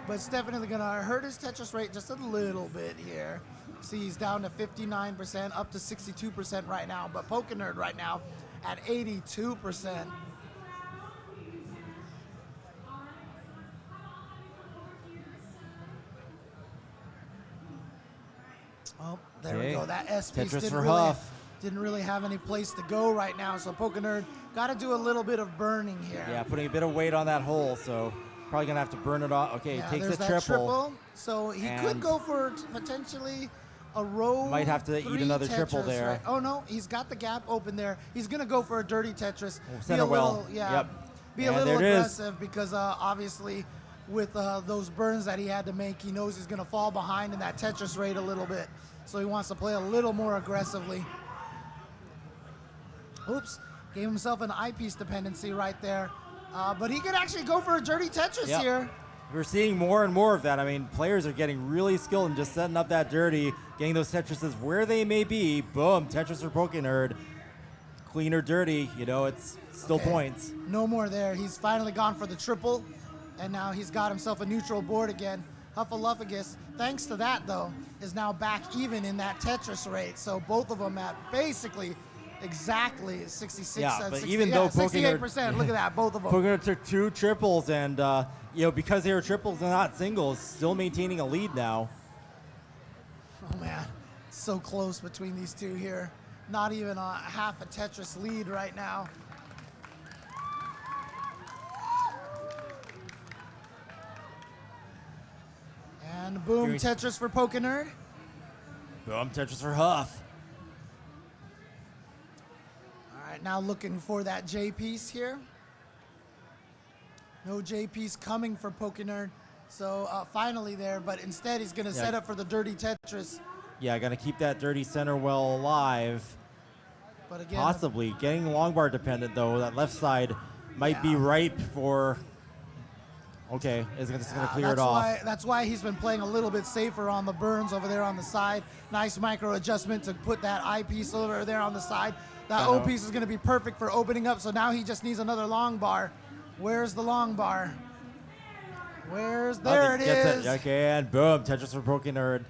But it's definitely going to hurt his Tetris rate just a little bit here. See, he's down to 59%, up to 62% right now. But PokeNerd right now at 82%. Oh, there we go. That S piece didn't really have any place to go right now. So PokeNerd got to do a little bit of burning here. Yeah, putting a bit of weight on that hole. So probably going to have to burn it off. Okay, takes the triple. So he could go for potentially a row. Might have to eat another Tetris, triple there. Right? Oh, no, he's got the gap open there. He's going to go for a dirty Tetris. Center well. Be a little aggressive because obviously with those burns that he had to make, he knows he's going to fall behind in that Tetris rate a little bit. So he wants to play a little more aggressively. Oops, gave himself an eyepiece dependency right there. But he could actually go for a dirty Tetris here. We're seeing more and more of that. I mean, players are getting really skilled in just setting up that dirty, getting those Tetrises where they may be. Boom, Tetris or PokeNerd. Clean or dirty, it's still points. No more there. He's finally gone for the triple, and now he's got himself a neutral board again. Huffaluffagus, thanks to that, though, is now back even in that Tetris rate. So both of them at basically exactly 66. Yeah, but even though 68%, look at that, both of them. PokeNerd took 2 triples, and because they were triples and not singles, still maintaining a lead now. Oh man, so close between these two here. Not even a half a Tetris lead right now. And boom, Tetris for PokeNerd. Boom, Tetris for Huff. All right, now looking for that J piece here. No J piece coming for PokeNerd. So finally there, but instead he's going to set up for the dirty Tetris. Yeah, going to keep that dirty center well alive. But again, possibly getting long bar dependent though. That left side might be ripe for. Okay, it's going to clear it off. That's why he's been playing a little bit safer on the burns over there on the side. Nice micro adjustment to put that I piece over there on the side. That O piece is going to be perfect for opening up. So now he just needs another long bar. Where's the long bar? There it is. Okay, and boom, Tetris for PokeNerd.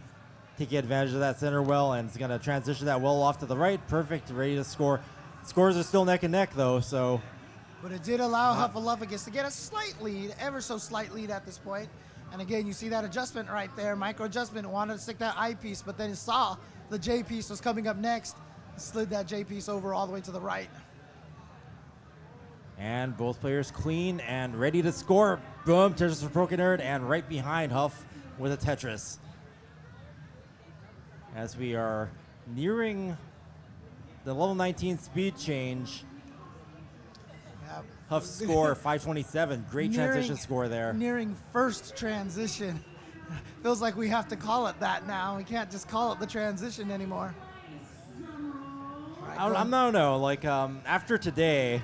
Taking advantage of that center well, and it's going to transition that well off to the right. Perfect, ready to score. Scores are still neck and neck, though, so. But it did allow Huffaluffagus to get a slight lead, ever so slight lead at this point. And again, you see that adjustment right there. Micro adjustment, wanted to stick that I piece, but then he saw the J piece was coming up next. Slid that J piece over all the way to the right. And both players clean and ready to score. Boom, Tetris for PokeNerd, and right behind Huff with a Tetris. As we are nearing the level 19 speed change. Huff's score 527. Great transition score there. Nearing first transition. Feels like we have to call it that now. We can't just call it the transition anymore. No. Like after today,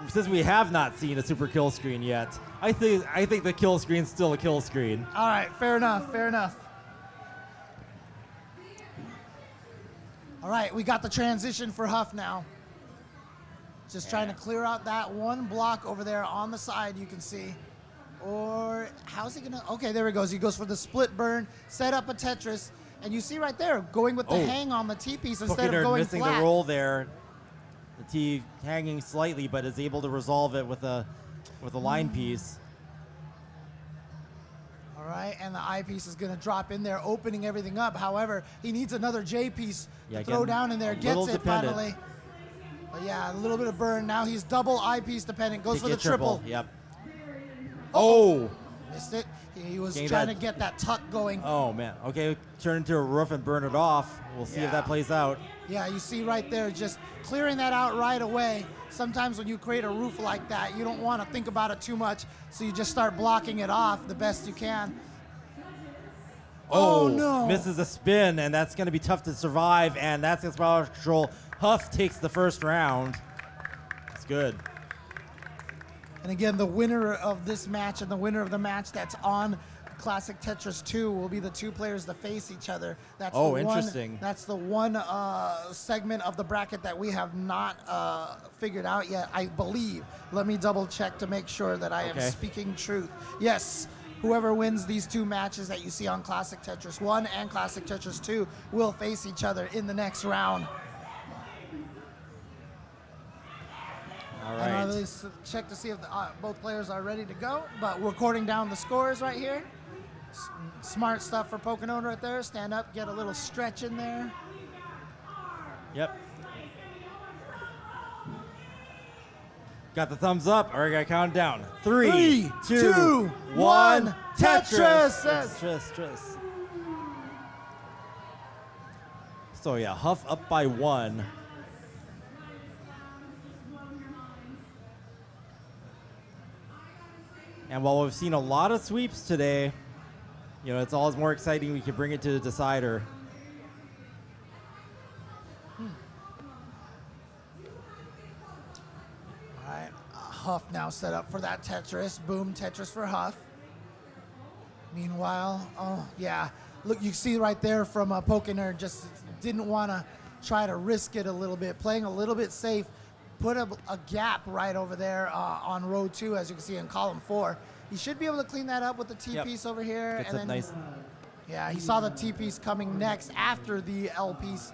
since we have not seen a super kill screen yet, I think the kill screen's still a kill screen. All right, fair enough. All right, we got the transition for Huff now. Just trying to clear out that one block over there on the side, you can see. Or how's he gonna? Okay, there he goes. He goes for the split burn, set up a Tetris, and you see right there, going with the hang on the T-piece instead of going missing flat. the roll there. The T hanging slightly, but is able to resolve it with a line piece. All right, and the I piece is gonna drop in there, opening everything up. However, he needs another J piece to throw down in there. Gets it finally. But yeah, a little bit of burn. Now he's double I piece dependent. Goes for the triple. Yep. Oh! Missed it. He was trying to get that tuck going. Oh, man. Okay, turn into a roof and burn it off. We'll see if that plays out. Yeah, you see right there, just clearing that out right away. Sometimes when you create a roof like that, you don't want to think about it too much, so you just start blocking it off the best you can. Oh no! Misses a spin, and that's going to be tough to survive, and that's against power control. Huff takes the first round. It's good. And again, the winner of this match and the winner of the match that's on Classic Tetris 2 will be the two players that face each other. That's interesting. That's the one segment of the bracket that we have not figured out yet, I believe. Let me double check to make sure that I am speaking truth. Yes, whoever wins these two matches that you see on Classic Tetris 1 and Classic Tetris 2 will face each other in the next round. All right. And let's check to see if both players are ready to go. But we're recording down the scores right here. Smart stuff for Pocono right there. Stand up, get a little stretch in there. Yep. Got the thumbs up. All right, got to count down. 3, 2, 1. Tetris! Tetris. So yeah, Huff up by 1. And while we've seen a lot of sweeps today, you know, it's always more exciting we can bring it to the decider. All right, Huff now set up for that Tetris. Boom, Tetris for Huff. Meanwhile, oh yeah, look, you see right there from Pocono just didn't want to try to risk it a little bit, playing a little bit safe. Put a gap right over there on row 2, as you can see in column 4. He should be able to clean that up with the T-piece over here. Gets and it then, nice. Yeah, he saw the T-piece coming next after the L-piece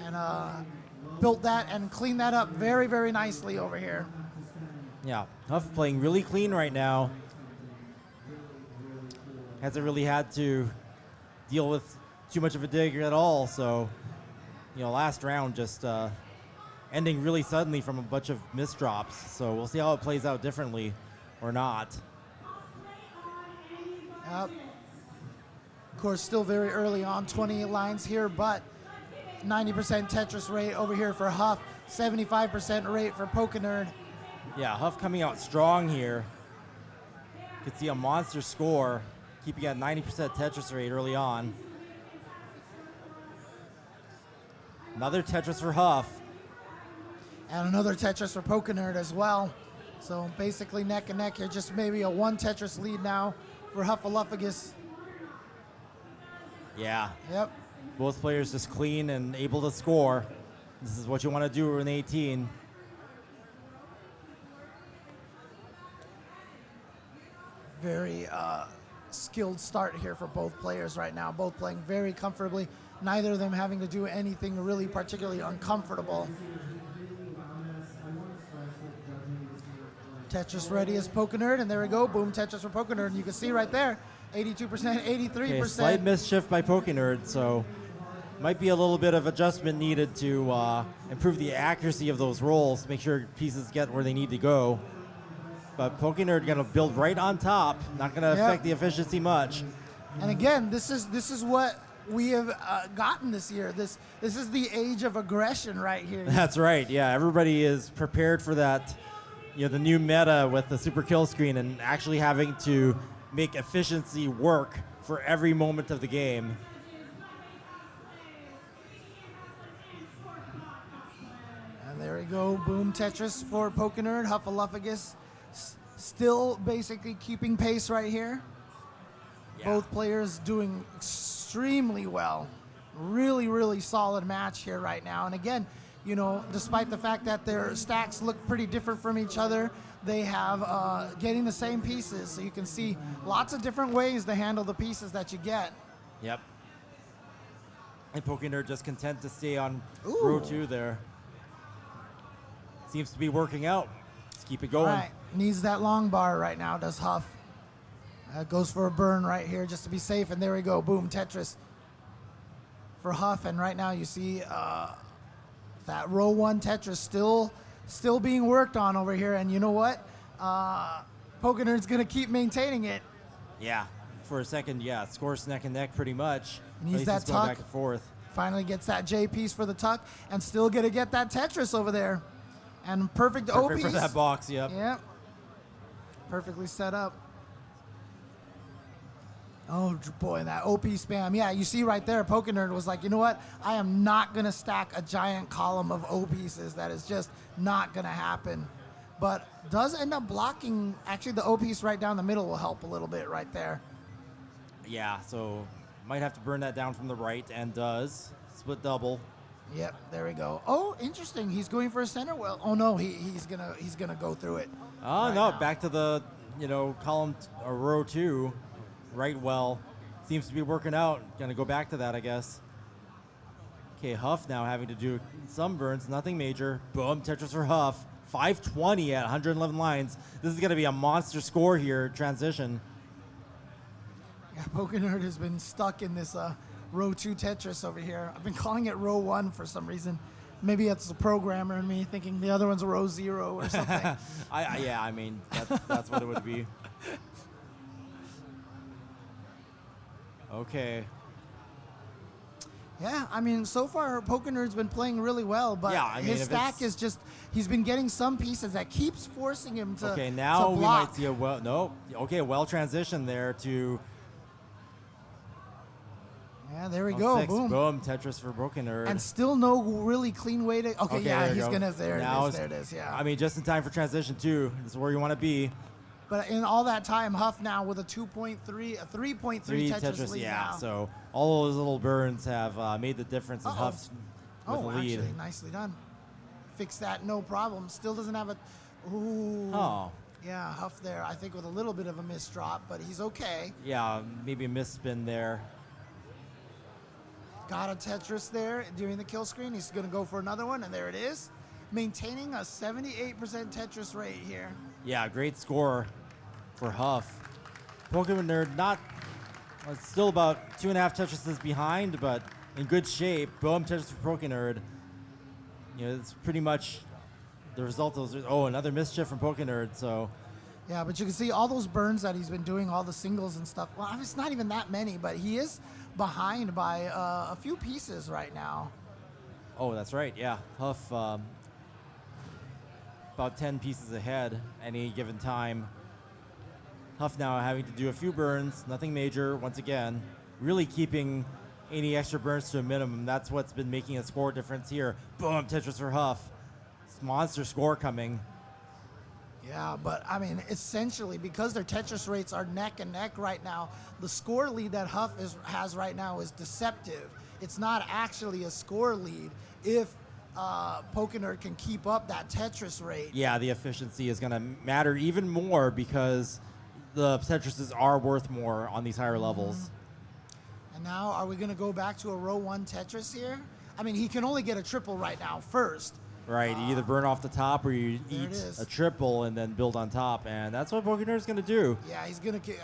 and built that and cleaned that up very, very nicely over here. Yeah, Huff playing really clean right now. Hasn't really had to deal with too much of a dig at all, so, you know, last round just ending really suddenly from a bunch of misdrops. So we'll see how it plays out differently or not. Yep. Of course, still very early on, 28 lines here, but 90% Tetris rate over here for Huff, 75% rate for Pokenerd. Yeah, Huff coming out strong here. You can see a monster score, keeping at 90% Tetris rate early on. Another Tetris for Huff. And another Tetris for Pokenerd as well. So basically neck and neck here, just maybe a 1 Tetris lead now for Huffaluffagus. Yeah. Yep. Both players just clean and able to score. This is what you want to do in 18. Very skilled start here for both players right now, both playing very comfortably, neither of them having to do anything really particularly uncomfortable. Tetris ready as Pokenerd, and there we go, boom, Tetris for Pokenerd, and you can see right there, 82%, 83%. Okay, slight misshift by Pokenerd, so might be a little bit of adjustment needed to improve the accuracy of those rolls, make sure pieces get where they need to go. But Pokenerd going to build right on top, not going to affect the efficiency much. And again, this is what we have gotten this year. This is the age of aggression right here. That's right. Yeah, everybody is prepared for that. You know, the new meta with the Super Killscreen and actually having to make efficiency work for every moment of the game. And there we go, boom Tetris for Pokenerd. Huffaluffagus still basically keeping pace right here. Yeah. Both players doing extremely well. Really, really solid match here right now. And again, you know, despite the fact that their stacks look pretty different from each other, they have getting the same pieces. So you can see lots of different ways to handle the pieces that you get. Yep. And Pokenerd just content to stay on Ooh. row 2 there. Seems to be working out. Let's keep it going. All right, needs that long bar right now, does Huff. Goes for a burn right here just to be safe, and there we go, boom, Tetris for Huff. And right now you see that row 1 Tetris still being worked on over here. And you know what? Pokenerd's gonna keep maintaining it. Yeah, for a second, yeah, scores neck and neck pretty much. Needs that going tuck. back and forth. Finally gets that J piece for the tuck, and still gonna get that Tetris over there. And perfect O piece. For that box, yep. Yep. Perfectly set up. Oh boy, that OP spam. Yeah, you see right there, Pokenerd was like, you know what? I am not gonna stack a giant column of O pieces. That is just not gonna happen. But does end up blocking, actually the O piece right down the middle will help a little bit right there. Yeah, so might have to burn that down from the right, and does. Split double. Yep, there we go. Oh, interesting. He's going for a center well. Oh no, he's gonna go through it. Oh right no, now. back to the, you know, column or row 2. Right well. Seems to be working out. Gonna go back to that, I guess. Okay, Huff now having to do some burns, nothing major. Boom, Tetris for Huff. 520 at 111 lines. This is gonna be a monster score here, transition. Yeah, Pokenerd has been stuck in this row 2 Tetris over here. I've been calling it row 1 for some reason. Maybe it's the programmer and me thinking the other one's row 0 or something. Yeah, I mean, that's what it would be. Okay. Yeah, I mean, so far Pokenerd's been playing really well, but Yeah, I mean, his if stack it's- is just, he's been getting some pieces that keeps forcing him to Okay, now to we block. might see a well transition there to Yeah, there we go, 6. boom. Boom, Tetris for Pokenerd. And still no really clean way to, okay, yeah, there you he's go. gonna, there Now it is, yeah. I mean, just in time for transition too. This is where you want to be. But in all that time, Huff now with a 2.3, a 3.3 Tetris lead yeah. now. So all those little burns have made the difference in Huff's with the lead. Actually, nicely done. Fix that, no problem. Still doesn't have a, ooh. Oh, Yeah, Huff there, I think with a little bit of a miss drop, but he's okay. yeah, maybe a misspin there. Got a Tetris there during the kill screen. He's gonna go for another one, and there it is. Maintaining a 78% Tetris rate here. Yeah, great score for Huff. Pokenerd it's still about 2.5 Tetrises behind, but in good shape. Boom, Tetris for Pokenerd. You know, it's pretty much the result of those. Oh, another mischief from Pokenerd. So Yeah, but you can see all those burns that he's been doing, all the singles and stuff. Well, it's not even that many, but he is behind by a few pieces right now. oh, that's right. Yeah, Huff about 10 pieces ahead any given time. Huff now having to do a few burns, nothing major once again. Really keeping any extra burns to a minimum. That's what's been making a score difference here. Boom, Tetris for Huff. Monster score coming. Yeah, but I mean, essentially, because their Tetris rates are neck and neck right now, the score lead that Huff has right now is deceptive. It's not actually a score lead if Pokenerd can keep up that Tetris rate. Yeah, the efficiency is going to matter even more because the Tetrises are worth more on these higher levels. And now, are we going to go back to a row 1 Tetris here? I mean, he can only get a triple right now first. Right, you either burn off the top or you There it eat is. a triple and then build on top, and that's what Pokenerd's going to do. Yeah, he's gonna get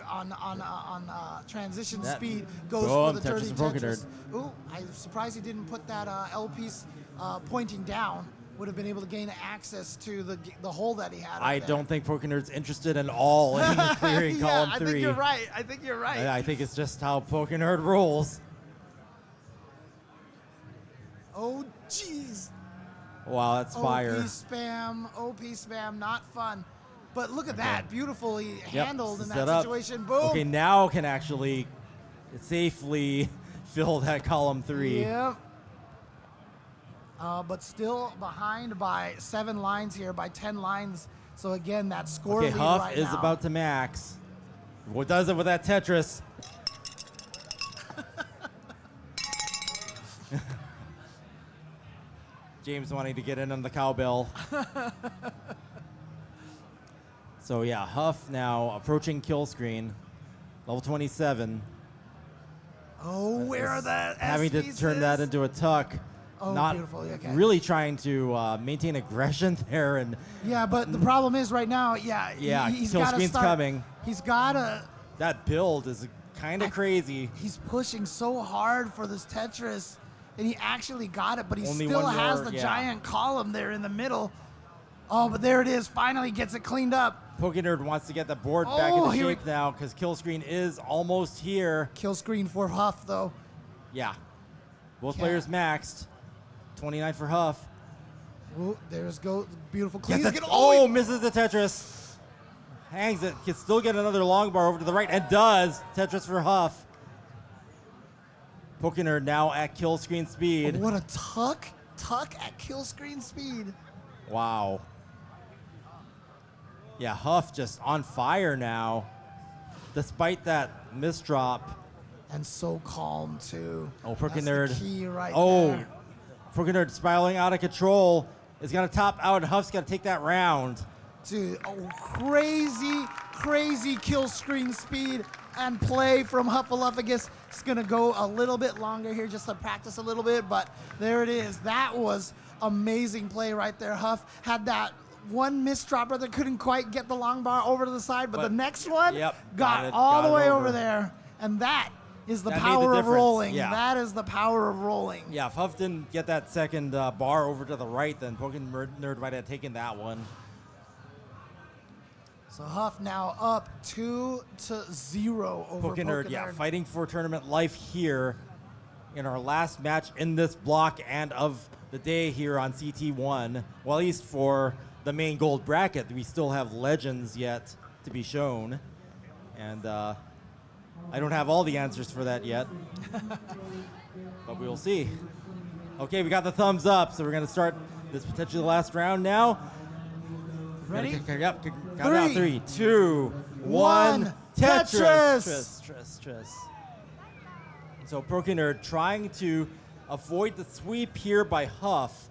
on transition That- speed goes Boom, for the dirty Tetris for Tetris. Ooh, I'm surprised he didn't put that L piece pointing down. Would have been able to gain access to the hole that he had. I over there. don't think Pokenerd's interested at all in clearing Yeah, column I 3. think you're right. I think you're right. I think it's just how Pokenerd rolls. Oh, jeez. Wow, that's fire. OP spam, not fun. But look at that, beautifully Yep, handled in set that up. situation. Boom. Okay, now can actually safely fill that column 3. Yep. But still behind by 7 lines here, by 10 lines. So again, that score Okay, lead Huff right is now. about to max. What does it with that Tetris? James wanting to get in on the cowbell. So yeah, Huff now approaching kill screen, level 27. Oh, where are the Having to turn that into a tuck. Oh, Not beautiful. Okay. really trying to maintain aggression there, and Yeah, but the problem is right now, he's kill got to screen's start. coming. He's got to. That build is kind of crazy. He's pushing so hard for this Tetris, and he actually got it, but he Only still one has more, the yeah. giant column there in the middle. Oh, but there it is. Finally gets it cleaned up. Pokenerd wants to get the board back Oh, into here shape now because kill screen is almost here. Kill screen for Huff, though. Yeah. Both Yeah. players maxed. 29 for Huff. Oh, there's go beautiful clean. Gets it. Oh, misses the Tetris. Hangs it. Can still get another long bar over to the right and does. Tetris for Huff. Pokenerd now at kill screen speed. Oh, what a tuck at kill screen speed. Wow. Yeah, Huff just on fire now, despite that misdrop. And so calm, too. Oh, That's the Pokenerd. key right Oh, there. Pokenerd spiraling out of control. Is going to top out. Huff's got to take that round. Dude, crazy kill screen speed and play from Huffaluffagus. It's going to go a little bit longer here just to practice a little bit, but there it is. That was amazing play right there. Huff had that one misdrop that couldn't quite get the long bar over to the side, but the next one got all the way over there. And that is the power of rolling. Yeah. That is the power of rolling. Yeah, if Huff didn't get that second bar over to the right, then Pokenerd might have taken that one. So Huff now up 2-0 over Pokenerd, yeah, fighting for tournament life here in our last match in this block and of the day here on CT1. Well, at least for the main gold bracket, we still have legends yet to be shown. And I don't have all the answers for that yet, but we will see. Okay, we got the thumbs up, so we're going to start this potentially the last round now. Ready? Count out 3, 2, 1. Tetris! Tetris. So Pokenerd trying to avoid the sweep here by Huff.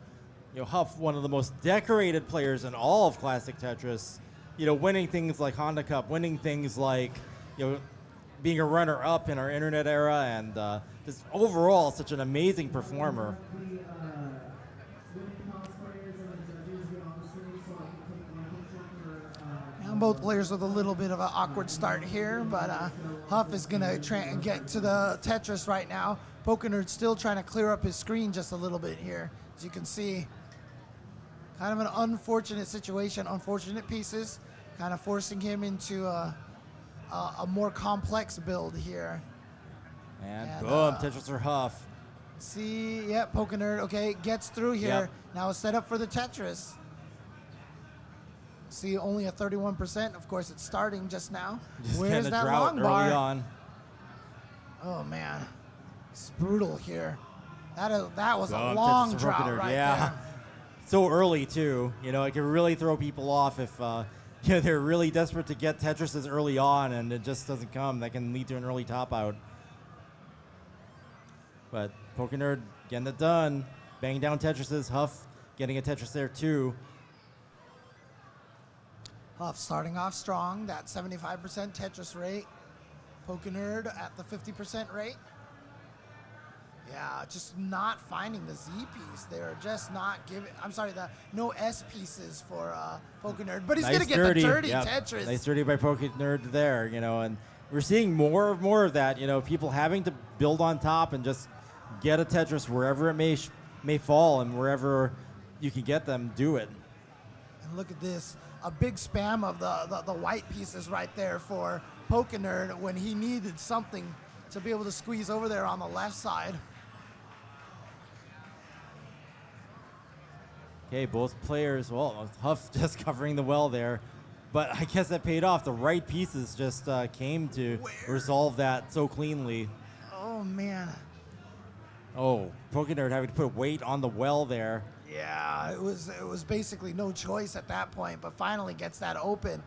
You know, Huff, one of the most decorated players in all of Classic Tetris. You know, winning things like Honda Cup, winning things like, you know, being a runner-up in our internet era, and just overall such an amazing performer. And both players with a little bit of an awkward start here, but Huff is going to get to the Tetris right now. Pokenerd's still trying to clear up his screen just a little bit here. As you can see, kind of an unfortunate situation, unfortunate pieces, kind of forcing him into a more complex build here. And boom, Tetris for Huff. See, yeah, Pokenerd, okay, gets through here. Yep. Now a setup for the Tetris. See, only a 31%. Of course, it's starting just now. Just Where's kinda that drought long bar? early on. Oh, man. It's brutal here. That was a Boom, long Tetris for drought Pokenerd, right yeah. there. So early, too. You know, it can really throw people off if they're really desperate to get Tetrises early on and it just doesn't come. That can lead to an early top out. But Pokenerd getting it done. Banging down Tetrises. Huff getting a Tetris there, too. Huff starting off strong, that 75% Tetris rate. Pokenerd at the 50% rate. Yeah, just not finding the Z piece. They're just not giving, no S pieces for Pokenerd. But he's going to get the dirty Tetris. Nice dirty by Pokenerd there, you know, and we're seeing more of that, you know, people having to build on top and just get a Tetris wherever it may fall, and wherever you can get them, do it. And look at this, a big spam of the white pieces right there for Pokenerd when he needed something to be able to squeeze over there on the left side. Okay, both players, well, Huff just covering the well there. But I guess that paid off. The right pieces just came to resolve that so cleanly. Oh, man. Oh, PokeNerd having to put weight on the well there. Yeah, it was basically no choice at that point, but finally gets that open.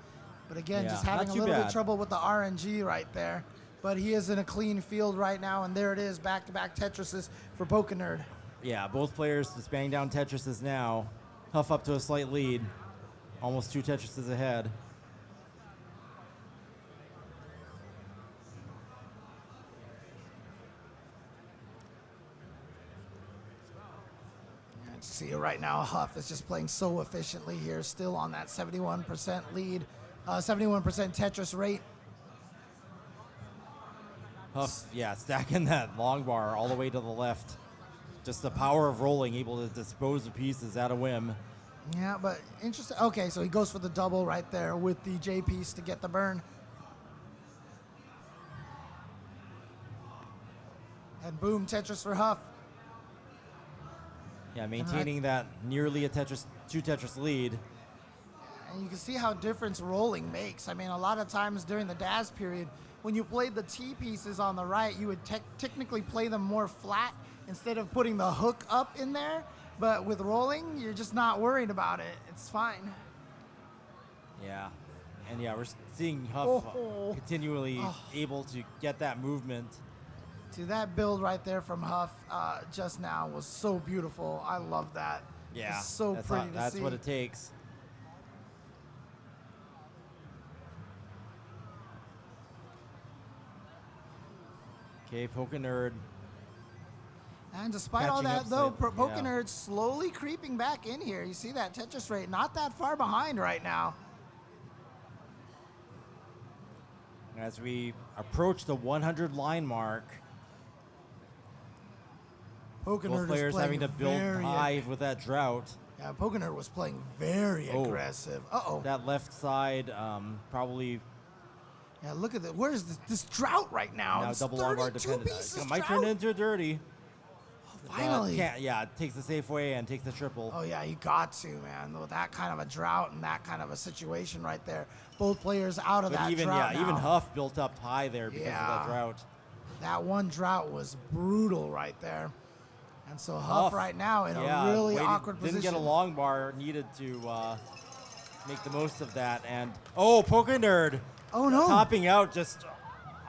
But again, Yeah, just having a not too little bit bad. trouble with the RNG right there. But he is in a clean field right now, and there it is, back-to-back Tetrises for PokeNerd. Yeah, both players just banging down Tetrises now. Huff up to a slight lead. Almost 2 Tetrises ahead. See right now, Huff is just playing so efficiently here, still on that 71% lead, 71% Tetris rate. Huff, yeah, stacking that long bar all the way to the left. Just the power of rolling, able to dispose of pieces at a whim. Yeah, but interesting. Okay, so he goes for the double right there with the J piece to get the burn. And boom, Tetris for Huff. Yeah, maintaining that nearly a Tetris, 2 Tetris lead. And you can see how difference rolling makes. I mean, a lot of times during the DAS period, when you played the T pieces on the right, you would technically play them more flat instead of putting the hook up in there. But with rolling, you're just not worried about it. It's fine. Yeah. And yeah, we're seeing Huff Oh. continually able to get that movement. See, that build right there from Huff just now was so beautiful. I love that. Yeah. It's so that's pretty to that's see. what it takes. Okay, PokeNerd. And despite all Catching that, up though, slightly, yeah. PokeNerd's slowly creeping back in here. You see that Tetris rate not that far behind right now. As we approach the 100 line mark, both PokeNerd players is playing having to build very high with that drought. Yeah, PokeNerd was playing very aggressive. Uh-oh. That left side probably Yeah, look at that. Where is this drought right now? now It's double long bar 32 dependent. pieces It might drought? turn into a dirty. Finally. Yeah, it takes the safe way and takes the triple. Oh, yeah, you got to, man. With that kind of a drought and that kind of a situation right there. Both players out of But that even drought even now. Huff built up high there because of Yeah. that drought. That one drought was brutal right there. And so Huff right now in a really awkward position. Didn't get a long bar, needed to make the most of that. And PokeNerd Oh, no. topping out just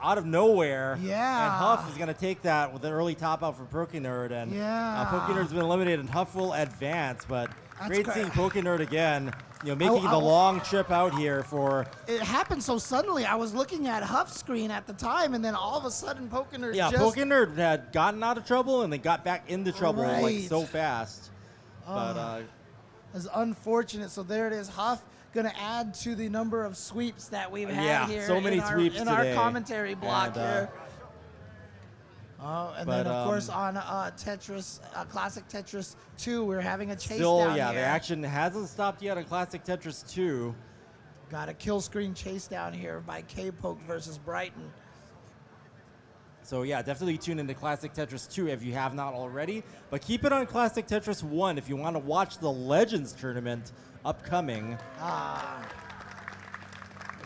out of nowhere. Yeah. And Huff is going to take that with an early top out for PokeNerd. And PokeNerd's been eliminated and Huff will advance. But That's great great. seeing PokeNerd again, making the long trip out here for. It happened so suddenly. I was looking at Huff's screen at the time, and then all of a sudden PokeNerd Yeah, just... PokeNerd had gotten out of trouble and then got back into trouble like Right. so fast. But is unfortunate. So there it is. Huff going to add to the number of sweeps that we've had Yeah, here so many in, sweeps our today. commentary block And, here. And but, then, of course, on Tetris, Classic Tetris 2, we're having a chase still, down yeah, here. the action hasn't stopped yet on Classic Tetris 2. Got a kill screen chase down here by K-Poke versus Brighton. So yeah, definitely tune into Classic Tetris 2 if you have not already. But keep it on Classic Tetris 1 if you want to watch the Legends tournament upcoming.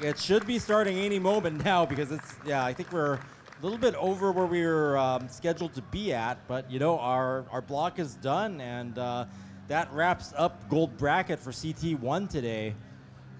It should be starting any moment now because I think we're a little bit over where we were scheduled to be at. But our block is done, and that wraps up gold bracket for CT1 today.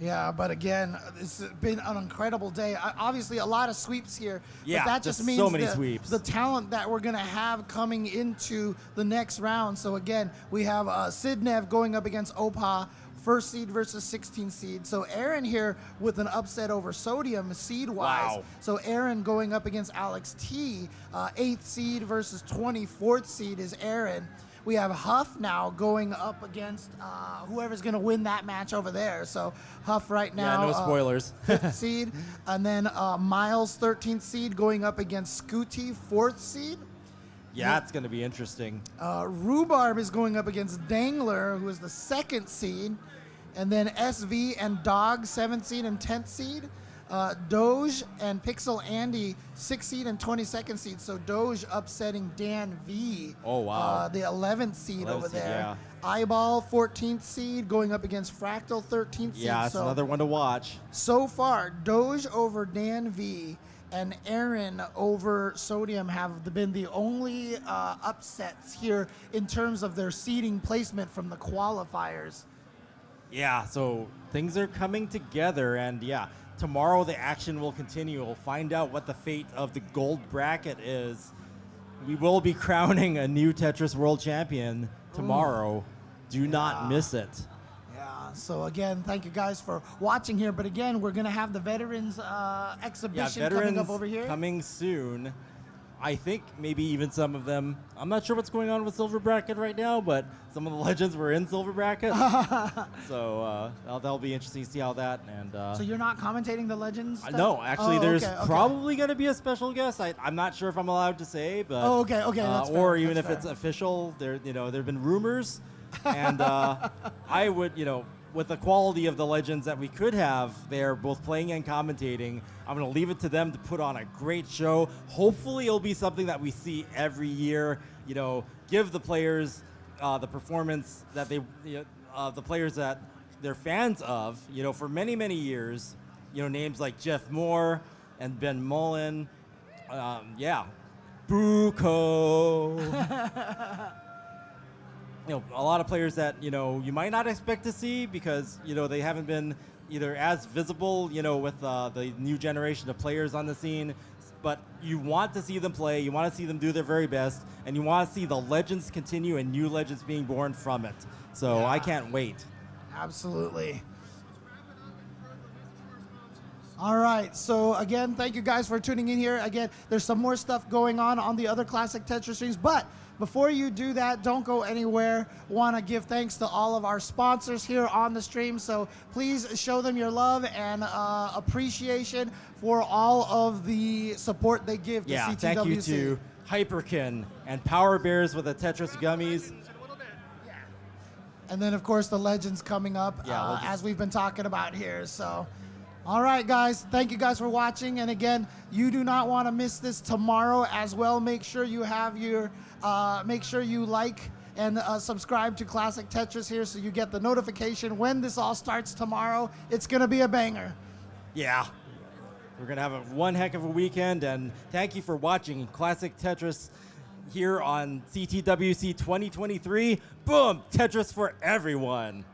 Yeah, but again, it's been an incredible day. Obviously, a lot of sweeps here. Yeah, but that just means so many sweeps. The talent that we're going to have coming into the next round. So again, we have Sidnev going up against Opa, first seed versus 16 seed. So Aaron here with an upset over Sodium seed-wise. Wow. So Aaron going up against Alex T, 8th seed versus 24th seed is Aaron. We have Huff now going up against whoever's going to win that match over there. So Huff right now. Yeah, no spoilers. 5th seed. And then Miles, 13th seed, going up against Scooty, 4th seed. Yeah, it's going to be interesting. Rhubarb is going up against Dangler, who is the 2nd seed. And then SV and Dog, 7th seed and 10th seed. Doge and Pixel Andy, 6th seed and 22nd seed. So Doge upsetting Dan V. Oh, wow. The 11th seed 11th over seed, there. yeah. Eyeball, 14th seed, going up against Fractal, 13th seed. Yeah, it's another one to watch. So far, Doge over Dan V and Aaron over Sodium have been the only upsets here in terms of their seeding placement from the qualifiers. Yeah, so things are coming together, and yeah, tomorrow the action will continue. We'll find out what the fate of the gold bracket is. We will be crowning a new Tetris World Champion tomorrow. Do not miss it. Yeah, so again, thank you guys for watching here. But again, we're going to have the Veterans exhibition coming up over here. Coming soon. I think maybe even some of them. I'm not sure what's going on with Silver Bracket right now, but some of the legends were in Silver Bracket. So that'll be interesting to see how that. And so you're not commentating the legends stuff? No, actually, there's okay. probably going to be a special guest. I'm not sure if I'm allowed to say, but okay, that's fair, or even that's if it's fair. official. There've been rumors, and I would, with the quality of the legends that we could have there, both playing and commentating, I'm going to leave it to them to put on a great show. Hopefully, it'll be something that we see every year. Give the players the performance that the players that they're fans of. For many, many years. Names like Jeff Moore and Ben Mullen. Buko. A lot of players that you might not expect to see because they haven't been either as visible with the new generation of players on the scene, but you want to see them play, you want to see them do their very best, and you want to see the legends continue and new legends being born from it. So yeah. I can't wait. Absolutely. All right, so again, thank you guys for tuning in here. Again, there's some more stuff going on the other classic Tetris streams, but before you do that, don't go anywhere. Want to give thanks to all of our sponsors here on the stream, so please show them your love and appreciation for all of the support they give to CTWC. Thank you to Hyperkin and Power Bears with the Tetris gummies. And then, of course, the legends coming up as we've been talking about here. So, all right, guys. Thank you guys for watching. And again, you do not want to miss this tomorrow as well. Make sure you have your, make sure you like and subscribe to Classic Tetris here so you get the notification when this all starts tomorrow. It's going to be a banger. Yeah. We're going to have one heck of a weekend. And thank you for watching Classic Tetris here on CTWC 2023. Boom! Tetris for everyone.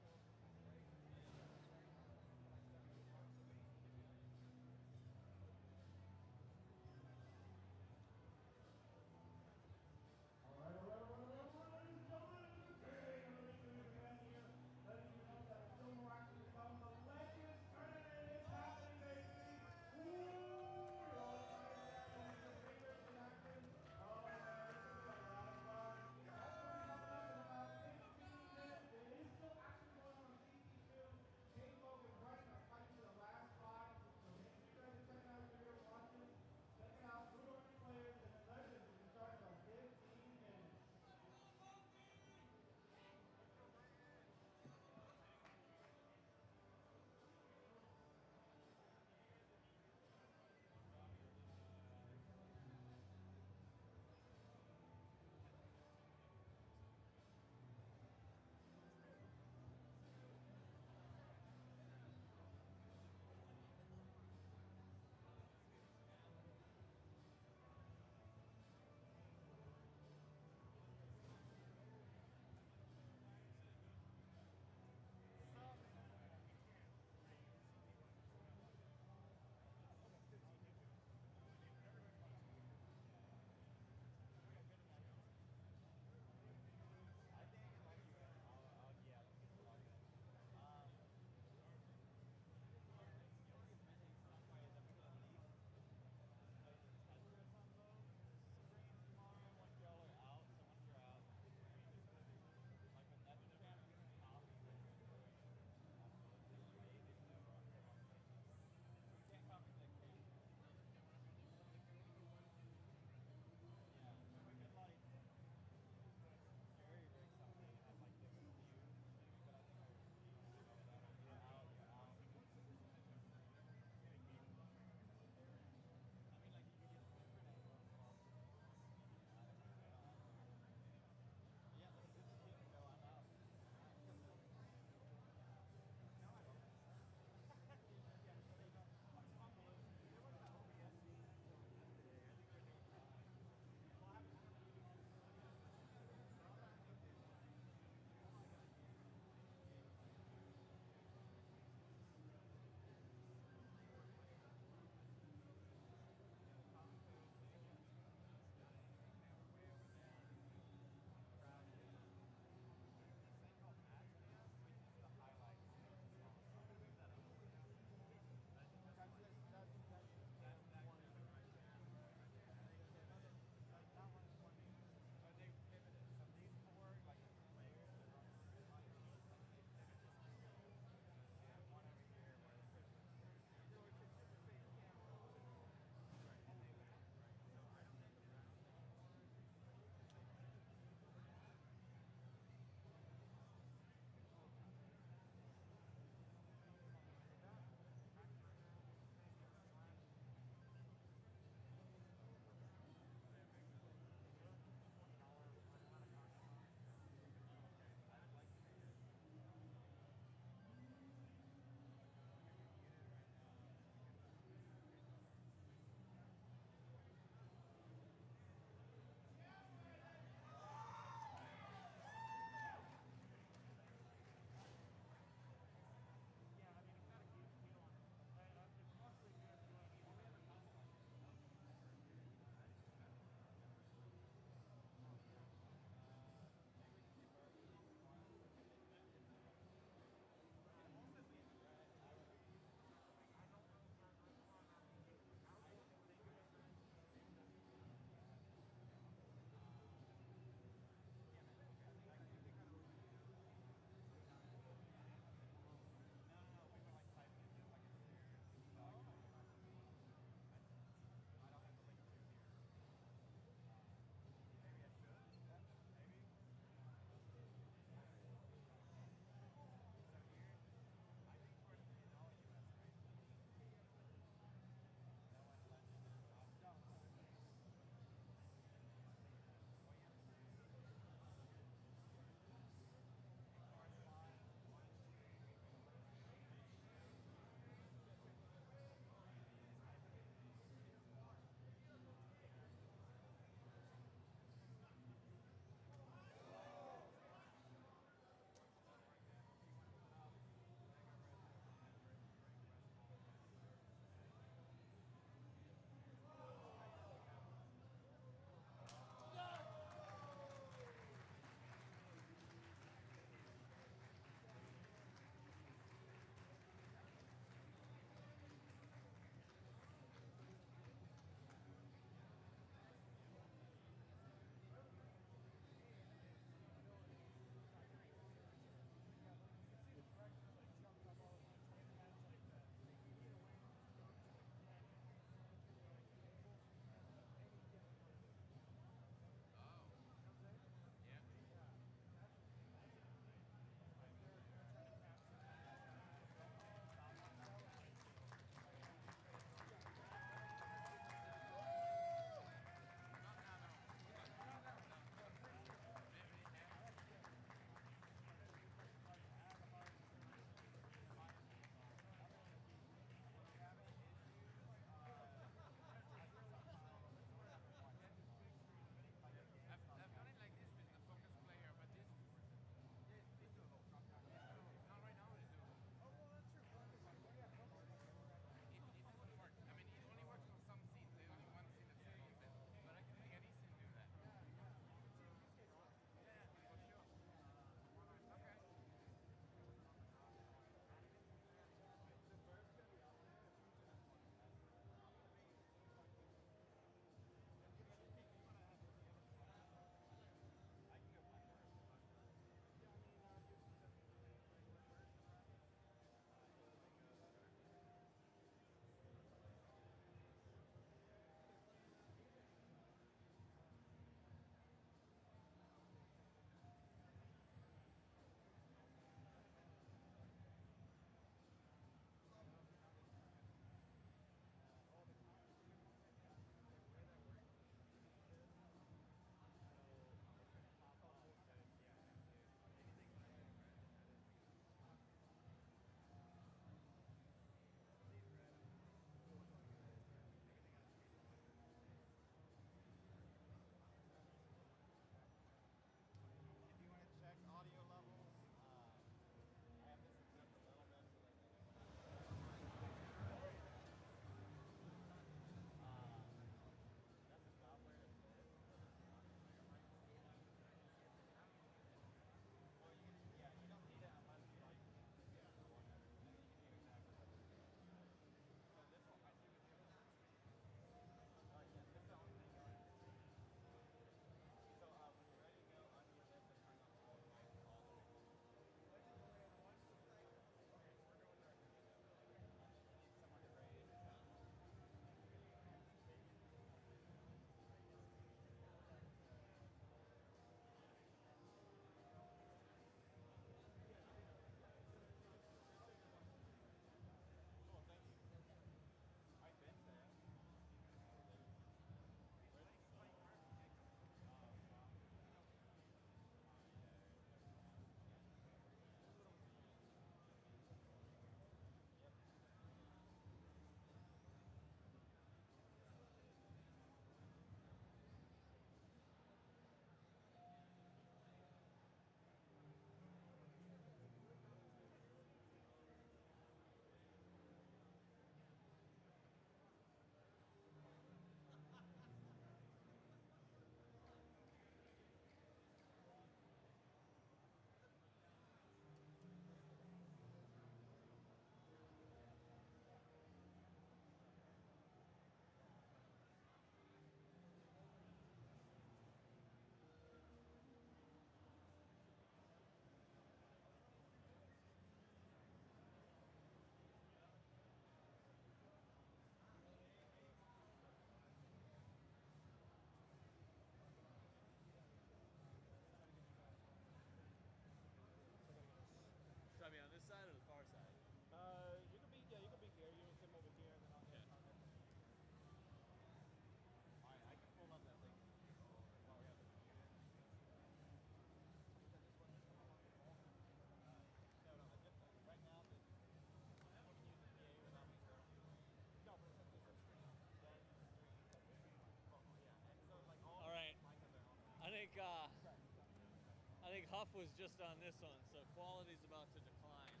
off was just on this one, so quality's about to decline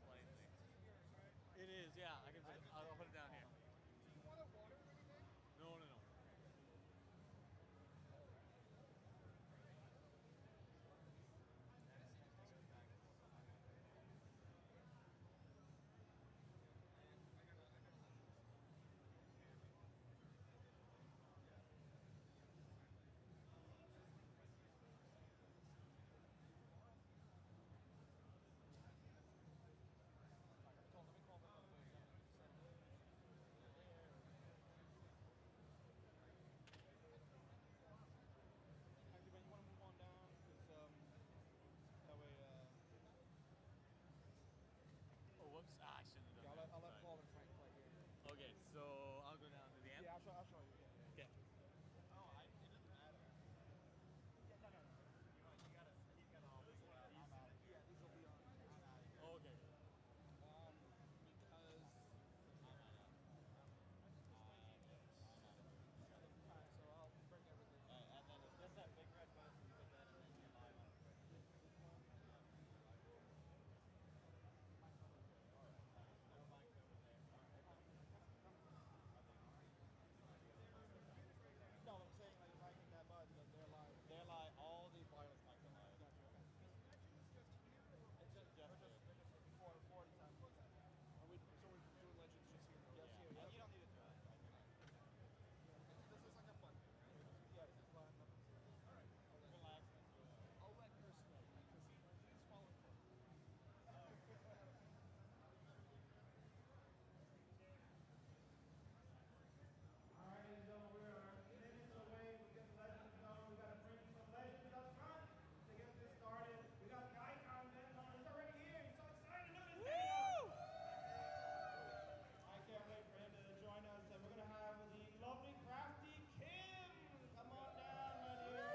slightly. It is, yeah. I can put it, I'll put it down here. Do you want water or anything? No, no, no. Oh, whoops. Ah, I shouldn't have done that. I'll let Paul and Frank play here. Okay, so I'll go down to the end. Yeah, I'll show you. Yeah. Okay. Oh, it doesn't matter. Yeah, no. You gotta, he's got all these. I'm out. Yeah, these will be on. I'm out of here. Oh, okay. Because I'm out of Alright, so I'll bring everything. And then it's just that big red button, you put that in and you're live on it. No, I'm saying like if I hit that button, then they're live. They're live, all the wireless mics are live. It's just They're just 40 times. So we're doing legends just here? Yes, here. And you don't need to do it. This is like a fun. Yeah, this is fun. Alright. Relax. I'll let Chris know because he's following for All right, ladies and gentlemen, we are minutes away from getting legends going. We got to bring some legends up front to get this started. We got Guy Convent on. He's already here. He's so excited. Look at his hand. I can't wait for him to join us. And we're going to have the lovely crafty Kim. Come on down, my dear.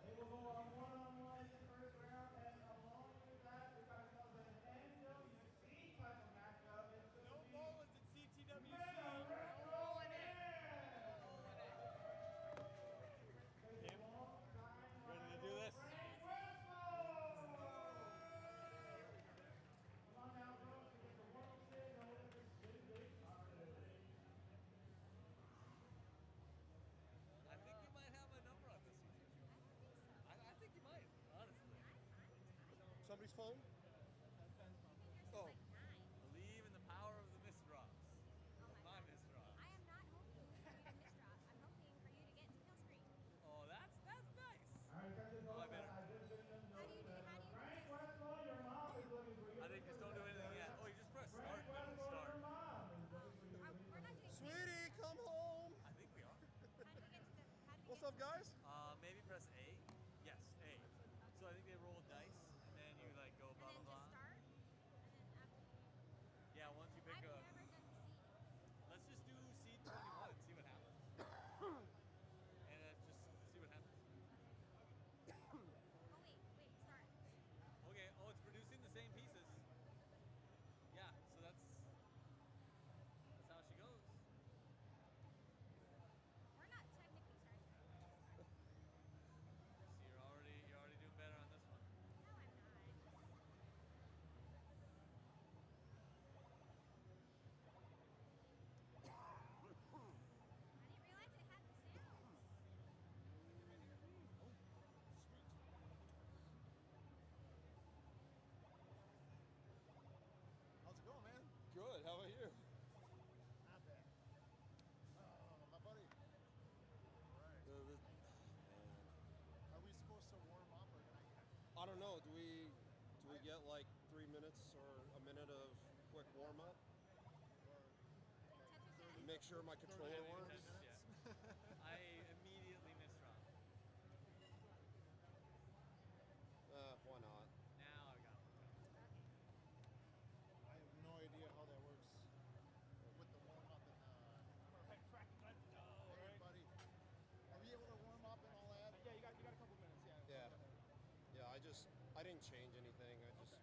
They will go on one-on-one in the first round. And along with that, we got ourselves an NWC type of matchup. No Mullins at CTWC. Kim, ready to do this? I think you might have a number on this one. I think you might, honestly. Somebody's phone? Oh. Believe in the power of the misdrops. My misdrop. I am not hoping for you to misdrop. I'm hoping for you to get to Killscreen. Oh, that's nice. All right, cut this off. I better. How do you do Frank this? Westlaw, your mom is looking for you. I think just don't do anything yet. Oh, you just press start. Frank And then Westlaw, your start. mom is looking for you. We're not getting Sweetie, come home. I think we are. How do we get to the? How do we What's get up, guys? Maybe press A. Yes, A. So I think they roll dice, and then you like go blah And blah then just blah. start. And then after. Yeah, once you pick I've a. never done the Let's just do CT1 and see what happens. And just see what happens. Oh wait, start. Okay. Oh, it's producing the same pieces. Yeah. So that's how she goes. We're not technically starting. So you're already doing better on this one. No, I'm not. I didn't realize it had the sound. How's it going, man? Good. How about you? Not bad. Oh, my buddy. Right. Are we supposed to warm up or not? I don't know. Do we get like 3 minutes or a minute of quick warm up? Tetris yet? Make sure my controller works. Yeah. I immediately misdrop. Why not? Now I got it. Okay. I have no idea how that works with the warm up and Frank, let's go. hey, buddy. Are we able to warm up and all that? Yeah, you got a couple minutes. Yeah. Yeah. I didn't change anything. I just.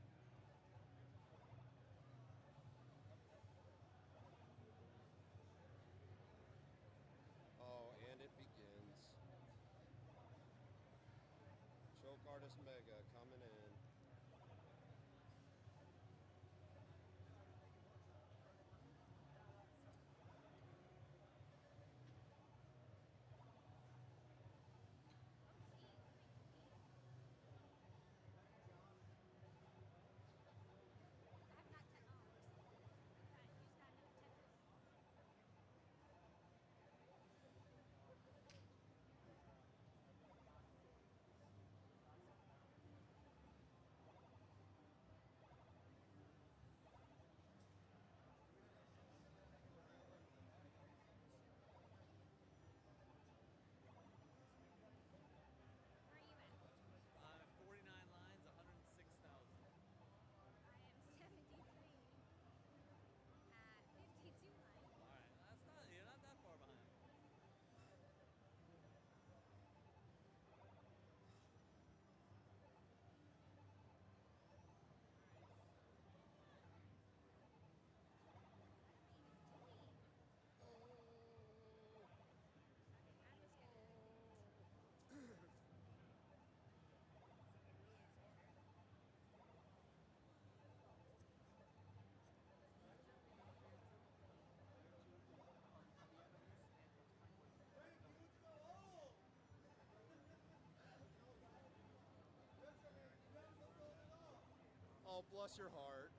Bless your heart.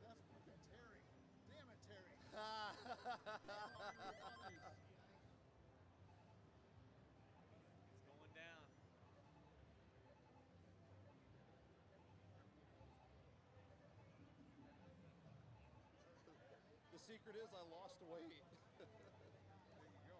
That's fucking Terry. Damn it, Terry. It's going down. The secret is I lost weight. There you go.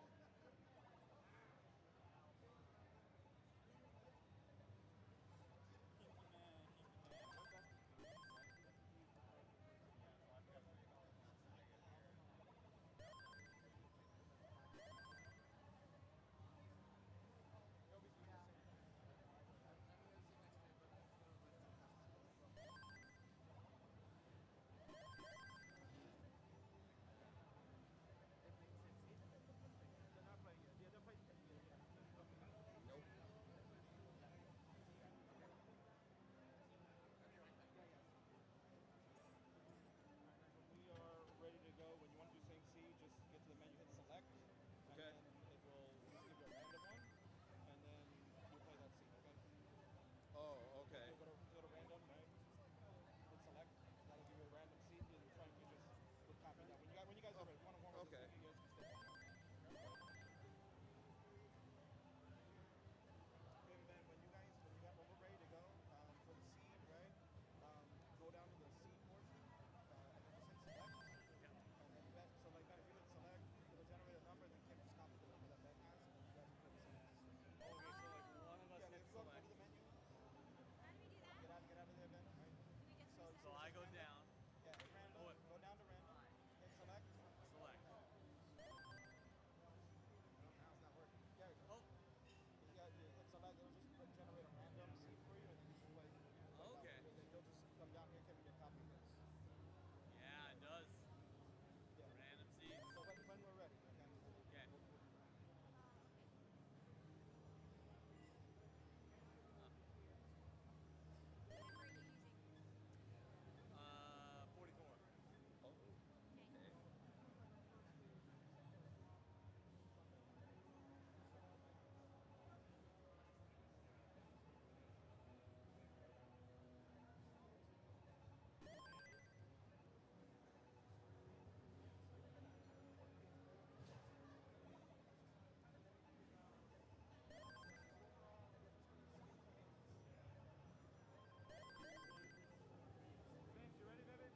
We are ready to go. When you want to do sync C, just get to the menu, hit select, and Okay. then it will just give you a random one, and then you play that scene, okay? Oh, okay. You'll go to random, right? Hit select. That'll give you a random seat, and Frank, you just would copy that. When you guys are ready, one on one with Okay. this, you guys can stay. Okay, and then when we're ready to go for the seed, right? Go down to the seed portion, and then just hit select. And then you guys, so like that, if you hit select, it'll generate a number, then Kim just copy the number that Ben has, and then you guys can put the seed. Okay, so like one of us Yeah, hits if you go select. to the menu, How do we do that? get out of there, Ben, right? Do we get So, three So I go down. yeah, hit random, Oh, wait. go down to random, hit select. Select. Now it's not working. There you go. Oh, You hit select, it'll just generate a random seed for you, and then you just play. Okay. And then you'll just come down here, Kim, and get copy this. yeah, it does. Yeah. Random seeds. So when we're ready, okay? Okay. What number are you using? 44. Oh, Okay. okay. Vince, you ready, baby?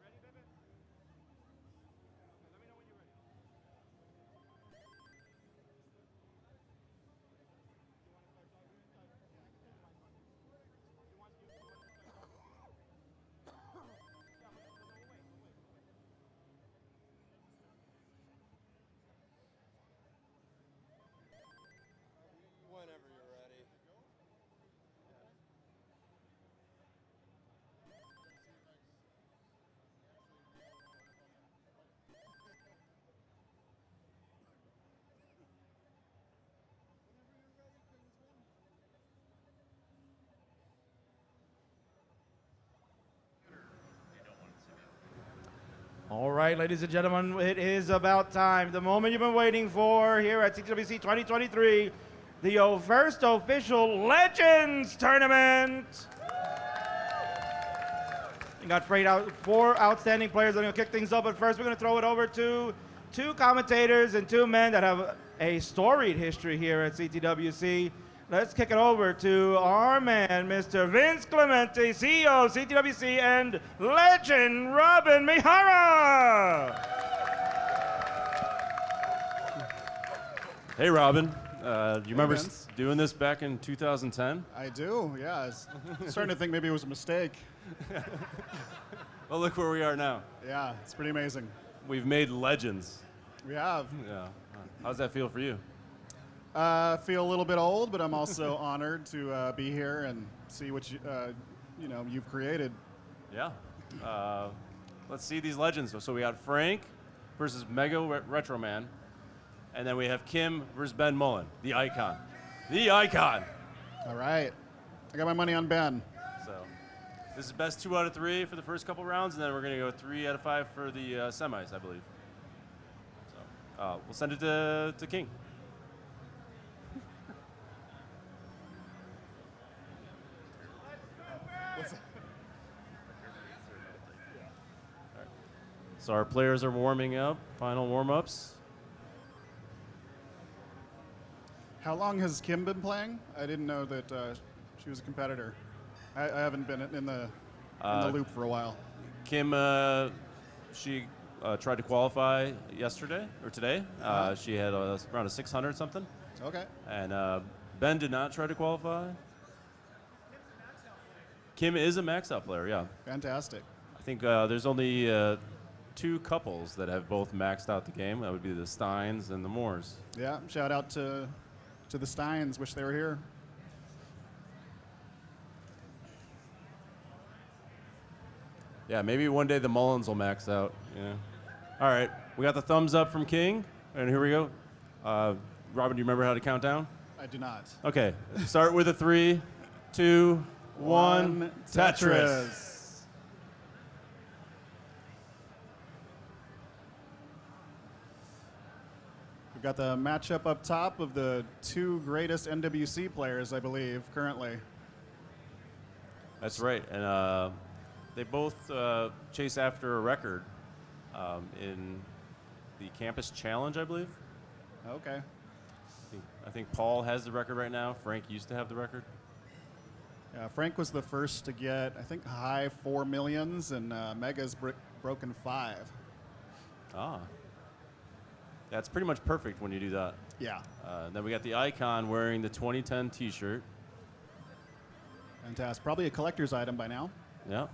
Vince, you ready, baby? Okay, let me know when you're ready. You want to start talking? Yeah, I can turn the mic on. You want to start talking? Yeah, but we'll wait. Whenever you're ready. All right, ladies and gentlemen, it is about time. The moment you've been waiting for here at CTWC 2023, the first official Legends Tournament. We got four outstanding players that are going to kick things up, but first we're going to throw it over to two commentators and two men that have a storied history here at CTWC. Let's kick it over to our man, Mr. Vince Clemente, CEO of CTWC, and legend Robin Mihara. Hey, Robin. Do you remember Vince. doing this back in 2010? I do, yeah. I was starting to think maybe it was a mistake. Well, look where we are now. Yeah, it's pretty amazing. We've made legends. We have. Yeah. How's that feel for you? Feel a little bit old, but I'm also honored to be here and see what you've created. Yeah. Let's see these legends. So we got Frank versus Mega Retro Man, and then we have Kim versus Ben Mullen, the icon. The icon. All right. I got my money on Ben. So this is best 2 out of 3 for the first couple rounds, and then we're going to go 3 out of 5 for the semis, I believe. So we'll send it to King. So our players are warming up, final warm-ups. How long has Kim been playing? I didn't know that she was a competitor. I haven't been in the loop for a while. Kim, she tried to qualify yesterday or today. She had around a 600 something. Okay. And Ben did not try to qualify. Kim is a max out player, yeah. Fantastic. I think there's only 2 couples that have both maxed out the game. That would be the Steins and the Moores. Yeah, shout out to the Steins. Wish they were here. Yeah, maybe one day the Mullins will max out. Yeah. All right, we got the thumbs up from King, and here we go. Robin, do you remember how to count down? I do not. Okay, start with a 3, 2, 1. Tetris. We've got the matchup up top of the 2 greatest NWC players, I believe, currently. That's right, and they both chase after a record in the Campus Challenge, I believe. Okay. I think Paul has the record right now. Frank used to have the record. Yeah, Frank was the first to get, I think, high 4 millions, and Mega's broken 5. Ah. That's pretty much perfect when you do that. Yeah. Then we got the Icon wearing the 2010 T-shirt. Fantastic. Probably a collector's item by now. Yeah.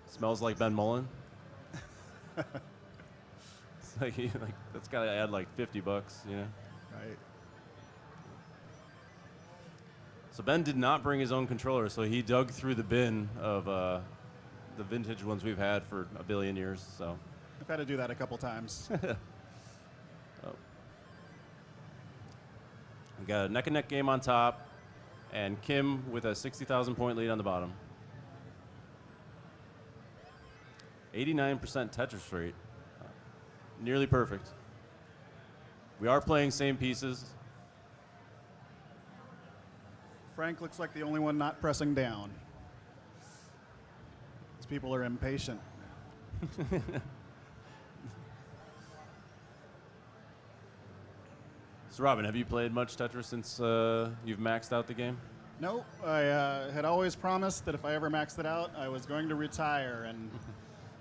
Smells like Ben Mullen. It's like that's got to add like $50, you know. Right. So Ben did not bring his own controller, so he dug through the bin of the vintage ones we've had for a billion years. So I've had to do that a couple times. We got a neck-and-neck game on top, and Kim with a 60,000 point lead on the bottom. 89% Tetris rate. Nearly perfect. We are playing same pieces. Frank looks like the only one not pressing down. These people are impatient. So Robin, have you played much Tetris since you've maxed out the game? No, I had always promised that if I ever maxed it out, I was going to retire. And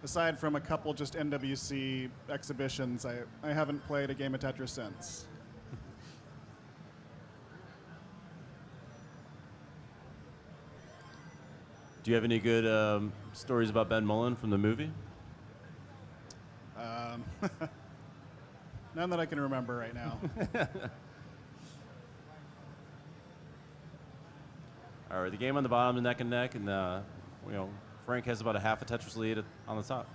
aside from a couple just NWC exhibitions, I haven't played a game of Tetris since. Do you have any good stories about Ben Mullen from the movie? None that I can remember right now. All right, the game on the bottom, the neck and neck, and Frank has about a half a Tetris lead on the top.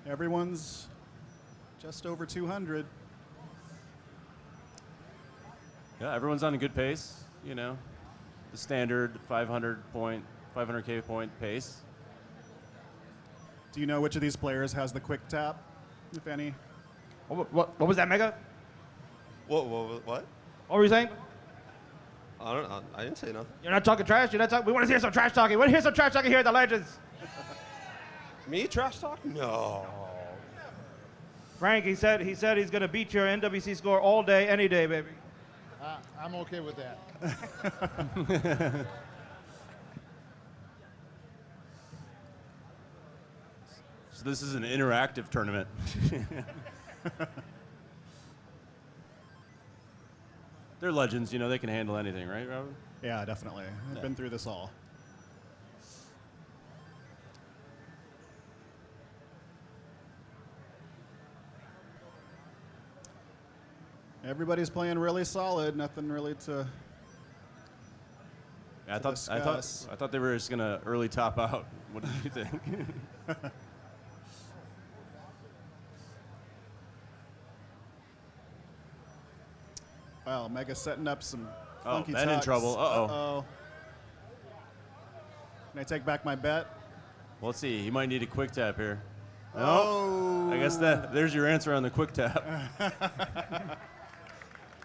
Yeah. Everyone's just over 200. Yeah, everyone's on a good pace. You know, the standard 500K point pace. Do you know which of these players has the quick tap, if any? What was that, Mega? What? What were you saying? I don't know. I didn't say nothing. You're not talking trash? You're not talking. We want to hear some trash talking. We want to hear some trash talking here at the Legends. Me trash talk? No. Frank, he said he's going to beat your NWC score all day, any day, baby. I'm okay with that. So this is an interactive tournament. They're legends, you know, they can handle anything, right, Robert? Yeah, definitely. I've been through this all. Everybody's playing really solid. Nothing really to. I thought they were just gonna early top out. What did you think? Wow, Mega's setting up some funky Ben in tucks. trouble. Uh-oh. Can I take back my bet? Well, let's see. He might need a quick tap here. No. Oh. I guess there's your answer on the quick tap.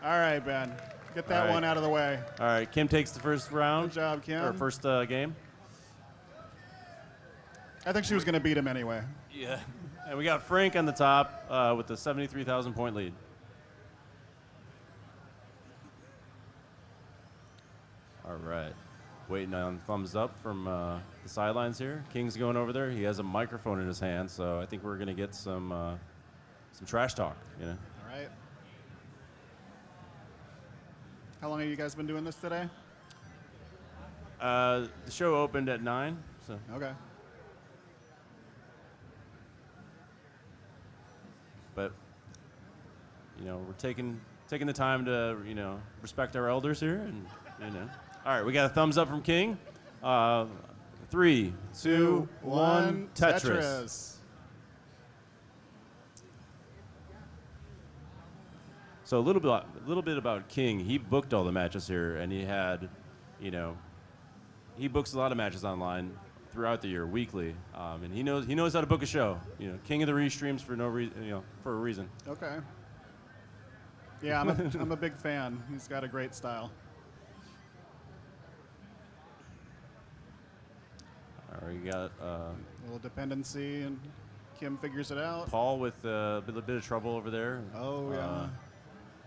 All right, Ben. Get that All right. one out of the way. All right, Kim takes the first round. Good job, Kim. Or first game. I think she was going to beat him anyway. Yeah. And we got Frank on the top with the 73,000 point lead. All right. Waiting on thumbs up from the sidelines here. King's going over there. He has a microphone in his hand, so I think we're going to get some trash talk, you know. All right. How long have you guys been doing this today? The show opened at 9, so. Okay. But, you know, we're taking the time to, you know, respect our elders here, and, you know. All right, we got a thumbs up from King. 3, 2, 1, Tetris. So a little bit about King. He booked all the matches here, and he had, you know, he books a lot of matches online throughout the year, weekly, and he knows how to book a show. You know, king of the restreams for no reason, you know, for a reason. Okay. Yeah, I'm a big fan. He's got a great style. All right, you got a little dependency, and Kim figures it out. Paul with a bit of trouble over there. Oh yeah.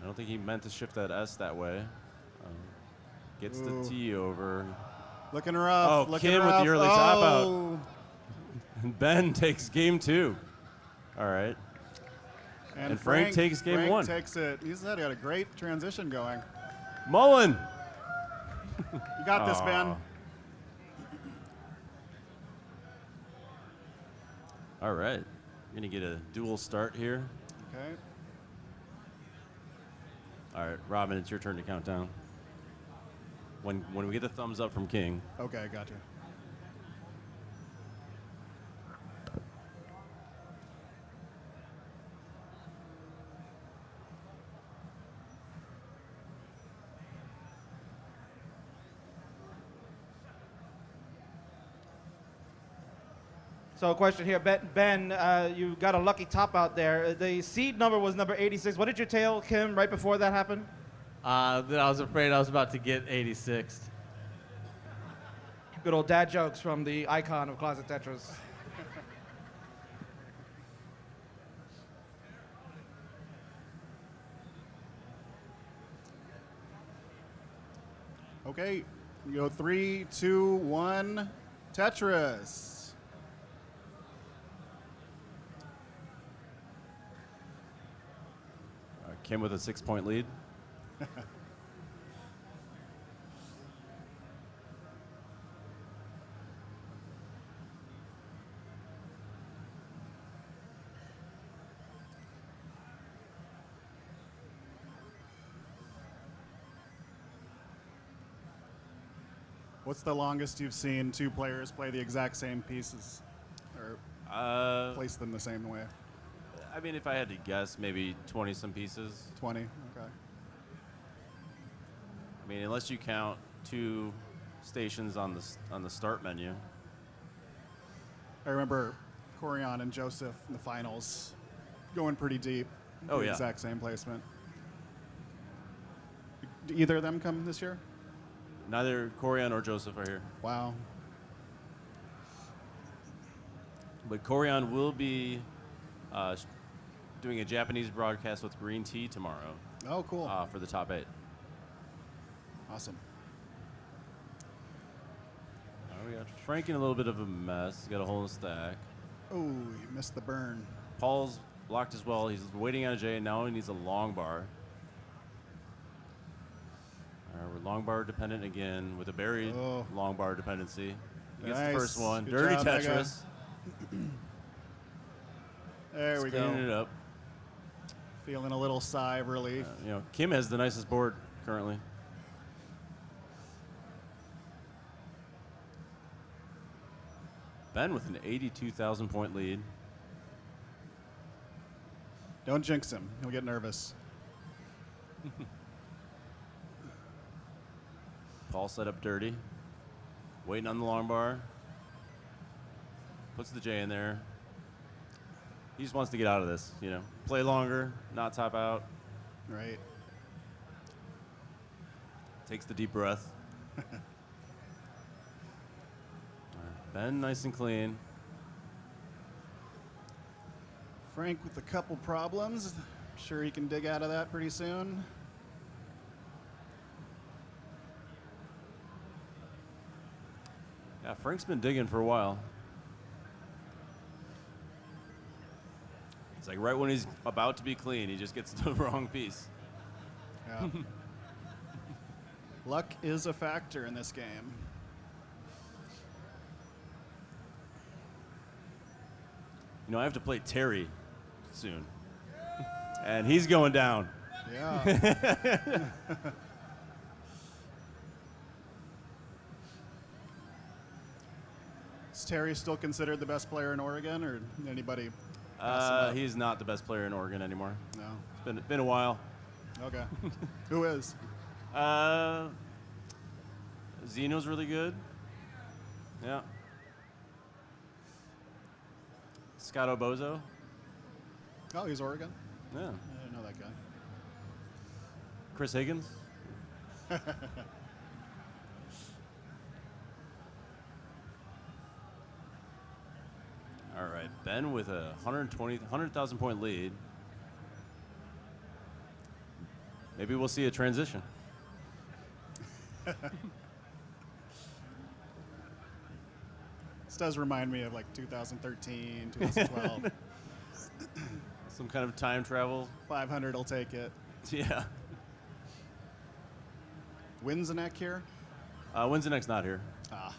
I don't think he meant to shift that S that way. Gets the T over. Looking rough. Oh, looking Kim rough. with the early top out. And Ben takes game 2. All right. And Frank takes game 1. Frank takes it. He's got a great transition going. Mullen. You got this, Ben. All right. You're going to get a dual start here. Okay. All right, Robin, it's your turn to count down. When we get the thumbs up from King. Okay, gotcha. So a question here, Ben, you got a lucky top out there. The seed number was number 86. What did you tell Kim right before that happened? That I was afraid I was about to get 86th. Good old dad jokes from the icon of Closet Tetris. Okay, you go 3, 2, 1, Tetris. Kim with a 6-point lead. What's the longest you've seen two players play the exact same pieces, or place them the same way? I mean, if I had to guess, maybe 20-some pieces. 20, okay. I mean, unless you count 2 stations on the start menu. I remember Corian and Joseph in the finals going pretty deep. Oh, the yeah. Exact same placement. Do either of them come this year? Neither Corian or Joseph are here. Wow. But Corian will be doing a Japanese broadcast with Green Tea tomorrow. Oh, cool. For the top 8. Awesome. We got Frank in a little bit of a mess. He's got a hole in the stack. Oh, you missed the burn. Paul's blocked as well. He's waiting on a J, and now he needs a long bar. We're long bar dependent again with a buried long bar dependency. He gets the first one. Good Dirty job, Tetris. There we go. Cleaning it up. Feeling a little sigh of relief. You know, Kim has the nicest board currently. Ben with an 82,000 point lead. Don't jinx him. He'll get nervous. Paul set up dirty. Waiting on the long bar. Puts the J in there. He just wants to get out of this, you know. Play longer, not top out. Right. Takes the deep breath. All right, Ben, nice and clean. Frank with a couple problems. Sure he can dig out of that pretty soon. Yeah, Frank's been digging for a while. It's like right when he's about to be clean, he just gets the wrong piece. Yeah. Luck is a factor in this game. You know, I have to play Terry soon. And he's going down. Yeah. Is Terry still considered the best player in Oregon, or anybody? He's not the best player in Oregon anymore. No. It's been a while. Okay. Who is? Zeno's really good. Yeah. Scott Obozo. Oh, he's Oregon? Yeah. I didn't know that guy. Chris Higgins. All right, Ben with a 100,000 point lead. Maybe we'll see a transition. This does remind me of like 2013, 2012. Some kind of time travel. 500 will take it. Yeah. Winsenek here? Winsenek's not here. Ah,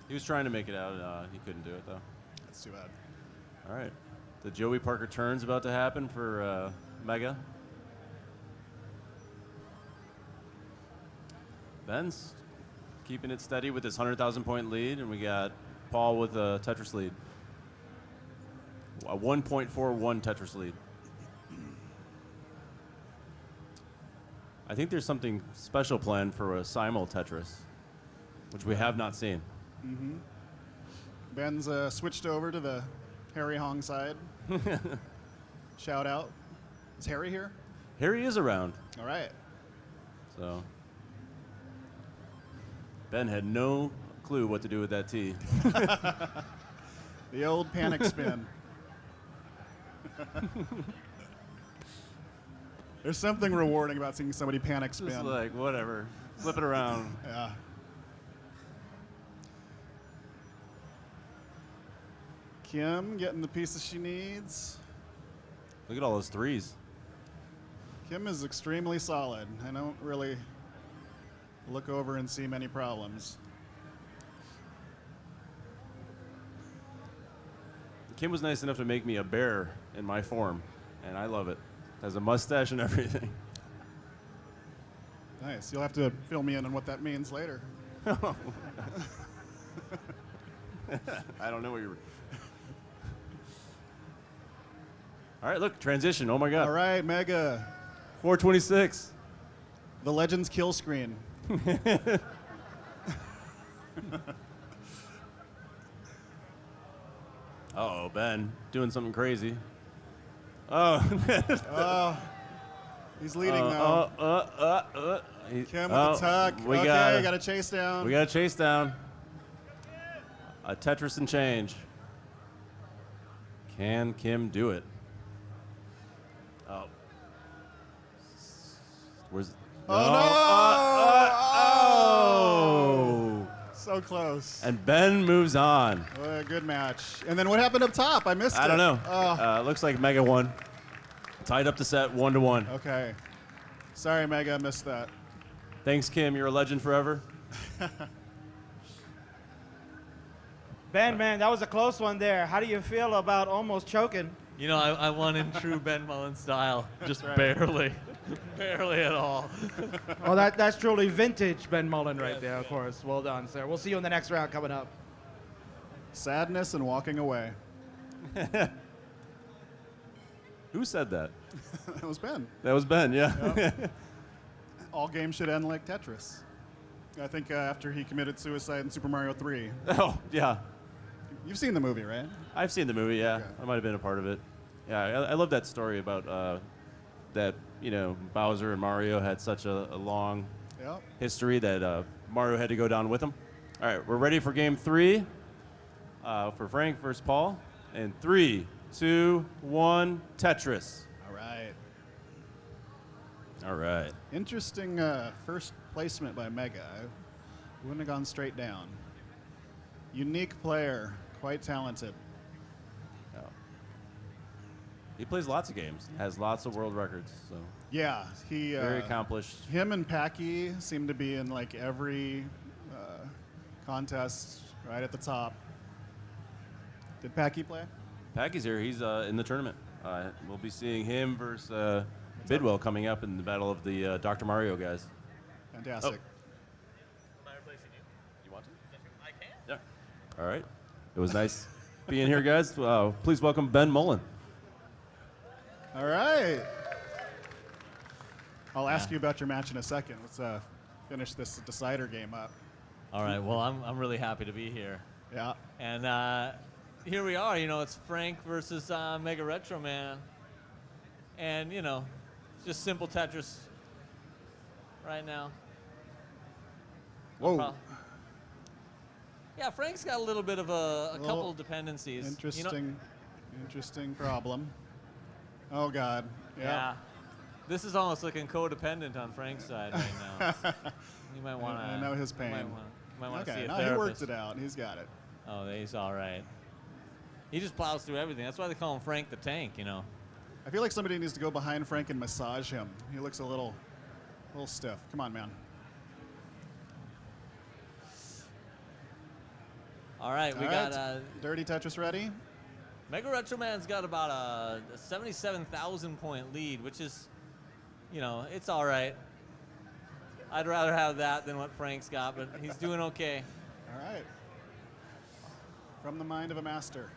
He was trying to make it out. He couldn't do it, though. that's too bad. All right. The Joey Parker turn's about to happen for Mega. Ben's keeping it steady with his 100,000 point lead, and we got Paul with a Tetris lead. A 1.41 Tetris lead. I think there's something special planned for a simul Tetris, which we have not seen. Mm-hmm. Ben's switched over to the Harry Hong side. Shout out. Is Harry here? Harry is around. All right. So Ben had no clue what to do with that tee. The old panic spin. There's something rewarding about seeing somebody panic spin. Just like, whatever. Flip it around. Yeah. Kim getting the pieces she needs. Look at all those threes. Kim is extremely solid. I don't really look over and see many problems. Kim was nice enough to make me a bear in my form, and I love it. Has a mustache and everything. Nice. You'll have to fill me in on what that means later. I don't know what you're... All right, look, transition. Oh, my God. All right, Mega. 426. The Legends kill screen. Uh-oh, Ben doing something crazy. Oh. He's leading now. Kim with the tuck. We got a chase down. We got a chase down. A Tetris and change. Can Kim do it? Oh. Where's... Oh, So close. And Ben moves on. What a good match. And then what happened up top? I missed it. I don't know. Oh. Looks like Mega won. Tied up the set 1-1. Okay. Sorry, Mega, I missed that. Thanks, Kim. You're a legend forever. Ben, man, that was a close one there. How do you feel about almost choking? You know, I won in true Ben Mullen style, just right. barely, barely at all. Oh, that's truly vintage Ben Mullen right there, of course. Well done, sir. We'll see you in the next round coming up. Sadness and walking away. Who said that? That was Ben. That was Ben, yeah. Yep. All games should end like Tetris. I think after he committed suicide in Super Mario 3. Oh, yeah. You've seen the movie, right? I've seen the movie, yeah. Okay. I might have been a part of it. Yeah, I love that story about that, you know, Bowser and Mario had such a long Yep. history that Mario had to go down with him. All right, we're ready for game 3 for Frank versus Paul. And 3, 2, 1, Tetris. All right. All right. Interesting first placement by Mega. I wouldn't have gone straight down. Unique player, quite talented. Oh. He plays lots of games, has lots of world records. So Yeah, he very accomplished. Him and Packy seem to be in like every contest right at the top. Did Packy play? Packy's here. He's in the tournament. We'll be seeing him versus Bidwell coming up in the battle of the Dr. Mario guys. Fantastic. Am I replacing you? You want to? I can. Yeah. All right. It was nice being here, guys. Please welcome Ben Mullen. All right. I'll ask you about your match in a second. Let's finish this decider game up. All right. Well, I'm really happy to be here. Yeah. And here we are. You know, it's Frank versus Mega Retro Man. And, you know, just simple Tetris right now. Whoa. Yeah, Frank's got a little bit of a couple dependencies. Interesting, interesting problem. Oh, God. Yeah. This is almost looking codependent on Frank's side right now. You might want to. I know his pain. Might want to see Okay, a no, therapist. he worked it out. He's got it. Oh, he's all right. He just plows through everything. That's why they call him Frank the Tank, you know. I feel like somebody needs to go behind Frank and massage him. He looks a little stiff. Come on, man. All right, we got Dirty Tetris ready? Mega Retro Man's got about a 77,000 point lead, which is, you know, it's all right. I'd rather have that than what Frank's got, but he's doing okay. All right. From the mind of a master.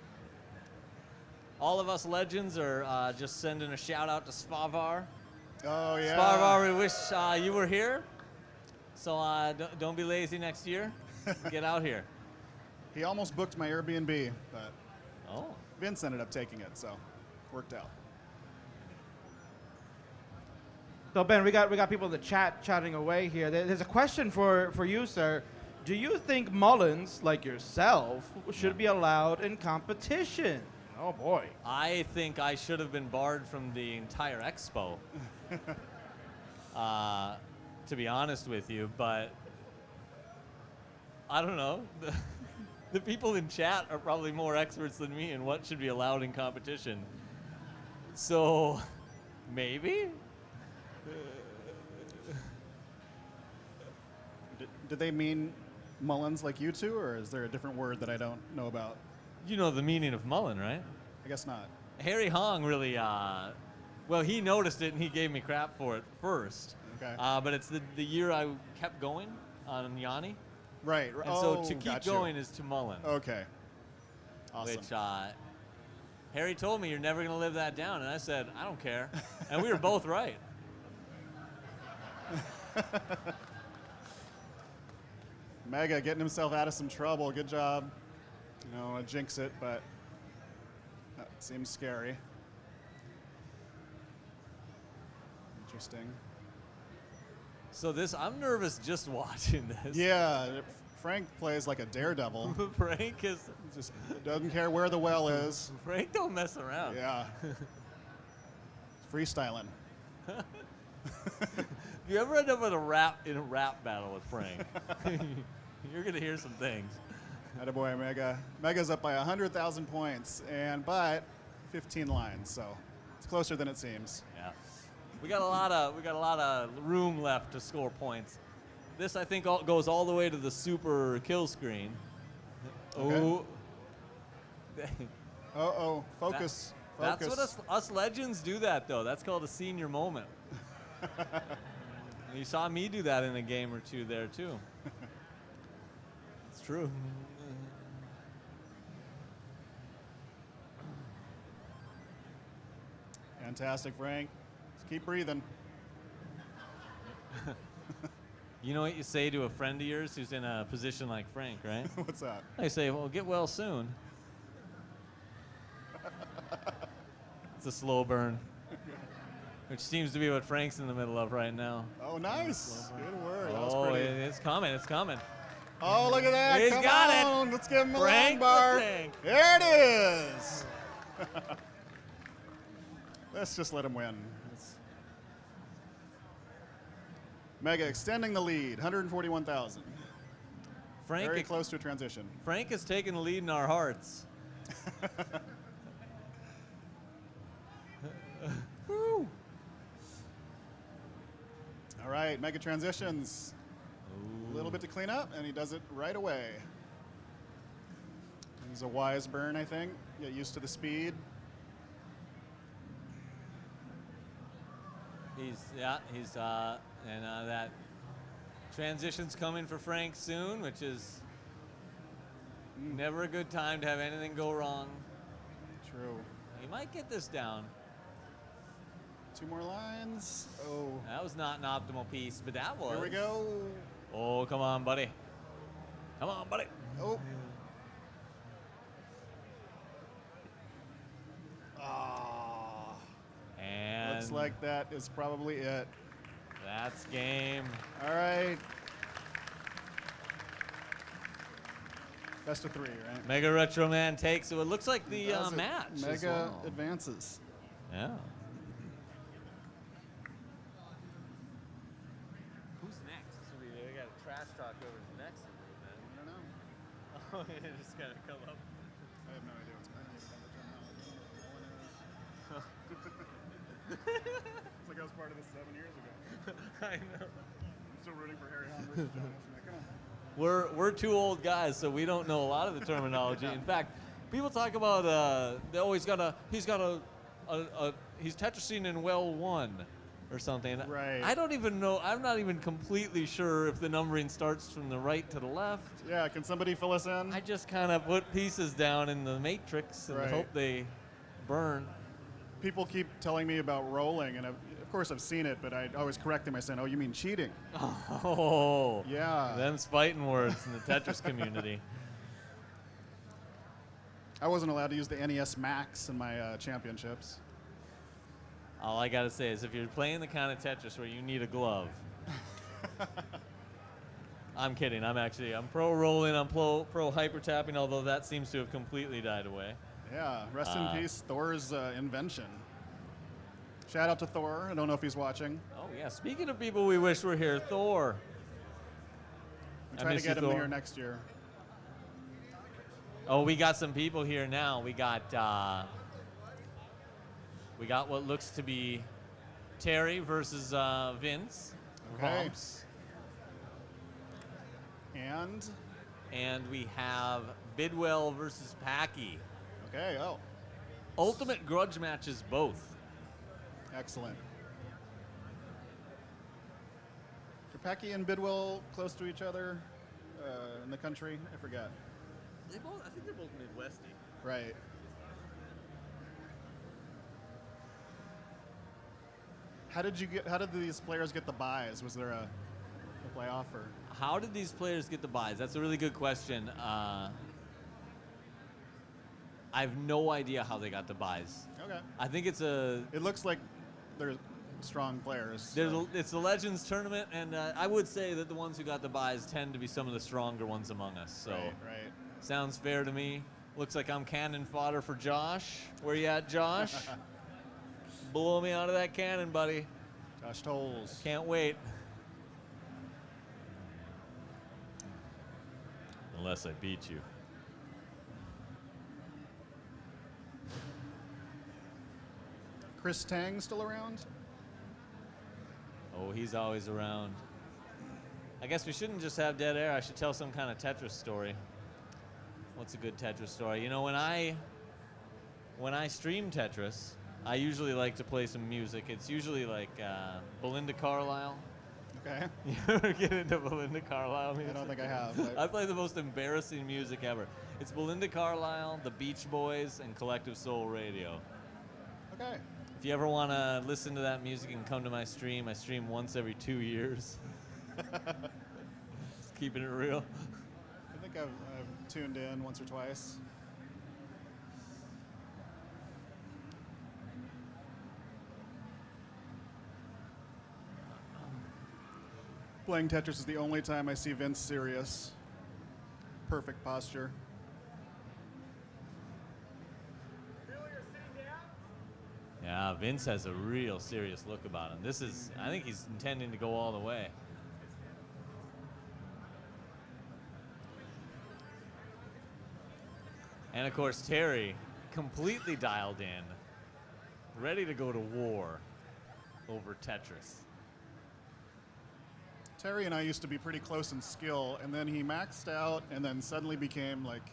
All of us legends are just sending a shout out to Spavar. Oh, yeah. Spavar, we wish you were here. So don't be lazy next year. Get out here. He almost booked my Airbnb, but Oh. Vince ended up taking it, so worked out. So Ben, we got people in the chat chatting away here. There's a question for you, sir. Do you think Mullins, like yourself, should be allowed in competition? Oh boy. I think I should have been barred from the entire Expo. To be honest with you, but I don't know. The people in chat are probably more experts than me in what should be allowed in competition. So, maybe? Did they mean Mullins like you two, or is there a different word that I don't know about? You know the meaning of Mullen, right? I guess not. Harry Hong really, well, he noticed it and he gave me crap for it first. Okay. But it's the year I kept going on Yanni. Right. And so to keep going is to Mullen. Okay. Awesome. Which Harry told me, you're never going to live that down. And I said, I don't care. And we were both right. Mega getting himself out of some trouble. Good job. You know, I jinx it, but that seems scary. Interesting. So I'm nervous just watching this. Yeah, Frank plays like a daredevil. Frank is Just doesn't care where the well is. Frank don't mess around. Yeah. Freestyling. If you ever end up in a rap battle with Frank, you're gonna hear some things. Attaboy, Mega. Mega's up by 100,000 points, but 15 lines, so it's closer than it seems. Yeah. We got a lot of room left to score points. This I think goes all the way to the Super Killscreen. Okay. Oh. Uh-oh, focus. That's Focus. what us legends do that though. That's called a senior moment. You saw me do that in a game or two there too. It's true. Fantastic, Frank. Just keep breathing. You know what you say to a friend of yours who's in a position like Frank, right? What's that? I say, well, get well soon. It's a slow burn, which seems to be what Frank's in the middle of right now. Oh, nice. Good work. That was Oh, pretty. it's coming, it's coming. Oh, look at that. He's Come got it. on. Let's give him a Frank long bar. the Tank. There it is. Let's just let him win. Mega extending the lead, 141,000. Frank, Very close to a transition. Frank has taken the lead in our hearts. Woo. All right, Mega transitions. A little bit to clean up, and he does it right away. He's a wise burn, I think. Get used to the speed. And that transition's coming for Frank soon, which is never a good time to have anything go wrong. True. He might get this down. 2 more lines. Oh. That was not an optimal piece, but that was. Here we go. Oh, come on, buddy. Come on, buddy. Oh. And looks like that is probably it. That's game. All right. Best of 3, right? Mega Retro Man takes it. It looks like the match. Mega advances. Yeah. Who's next? We got a trash talk over next. I don't know. Oh, yeah, just gotta come up. I have no idea what's going on. It's like I was part of this 7 years ago. I know. I'm still rooting for Harry Hahn versus John Ocean. Come on. We're 2 old guys, so we don't know a lot of the terminology. In fact, people talk about he's Tetrising in well 1 or something. Right. I don't even know. I'm not even completely sure if the numbering starts from the right to the left. Yeah, can somebody fill us in? I just kind of put pieces down in the matrix and hope they burn. People keep telling me about rolling, and of course I've seen it, but I always correct them by saying, "Oh, you mean cheating?" Oh, yeah. Them's fighting words in the Tetris community. I wasn't allowed to use the NES Max in my championships. All I gotta say is, if you're playing the kind of Tetris where you need a glove, I'm kidding. I'm pro rolling. I'm pro hyper tapping. Although that seems to have completely died away. Yeah, rest in peace, Thor's invention. Shout out to Thor. I don't know if he's watching. Oh, yeah. Speaking of people we wish were here, Thor. I'm trying to get him here next year. Oh, we got some people here now. We got what looks to be Terry versus Vince. Okay. Vomps. And we have Bidwell versus Packy. Okay, oh. Ultimate grudge matches both. Excellent. Are Packy and Bidwell close to each other in the country? I forget. I think they're both Midwesty. Right. How did these players get the buys? Was there a playoff or? How did these players get the buys? That's a really good question. I have no idea how they got the buys. Okay. I think it looks like they're strong players. So. It's the Legends tournament, and I would say that the ones who got the buys tend to be some of the stronger ones among us. So Right. Sounds fair to me. Looks like I'm cannon fodder for Josh. Where you at, Josh? Blow me out of that cannon, buddy. Josh Tolles. Can't wait. Unless I beat you. Chris Tang still around? Oh, he's always around. I guess we shouldn't just have dead air. I should tell some kind of Tetris story. What's a good Tetris story? You know, when I stream Tetris, I usually like to play some music. It's usually like Belinda Carlisle. Okay. You ever get into Belinda Carlisle music? I don't think I have. I play the most embarrassing music ever. It's Belinda Carlisle, the Beach Boys, and Collective Soul Radio. Okay. If you ever want to listen to that music and come to my stream, I stream once every 2 years. Just keeping it real. I think I've tuned in once or twice. Playing Tetris is the only time I see Vince serious. Perfect posture. Feel your Vince has a real serious look about him. I think he's intending to go all the way. And of course, Terry, completely dialed in, ready to go to war over Tetris. Terry and I used to be pretty close in skill, and then he maxed out and then suddenly became like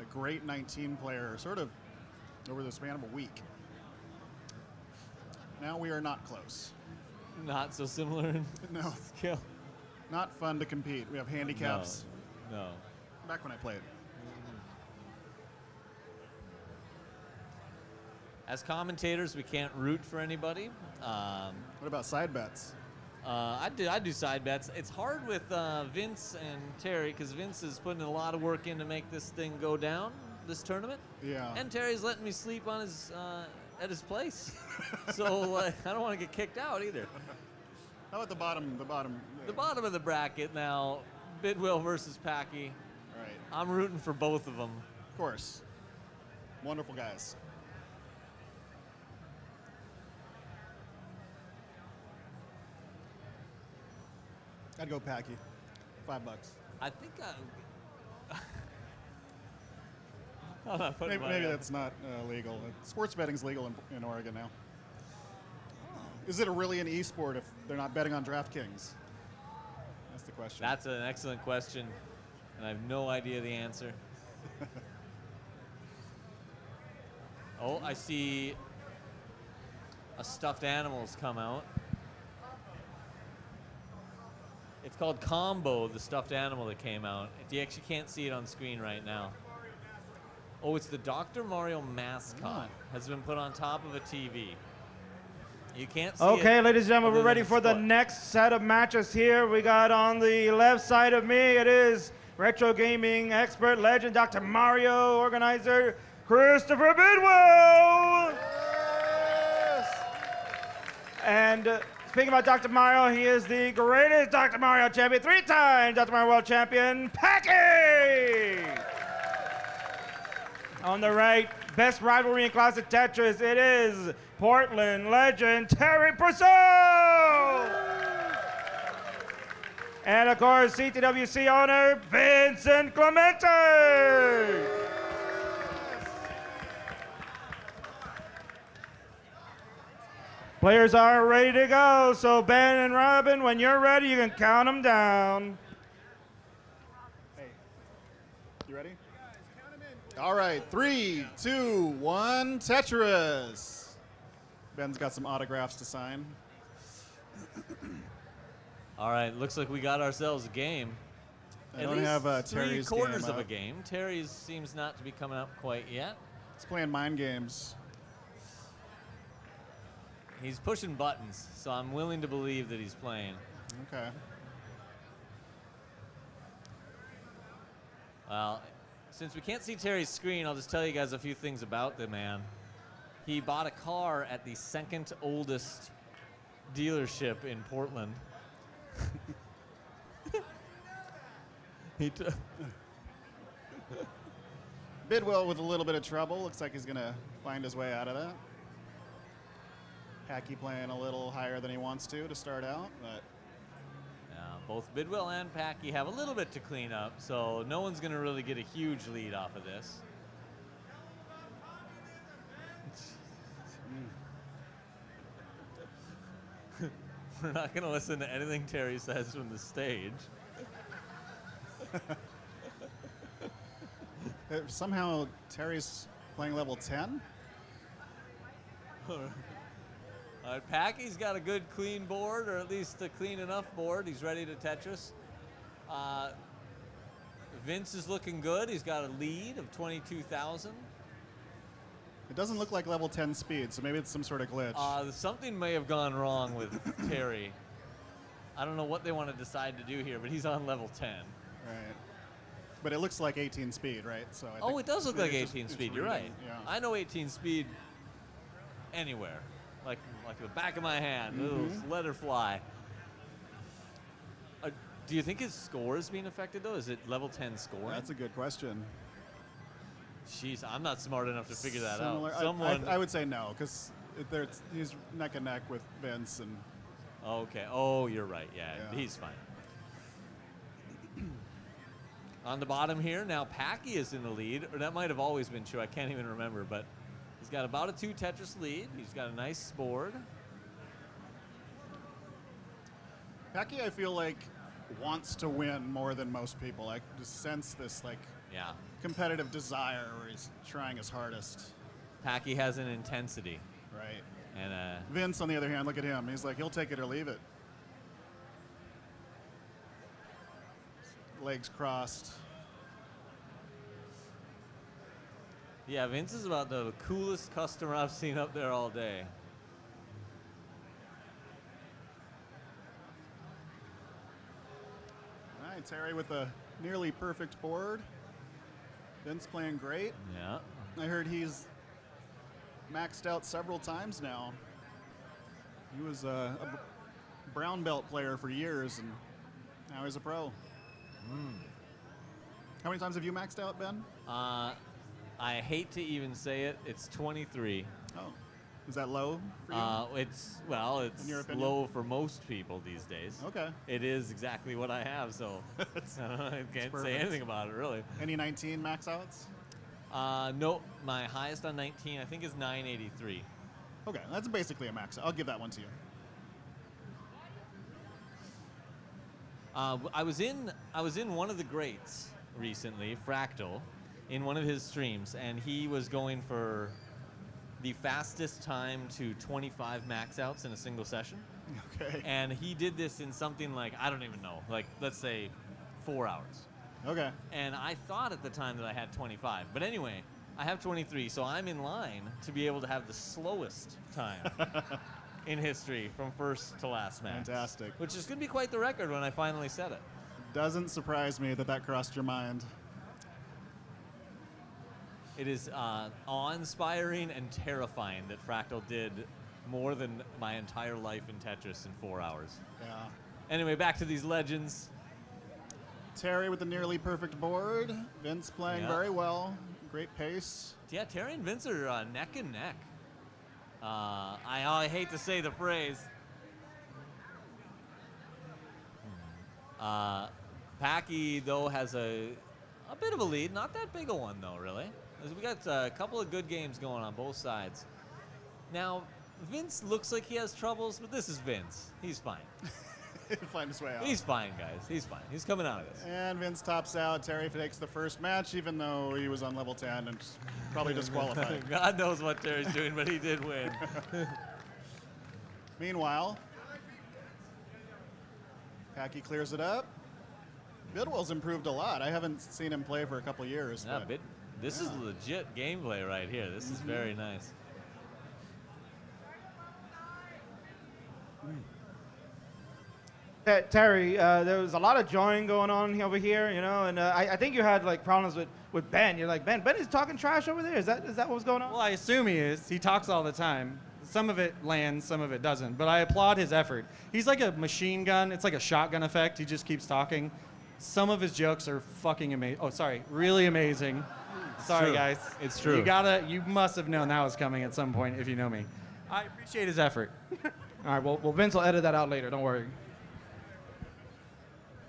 a great 19 player, sort of over the span of a week. Now we are not close. Not so similar in No. skill. Not fun to compete. We have handicaps. No. Back when I played. As commentators, we can't root for anybody. What about side bets? I do side bets. It's hard with Vince and Terry because Vince is putting a lot of work in to make this thing go down, this tournament. Yeah. And Terry's letting me sleep on his at his place, so I don't want to get kicked out either. How about the bottom? The bottom. The bottom of the bracket now, Bidwell versus Packy. Right. I'm rooting for both of them. Of course. Wonderful guys. I'd go Packy. $5. I think I'm not putting Maybe that's not legal. Sports betting's legal in Oregon now. Is it really an e-sport if they're not betting on DraftKings? That's the question. That's an excellent question, and I have no idea the answer. Oh, I see a stuffed animal's come out. It's called Combo, the stuffed animal that came out. You actually can't see it on screen right now. Oh, it's the Dr. Mario mascot. Has been put on top of a TV. You can't see it. Okay, ladies and gentlemen, we're other ready than for the spot. next set of matches here. We got on the left side of me, it is retro gaming expert, legend, Dr. Mario, organizer, Christopher Bidwell. And speaking about Dr. Mario, he is the greatest Dr. Mario champion, 3-time Dr. Mario World Champion, Packy! On the right, best rivalry in classic Tetris, it is Portland legend Terry Purcell! And of course, CTWC owner Vincent Clemente! Players are ready to go, so Ben and Robin, when you're ready, you can count them down. Hey, you ready? All right, 3, 2, 1, Tetris. Ben's got some autographs to sign. All right, looks like we got ourselves a game. I don't have Terry's Terry's quarters game of a up. game. Terry's seems not to be coming up quite yet. He's playing mind games. He's pushing buttons, so I'm willing to believe that he's playing. Okay. Well, since we can't see Terry's screen, I'll just tell you guys a few things about the man. He bought a car at the second oldest dealership in Portland. Bidwell with a little bit of trouble. Looks like he's going to find his way out of that. Packy playing a little higher than he wants to start out, but Both Bidwell and Packy have a little bit to clean up, so no one's going to really get a huge lead off of this. We're not going to listen to anything Terry says from the stage. somehow Terry's playing level 10. All right, Packy's got a good clean board, or at least a clean enough board. He's ready to Tetris. Vince is looking good. He's got a lead of 22,000. It doesn't look like level 10 speed, so maybe it's some sort of glitch. Something may have gone wrong with Terry. I don't know what they want to decide to do here, but he's on level 10. Right. But it looks like 18 speed, right? So I think It does look like it's 18 just- speed. it's You're right. reading, yeah. I know 18 speed anywhere, like the back of my hand. Little let her fly. Do you think his score is being affected though? Is it level 10 scoring? That's a good question. Jeez, I'm not smart enough to figure that Similar- out. Someone. I would say no, because He's neck and neck with Vince, and Okay. Oh, you're right. Yeah, Yeah. he's fine. On the bottom here, now Packy is in the lead. Or that might have always been true. I can't even remember. But he's got about a 2 Tetris lead. He's got a nice board. Packy, I feel like, wants to win more than most people. I just sense this like Yeah. competitive desire where he's trying his hardest. Packy has an intensity. Right. And Vince, on the other hand, look at him. He's like, he'll take it or leave it. Legs crossed. yeah, Vince is about the coolest customer I've seen up there all day. All right, Terry with a nearly perfect board. Vince playing great. Yeah. I heard he's maxed out several times now. He was a brown belt player for years, and now he's a pro. How many times have you maxed out, Ben? I hate to even say it. It's 23. Oh, is that low for you? It's In your opinion? low for most people these days. Okay. It is exactly what I have, so I can't say perfect. anything about it really. Any 19 max outs? No, my highest on 19 I think is 983. Okay, that's basically a max out. I'll give that one to you. I was in one of the greats recently, Fractal, in one of his streams, and he was going for the fastest time to 25 max outs in a single session. Okay. And he did this in something like, I don't even know, like let's say 4 hours. Okay. And I thought at the time that I had 25. But anyway, I have 23, so I'm in line to be able to have the slowest time in history from first to last match. Fantastic. Which is going to be quite the record when I finally set it. Doesn't surprise me that crossed your mind. It is awe-inspiring and terrifying that Fractal did more than my entire life in Tetris in 4 hours. Yeah. Anyway, back to these legends. Terry with the nearly perfect board. Vince playing Yeah. very well. Great pace. Yeah, Terry and Vince are neck and neck. I hate to say the phrase. Packy, though, has a bit of a lead. Not that big a one, though, really. We got a couple of good games going on both sides. Now, Vince looks like he has troubles, but this is Vince. He's fine. He'll find his way out. He's fine, guys. He's fine. He's coming out of this. And Vince tops out. Terry takes the first match, even though he was on level 10 and probably disqualified. God knows what Terry's doing, but he did win. Meanwhile, Packy clears it up. Bidwell's improved a lot. I haven't seen him play for a couple years. Yeah, but this is legit gameplay right here. This is very nice. Terry, there was a lot of join going on over here, you know, and I think you had like problems with Ben. You're like, Ben is talking trash over there. Is that what was going on? Well, I assume he is. He talks all the time. Some of it lands, some of it doesn't. But I applaud his effort. He's like a machine gun. It's like a shotgun effect. He just keeps talking. Some of his jokes are fucking amazing. Oh, sorry, really amazing. Sorry, true. guys. It's true. You must have known that was coming at some point if you know me. I appreciate his effort. All right, well, Vince will edit that out later. Don't worry.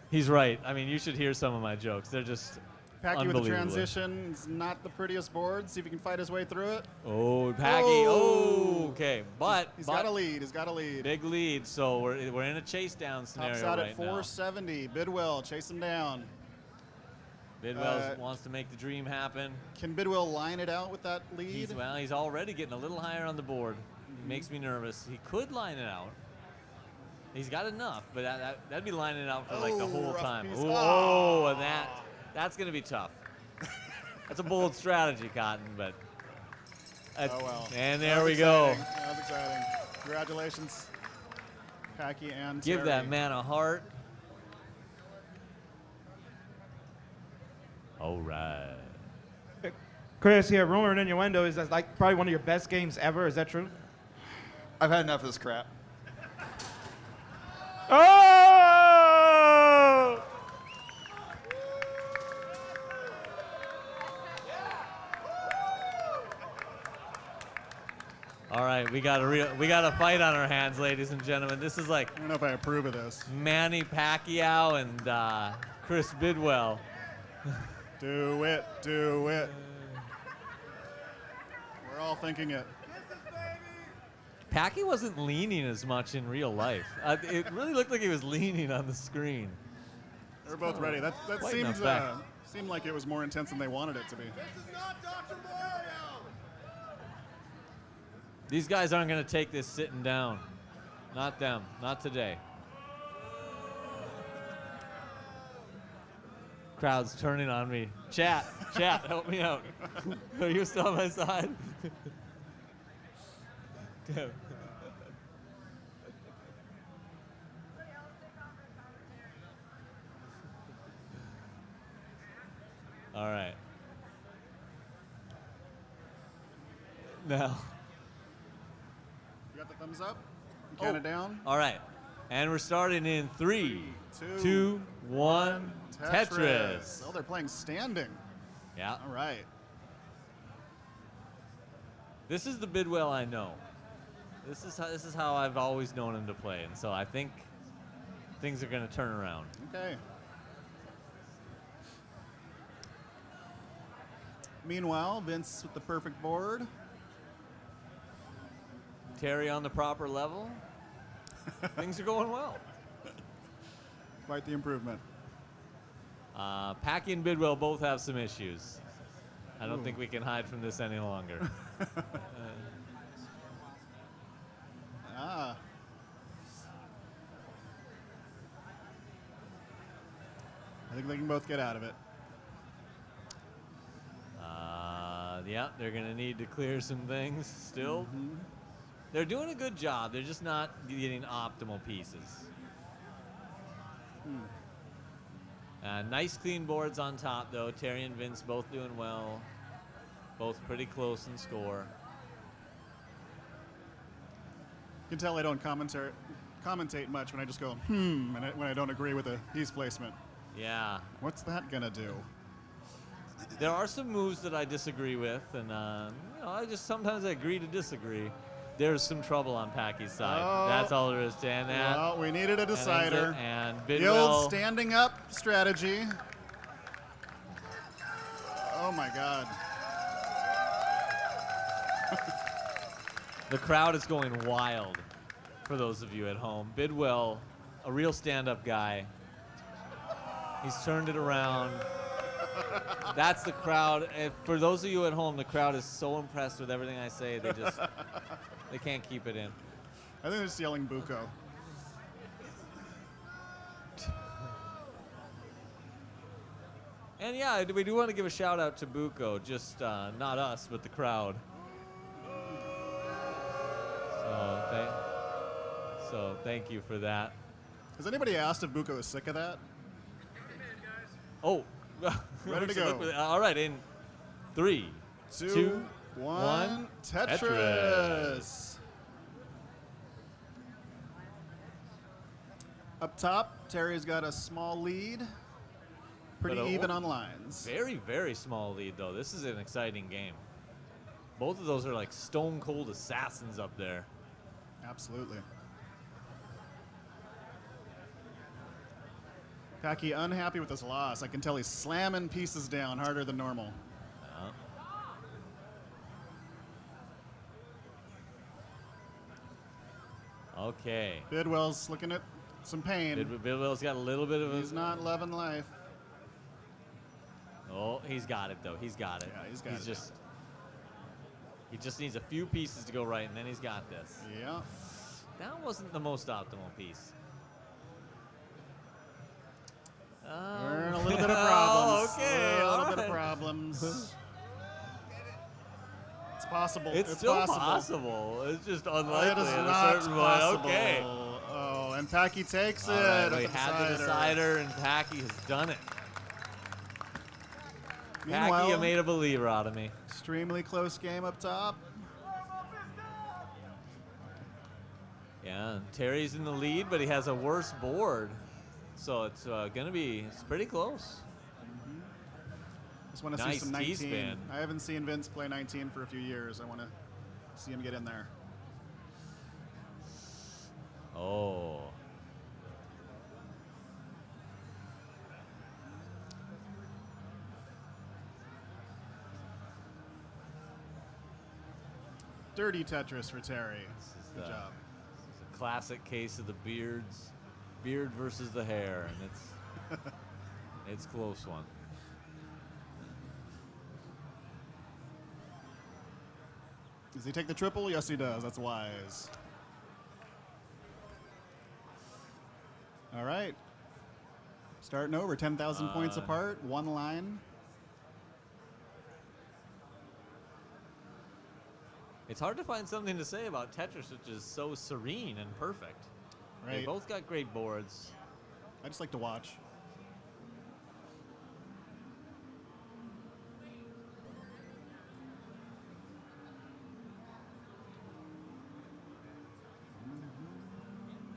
He's right. I mean, you should hear some of my jokes. They're just Packy with the unbelievable. transition. It's not the prettiest board. See if he can fight his way through it. Oh, Packy. Oh. Oh, okay. But He's got a lead. He's got a lead. Big lead. So we're in a chase down scenario Tops out right at 470. Bidwell, chase him down. now. Bidwell wants to make the dream happen. Can Bidwell line it out with that lead? He's already getting a little higher on the board. Makes me nervous. He could line it out. He's got enough, but that'd be lining it out for like the whole rough time. piece. Oh, and that's gonna be tough. That's a bold strategy, Cotton, but. Oh well. And That there was we go. exciting. That was exciting. Congratulations, Packy and Give Terry. that man a heart. All right. Chris, here, rumor and innuendo is that like probably one of your best games ever. Is that true? I've had enough of this crap. Oh! All right. right, we got a fight on our hands, ladies and gentlemen. This is like I don't know if I approve of this. Manny Pacquiao and Chris Bidwell. Do it. Do it. We're all thinking it. Pacquiao wasn't leaning as much in real life. It really looked like he was leaning on the screen. They're both ready. That Quite an seemed effect. seemed like it was more intense than they wanted it to be. These guys aren't going to take this sitting down. Not them. Not today. Crowd's turning on me. Chat, help me out. Are you still on my side? Damn. All right. Now. You got the thumbs up? Count it down? All right. And we're starting in 3, 2, 1. Tetris. Oh, they're playing standing. Yeah. All right. This is the Bidwell I know. This is how I've always known him to play, and so I think things are going to turn around. Okay. Meanwhile, Vince with the perfect board. Terry on the proper level. Things are going well. Quite the improvement. Packy and Bidwell both have some issues. I don't think we can hide from this any longer. I think they can both get out of it. Yeah, they're going to need to clear some things still. They're doing a good job. They're just not getting optimal pieces. Nice clean boards on top, though. Terry and Vince both doing well. Both pretty close in score. You can tell I don't commentate much when I just go, and when I don't agree with the piece placement. Yeah. What's that going to do? There are some moves that I disagree with, and I just sometimes I agree to disagree. There's some trouble on Packy's side. Oh. That's all there is to that. Well, we needed a decider. And the Bidwell. old standing up strategy. Oh my God. The crowd is going wild for those of you at home. Bidwell, a real stand-up guy. He's turned it around. That's the crowd. For those of you at home, the crowd is so impressed with everything I say, they can't keep it in. I think they're just yelling Buko. And yeah, we do want to give a shout out to Buko, just not us, but the crowd. So thank you for that. Has anybody asked if Buko is sick of that? Oh, ready to go. All right, in 3, 2, 1. Tetris. Up top, Terry's got a small lead. Pretty even on lines. Very, very small lead, though. This is an exciting game. Both of those are like stone cold assassins up there. Absolutely. Packy unhappy with his loss. I can tell he's slamming pieces down harder than normal. Okay. Bidwell's looking at some pain. Bidwell's got a little bit of He's not loving life. Oh, he's got it, though. He's got it. Yeah, he's got it. He just needs a few pieces to go right, and then he's got this. Yeah. That wasn't the most optimal piece. We're in a little bit of problems. Okay, a little bit of problems. It's possible. It's still possible. It's just unlikely It is at not a certain possible. point. Okay. Oh, and Packy takes it. All right, at we the had the decider, and Packy has done it. Packy, you made a believer out of me. Extremely close game up top. Yeah, Terry's in the lead, but he has a worse board. So it's it's pretty close. Just want to Nice see some 19. T-spin. I haven't seen Vince play 19 for a few years. I want to see him get in there. Oh. Dirty Tetris for Terry. Good job. This is a classic case of the beards. Beard versus the hair, and it's a close one. Does he take the triple? Yes, he does. That's wise. All right. Starting over, 10,000 points apart, one line. It's hard to find something to say about Tetris, which is so serene and perfect. Right. They both got great boards. I just like to watch.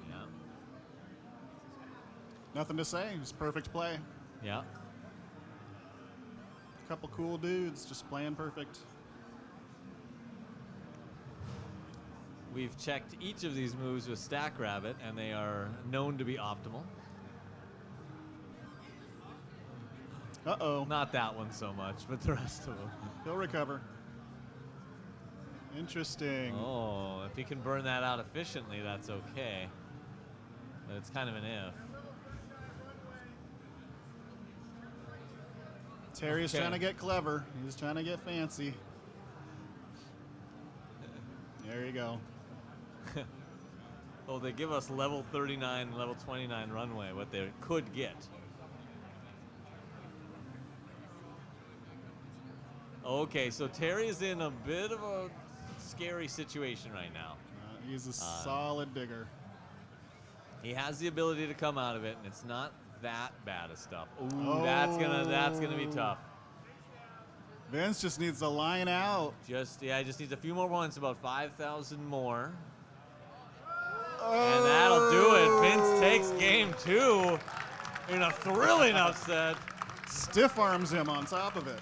Yeah. Nothing to say, just perfect play. Yeah. Couple cool dudes just playing perfect. We've checked each of these moves with Stack Rabbit, and they are known to be optimal. Uh-oh. Not that one so much, but the rest of them. He'll recover. Interesting. Oh, if he can burn that out efficiently, that's okay. But it's kind of an if. Terry's Okay. trying to get clever. He's trying to get fancy. There you go. Oh, they give us level 39, level 29 runway, what they could get. Okay, so Terry is in a bit of a scary situation right now. He's a solid digger. He has the ability to come out of it, and it's not that bad of stuff. Ooh, that's gonna be tough. Vince just needs to line out. Just needs a few more points, about 5,000 more. And that'll do it. Vince takes game 2 in a thrilling upset. Stiff arms him on top of it.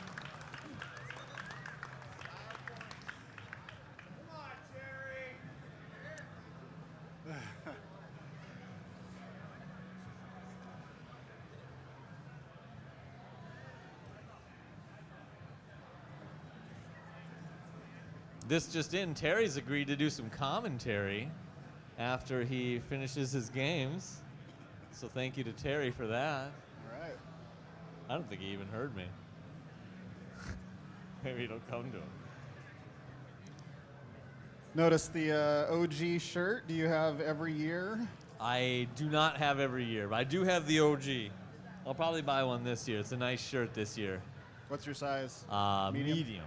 This just in, Terry's agreed to do some commentary after he finishes his games. So thank you to Terry for that. All right. I don't think he even heard me. Maybe it'll come to him. Notice the OG shirt. Do you have every year? I do not have every year, but I do have the OG. I'll probably buy one this year. It's a nice shirt this year. What's your size? Medium.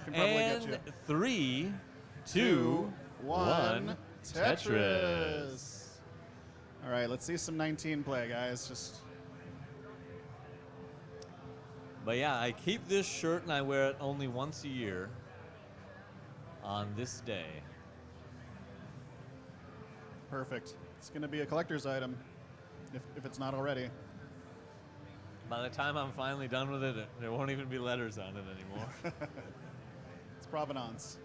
Can probably And get you. 3, 2, 1, Tetris. All right, let's see some 19 play, guys. Just But yeah, I keep this shirt and I wear it only once a year on this day. perfect. It's going to be a collector's item, if it's not already. By the time I'm finally done with it, there won't even be letters on it anymore. It's provenance.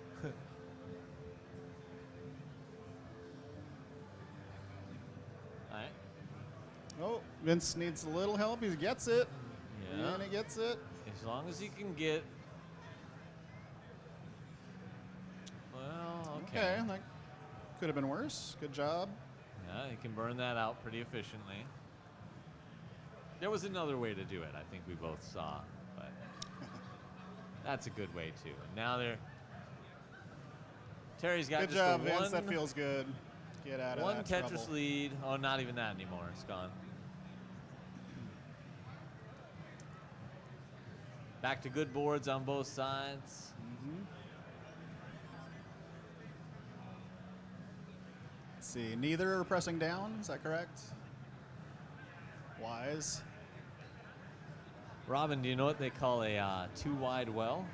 All right. Oh, Vince needs a little help. He gets it. Yeah. And he gets it. As long as he can get. Well, okay. Okay, that could have been worse. Good job. Yeah, he can burn that out pretty efficiently. There was another way to do it, I think we both saw, but that's a good way too. And now Terry's got Good just job, a Vince. one, That feels good. Get out of one that Tetris trouble. lead. Oh, not even that anymore. It's gone. Back to good boards on both sides. Let's see. Neither are pressing down. Is that correct? Wise. Robin, do you know what they call a too wide well?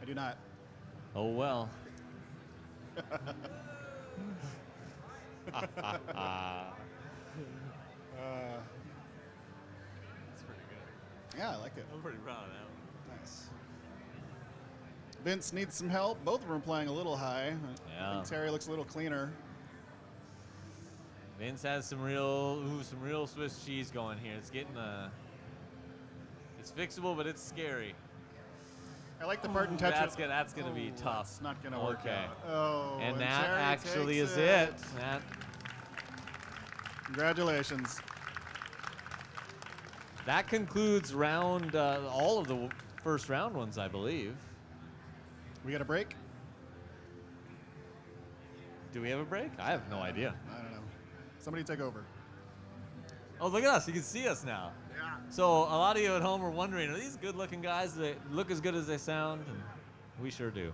I do not. Oh, well. Yeah, I like it. I'm pretty proud of that. Nice. Vince needs some help. Both of them are playing a little high. I Yeah. think Terry looks a little cleaner. Vince has some real Swiss cheese going here. It's getting it's fixable, but it's scary. I like the part in Tetris. That's gonna be tough. It's not gonna work Okay. out. Oh, And that Terry actually takes is it. Congratulations. That concludes round all of the first round ones, I believe. We got a break? Do we have a break? I have no idea. I don't know. Somebody take over. Oh, look at us. You can see us now. Yeah. So a lot of you at home are wondering, are these good-looking guys that look as good as they sound? And we sure do.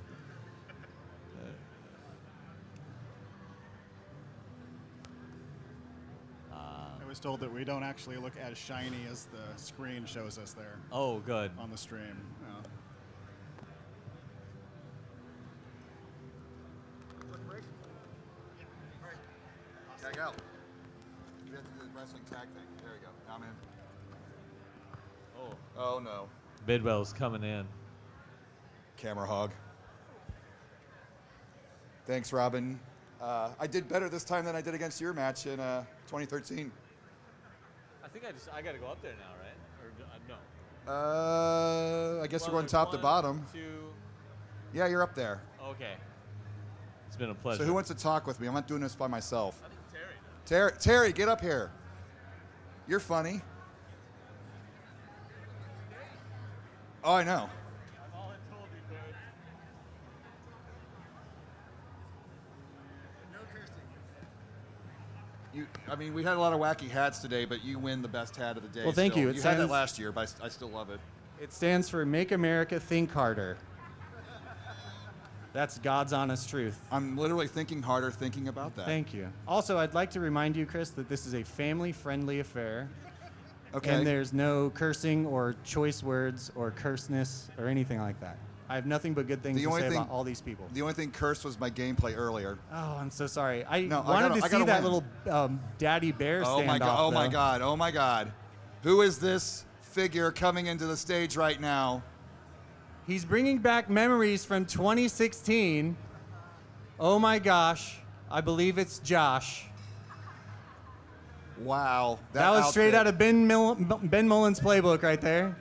I was told that we don't actually look as shiny as the screen shows us there. Oh, good. On the stream. Yeah. Tag out. You have to do the wrestling tag thing. There we go. Now I'm in. Oh no. Bidwell's coming in. Camera hog. Thanks, Robin. I did better this time than I did against your match in 2013. I think I got to go up there now, right? Or no? I guess we're going top to bottom. 2. Yeah, you're up there. Okay. It's been a pleasure. So who wants to talk with me? I'm not doing this by myself. I think Terry does. Terry, get up here. You're funny. Oh, I know. I've all told you, Terry. No cursing. I mean, we had a lot of wacky hats today, but you win the best hat of the day. Well, thank still. you. You had that last year, but I still love it. It stands for Make America Think Harder. That's God's honest truth. I'm literally thinking harder thinking about that. Thank you. Also, I'd like to remind you, Chris, that this is a family-friendly affair. Okay. And there's no cursing or choice words or curseness or anything like that. I have nothing but good things to say about all these people. The only thing cursed was my gameplay earlier. Oh, I'm so sorry. I No, wanted to see that win. little daddy bear Oh my standoff, god! Oh my though. god! Oh my god! Who is this figure coming into the stage right now? He's bringing back memories from 2016. Oh my gosh. I believe it's Josh. Wow. That was straight out of Ben Mullen's playbook right there.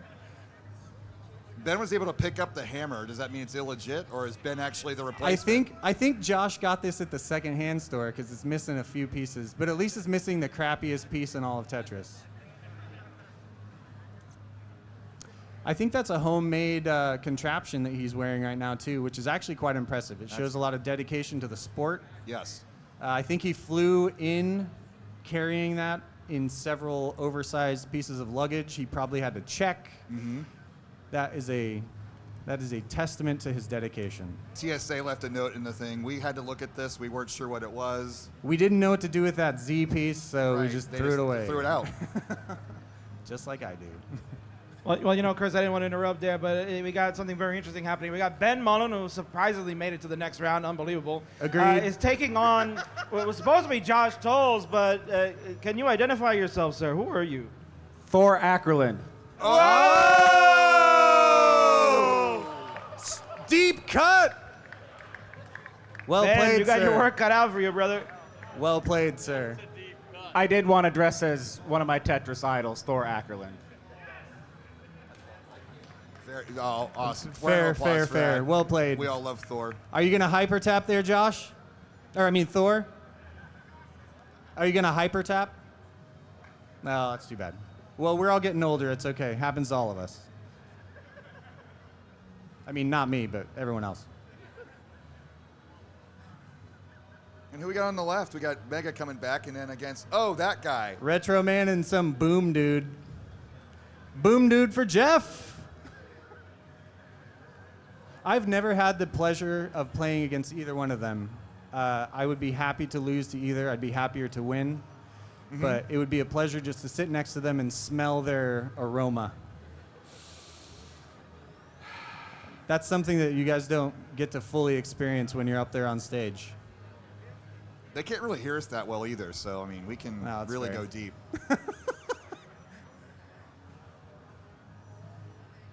Ben was able to pick up the hammer. Does that mean it's illegit, or is Ben actually the replacement? I think Josh got this at the second-hand store because it's missing a few pieces, but at least it's missing the crappiest piece in all of Tetris. I think that's a homemade contraption that he's wearing right now too, which is actually quite impressive. It shows a lot of dedication to the sport. Yes. I think he flew in carrying that in several oversized pieces of luggage. He probably had to check. Mm-hmm. That is a testament to his dedication. TSA left a note in the thing. We had to look at this. We weren't sure what it was. We didn't know what to do with that Z piece, so we just threw it away. Threw it out. Just like I do. Well, you know, Chris, I didn't want to interrupt there, but we got something very interesting happening. We got Ben Mullen, who surprisingly made it to the next round. Unbelievable. Agreed. Is taking on what was supposed to be Josh Tolles, but can you identify yourself, sir? Who are you? Thor Ackerland. Deep cut. Well Ben, played, you got sir. your work cut out for you, brother. Well played, sir. I did want to dress as one of my Tetris idols, Thor Ackerland. Awesome. Fair. Well played. We all love Thor. Are you going to hyper tap there, Josh? Thor? Are you going to hyper tap? No, that's too bad. Well, we're all getting older. It's okay. Happens to all of us. Not me, but everyone else. And who we got on the left? We got Mega coming back, and then against, that guy. Retro Man and some Boom Dude. Boom Dude for Jeff. I've never had the pleasure of playing against either one of them. I would be happy to lose to either. I'd be happier to win. Mm-hmm. But it would be a pleasure just to sit next to them and smell their aroma. That's something that you guys don't get to fully experience when you're up there on stage. They can't really hear us that well either, so, we can really go deep.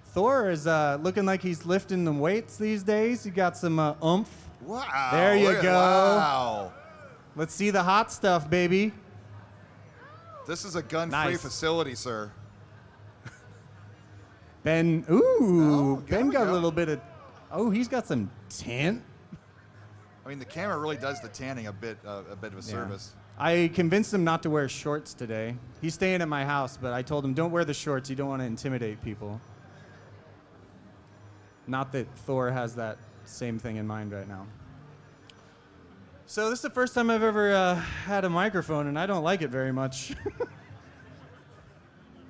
Thor is looking like he's lifting the weights these days. He got some oomph. Wow. There you go. Wow. Let's see the hot stuff, baby. This is a gun-free Nice. facility, sir. Ben, Ben got a little bit of, he's got some tint. I mean, the camera really does the tanning a bit of a service. I convinced him not to wear shorts today. He's staying at my house, but I told him, don't wear the shorts. You don't want to intimidate people. Not that Thor has that same thing in mind right now. So this is the first time I've ever had a microphone, and I don't like it very much.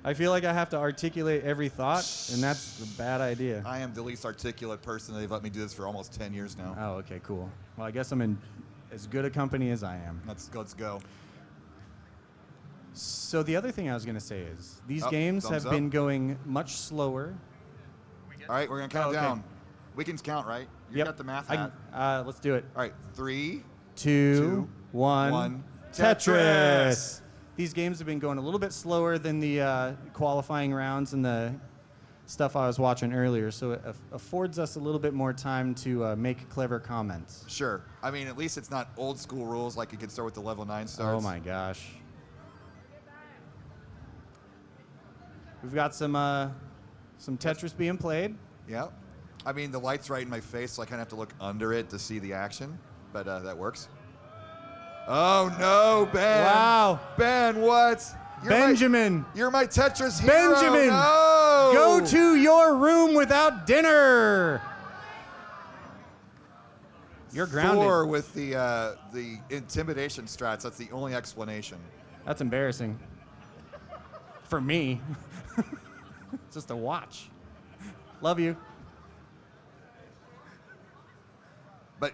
I feel like I have to articulate every thought, and that's a bad idea. I am the least articulate person. They've let me do this for almost 10 years now. Oh, okay, cool. Well, I guess I'm in as good a company as I am. Let's go. So the other thing I was going to say is these games have been going much slower. All right, we're going to count down. We can count, right? You got the math hat. Let's do it. All right, 3, 2, 1. 1. Tetris! These games have been going a little bit slower than the qualifying rounds and the stuff I was watching earlier, so it affords us a little bit more time to make clever comments. Sure. I mean, at least it's not old school rules like you can start with the level 9 starts. Oh my gosh. We've got some Tetris being played. Yeah. I mean, the light's right in my face, so I kind of have to look under it to see the action, but that works. Oh, no, Ben. Wow. Ben, what? Benjamin. You're my Tetris hero. Benjamin. No. Go to your room without dinner. You're grounded. Thor with the intimidation strats. That's the only explanation. That's embarrassing. For me. It's just a watch. Love you. But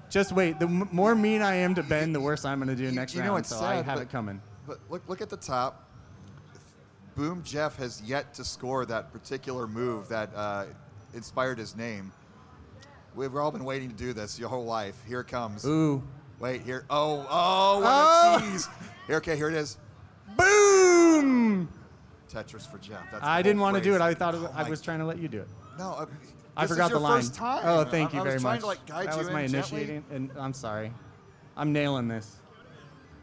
just wait. The more mean I am to Ben, the worse I'm going to do next round. You know it's so sad, I have it coming. But look at the top. Boom Jeff has yet to score that particular move that inspired his name. We've all been waiting to do this your whole life. Here it comes. Ooh. Wait, here. Oh, what a cheese. Here it is. Boom! Tetris for Jeff. That's I didn't want to do it. I thought I was trying to let you do it. No, I forgot the line. First time. Oh, thank you I very was trying much. to like guide that you was my in gently. initiating, and I'm sorry. I'm nailing this.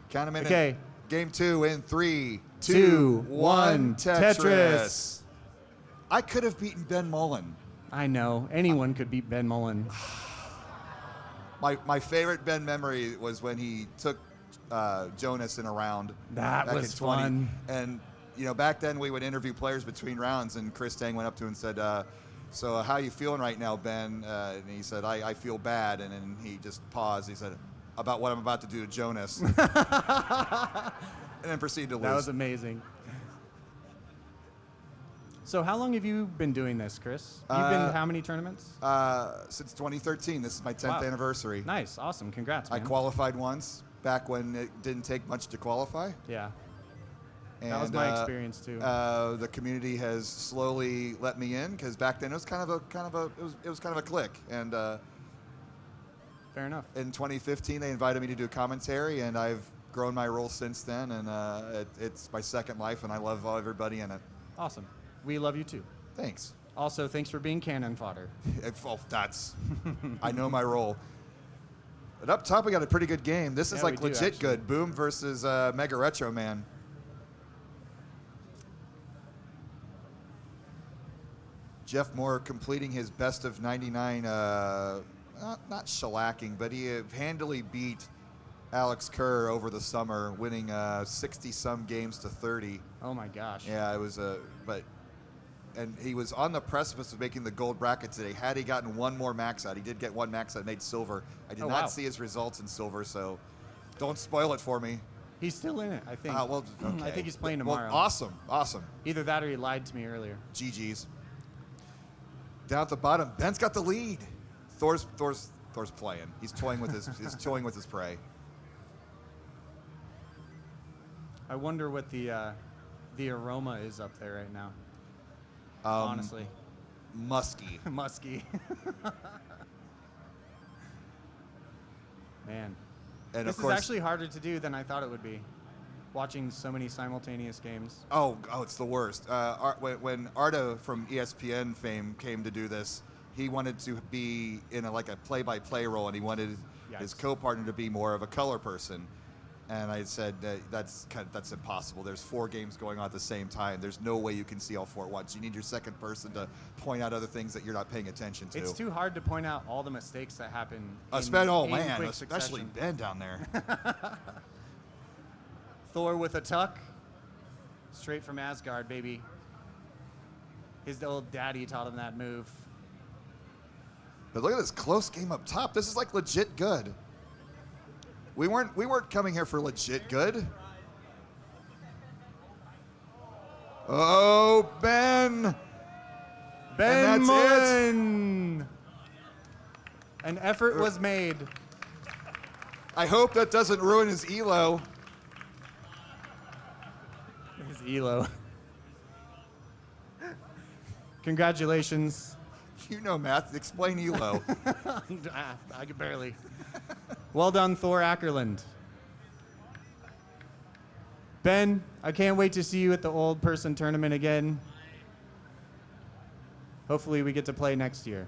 Count them in. Okay. Game 2 in 3, 2, 2, 1. 1. Tetris. I could have beaten Ben Mullen. I know. Anyone could beat Ben Mullen. My favorite Ben memory was when he took Jonas in a round. That back was in 20. fun. And back then we would interview players between rounds, and Chris Tang went up to him and said, "So how you feeling right now, Ben?" And he said, "I feel bad." And then he just paused. He said, "About what I'm about to do to Jonas," and then proceeded to lose. That was amazing. So how long have you been doing this, Chris? You've been to how many tournaments? Since 2013. This is my 10th anniversary. Nice. Awesome. Congrats, man. I qualified once back when it didn't take much to qualify. Yeah. And, that was my experience too. The community has slowly let me in because back then it was kind of a clique. And fair enough. In 2015, they invited me to do commentary, and I've grown my role since then. And it's my second life, and I love everybody in it. Awesome. We love you too. Thanks. Also, thanks for being cannon fodder. I know my role. But up top, we got a pretty good game. This is like legit good. Boom versus Mega Retro Man. Jeff Moore completing his best of 99, not shellacking, but he handily beat Alex Kerr over the summer, winning 60-some games to 30. Oh my gosh. Yeah, it was and he was on the precipice of making the gold bracket today. Had he gotten one more max out, he did get one max out, made silver. I did not see his results in silver, so don't spoil it for me. He's still in it, I think. Well, okay. I think he's playing tomorrow. Well, awesome. Either that or he lied to me earlier. GG's. Down at the bottom, Ben's got the lead. Thor's playing. He's toying with his prey. I wonder what the aroma is up there right now. Honestly. Musky. Musky. Man. And this of course, is actually harder to do than I thought it would be. Watching so many simultaneous games. Oh, it's the worst. When Arda from ESPN fame came to do this, he wanted to be in a play-by-play role, and he wanted his co-partner to be more of a color person. And I said that's impossible. There's 4 games going on at the same time. There's no way you can see all 4 at once. You need your second person to point out other things that you're not paying attention to. It's too hard to point out all the mistakes that happen. Man, quick especially succession. Ben down there. Thor with a tuck, straight from Asgard, baby. His old daddy taught him that move. But look at this close game up top. This is like legit good. We weren't coming here for legit good. Oh, Ben. Ben And that's Mullen. An effort was made. I hope that doesn't ruin his elo. His elo. Congratulations. You know math. Explain elo. I could barely. Well done, Thor Ackerland. Ben, I can't wait to see you at the old person tournament again. Hopefully we get to play next year.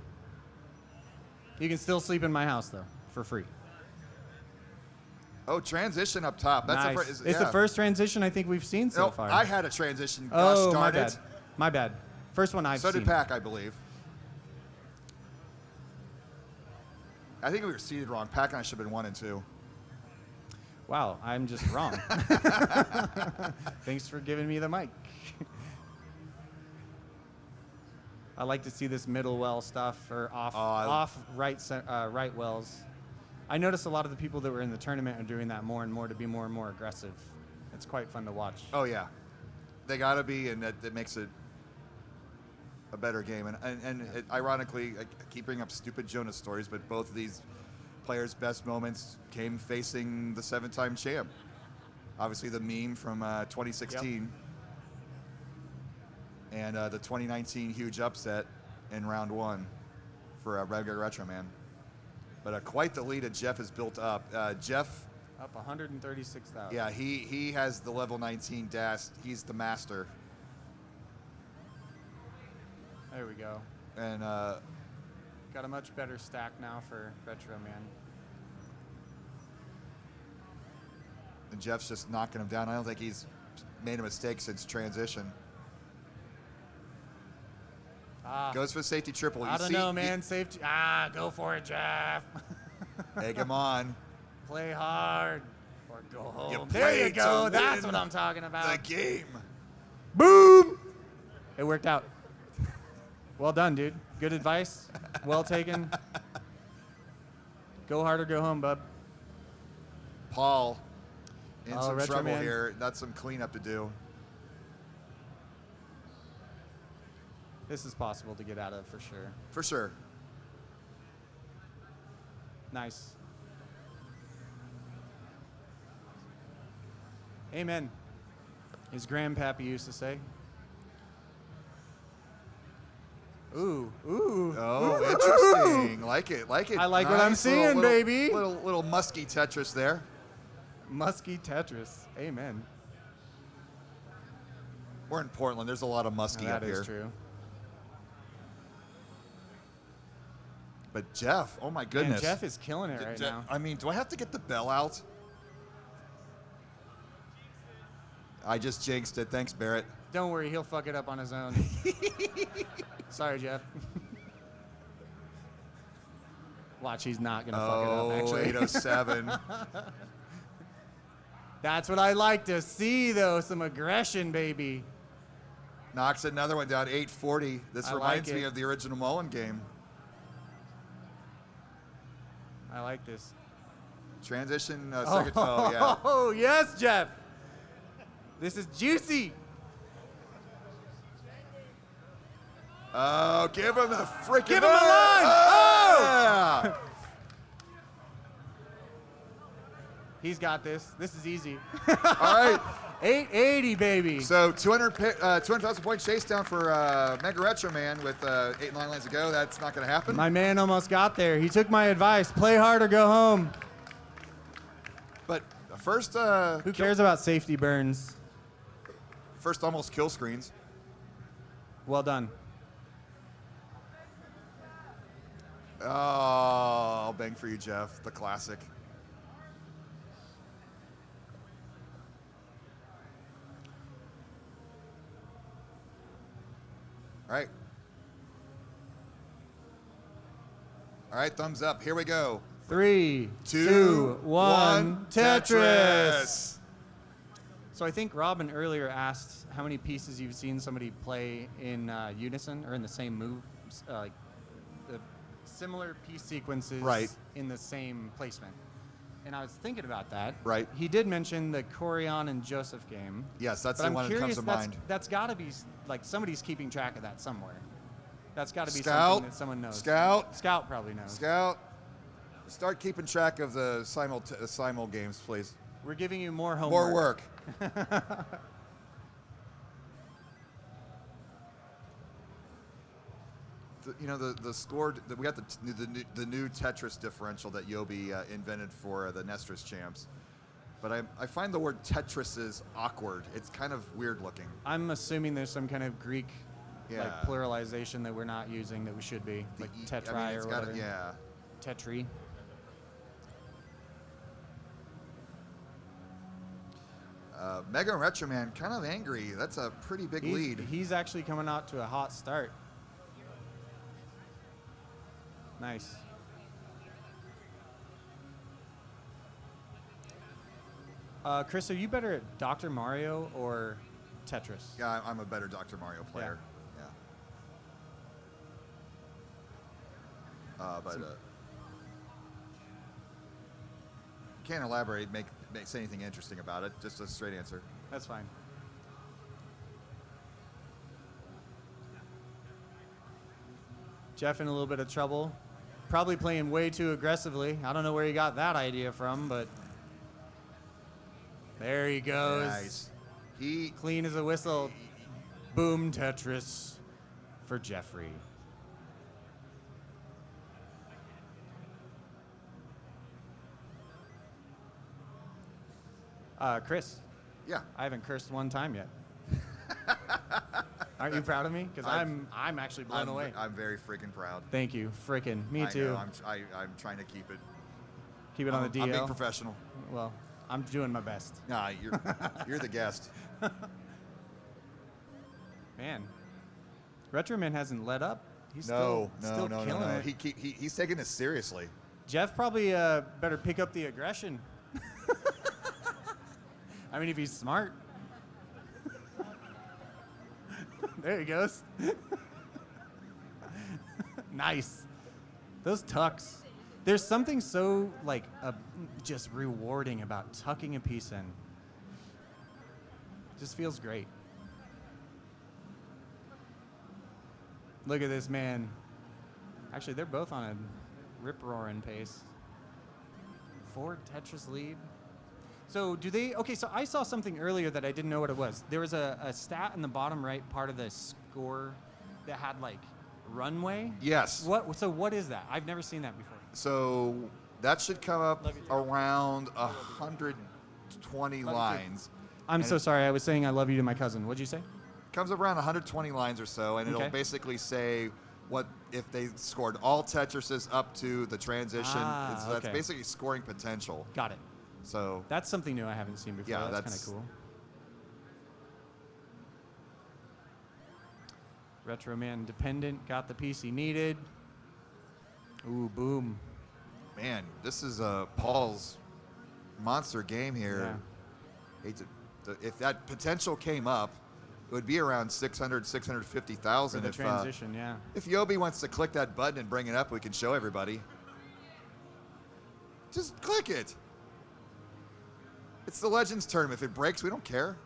You can still sleep in my house, though, for free. Oh, transition up top. That's Nice. It's the first transition I think we've seen so far. I had a transition. Oh, Gosh my darn it. bad. My bad. First one I've seen. So did Pac, I believe. I think we were seated wrong. Pac and I should have been 1 and 2. Wow, I'm just wrong. Thanks for giving me the mic. I like to see this middle well stuff or off right wells. I noticed a lot of the people that were in the tournament are doing that more and more to be more and more aggressive. It's quite fun to watch. Oh yeah, they gotta be, and that makes it a better game. And ironically, I keep bringing up stupid Jonas stories, but both of these players' best moments came facing the 7-time champ. Obviously, the meme from 2016, and the 2019 huge upset in round 1 for Regular Retro Man. But quite the lead that Jeff has built up. Jeff. Up 136,000. Yeah, he has the level 19 dash. He's the master. There we go. And got a much better stack now for Retro Man. And Jeff's just knocking him down. I don't think he's made a mistake since transition. Goes for safety triple. I don't know, man. Safety. Go for it, Jeff. Egg him on. Play hard or go home. You There you play go. to That's win what I'm talking about. the game. Boom! It worked out. Well done, dude. Good advice. Well taken. Go hard or go home, bub. Paul in some Retro trouble Man. here. That's some cleanup to do. This is possible to get out of for sure. For sure. Nice. Amen. His grandpappy used to say. Ooh, ooh. Oh, ooh. interesting. Like it. I like what I'm seeing, baby. Little musky Tetris there. Musky Tetris. Amen. We're in Portland. There's a lot of musky up here. That is true. But Jeff, oh my goodness. Man, Jeff is killing it right now. I mean, do I have to get the bell out? I just jinxed it. Thanks, Barrett. Don't worry, he'll fuck it up on his own. Sorry, Jeff. Watch, he's not going to fuck it up, actually. 807. That's what I like to see, though. Some aggression, baby. Knocks another one down, 840. This reminds me it. of the original Mullen game. I like this. Transition, second. Oh, yeah. Oh, yes, Jeff. This is juicy. Oh, give him the freaking Give him a line. Oh! Yeah. He's got this. This is easy. All right. 880, baby. So 200,000 point chase down for Mega Retro Man with 8 and 9 lanes to go. That's not going to happen. My man almost got there. He took my advice. Play hard or go home. But first, who cares about safety burns? First almost kill screens. Well done. Oh, I'll bang for you, Jeff. The classic. All right. All right, thumbs up. Here we go. 3, 2, 1, Tetris. So I think Robin earlier asked how many pieces you've seen somebody play in unison or in the same move, like similar piece sequences in the same placement. And I was thinking about that. Right. He did mention the Corian and Joseph game. Yes, that's but the one that comes to mind. That's got to be, like, somebody's keeping track of that somewhere. That's got to be Scout, something that someone knows. Scout probably knows. Scout, start keeping track of the simul games, please. We're giving you more homework. More work. The score. We got the new Tetris differential that Yobi invented for the Nestris champs. But I find the word Tetris is awkward. It's kind of weird looking. I'm assuming there's some kind of Greek like pluralization that we're not using that we should be, like tetri or whatever. Tetri. Mega and Retro Man kind of angry. That's a pretty big lead. He's actually coming out to a hot start. Nice. Chris, are you better at Dr. Mario or Tetris? Yeah, I'm a better Dr. Mario player. Can't elaborate, say anything interesting about it. Just a straight answer. That's fine. Jeff in a little bit of trouble. Probably playing way too aggressively. I don't know where he got that idea from, but there he goes. Nice. Clean as a whistle. Boom Tetris for Jeffrey. Chris. Yeah. I haven't cursed one time yet. Aren't you proud of me? Because I'm actually blown away. I'm very freaking proud. Thank you. Frickin'. Me too. Know, I'm trying to keep it. Keep it on the DL. I'm being professional. Well, I'm doing my best. Nah, you're the guest. Man, Retroman hasn't let up. He's still killing it. He's taking this seriously. Jeff probably better pick up the aggression. I mean, if he's smart. There he goes. Nice. Those tucks. There's something so, like, just rewarding about tucking a piece in. Just feels great. Look at this man. Actually, they're both on a rip-roaring pace. 4 Tetris lead. So do they, okay, so I saw something earlier that I didn't know what it was. There was a stat in the bottom right part of the score that had, like, runway. Yes. So what is that? I've never seen that before. So that should come up around 120 lines. I'm so sorry. I was saying I love you to my cousin. What'd you say? Comes up around 120 lines or so, and it'll basically say what if they scored all Tetrises up to the transition. So that's basically scoring potential. Got it. So that's something new I haven't seen before. Yeah, that's kind of cool. Retro Man dependent, got the piece he needed. Ooh, boom. Man, this is Paul's monster game here. Yeah. If that potential came up, it would be around 600, 650,000. For the transition, yeah. If Yobi wants to click that button and bring it up, we can show everybody. Just click it. It's the Legends tournament. If it breaks, we don't care.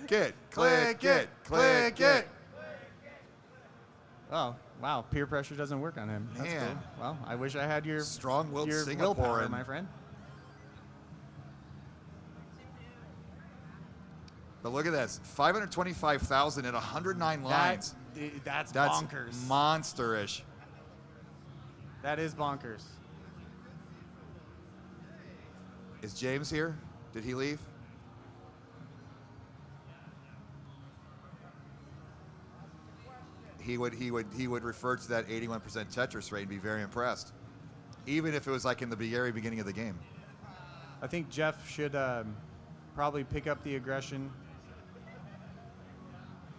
Click it. Oh, wow. Peer pressure doesn't work on him. That's Man. cool. Well, I wish I had your strong-willed your Singaporean, willpower, my friend. But look at this. 525,000 at 109 lines. That's bonkers. Monsterish. That is bonkers. Is James here? Did he leave? He would refer to that 81% Tetris rate and be very impressed, even if it was like in the very beginning of the game. I think Jeff should probably pick up the aggression.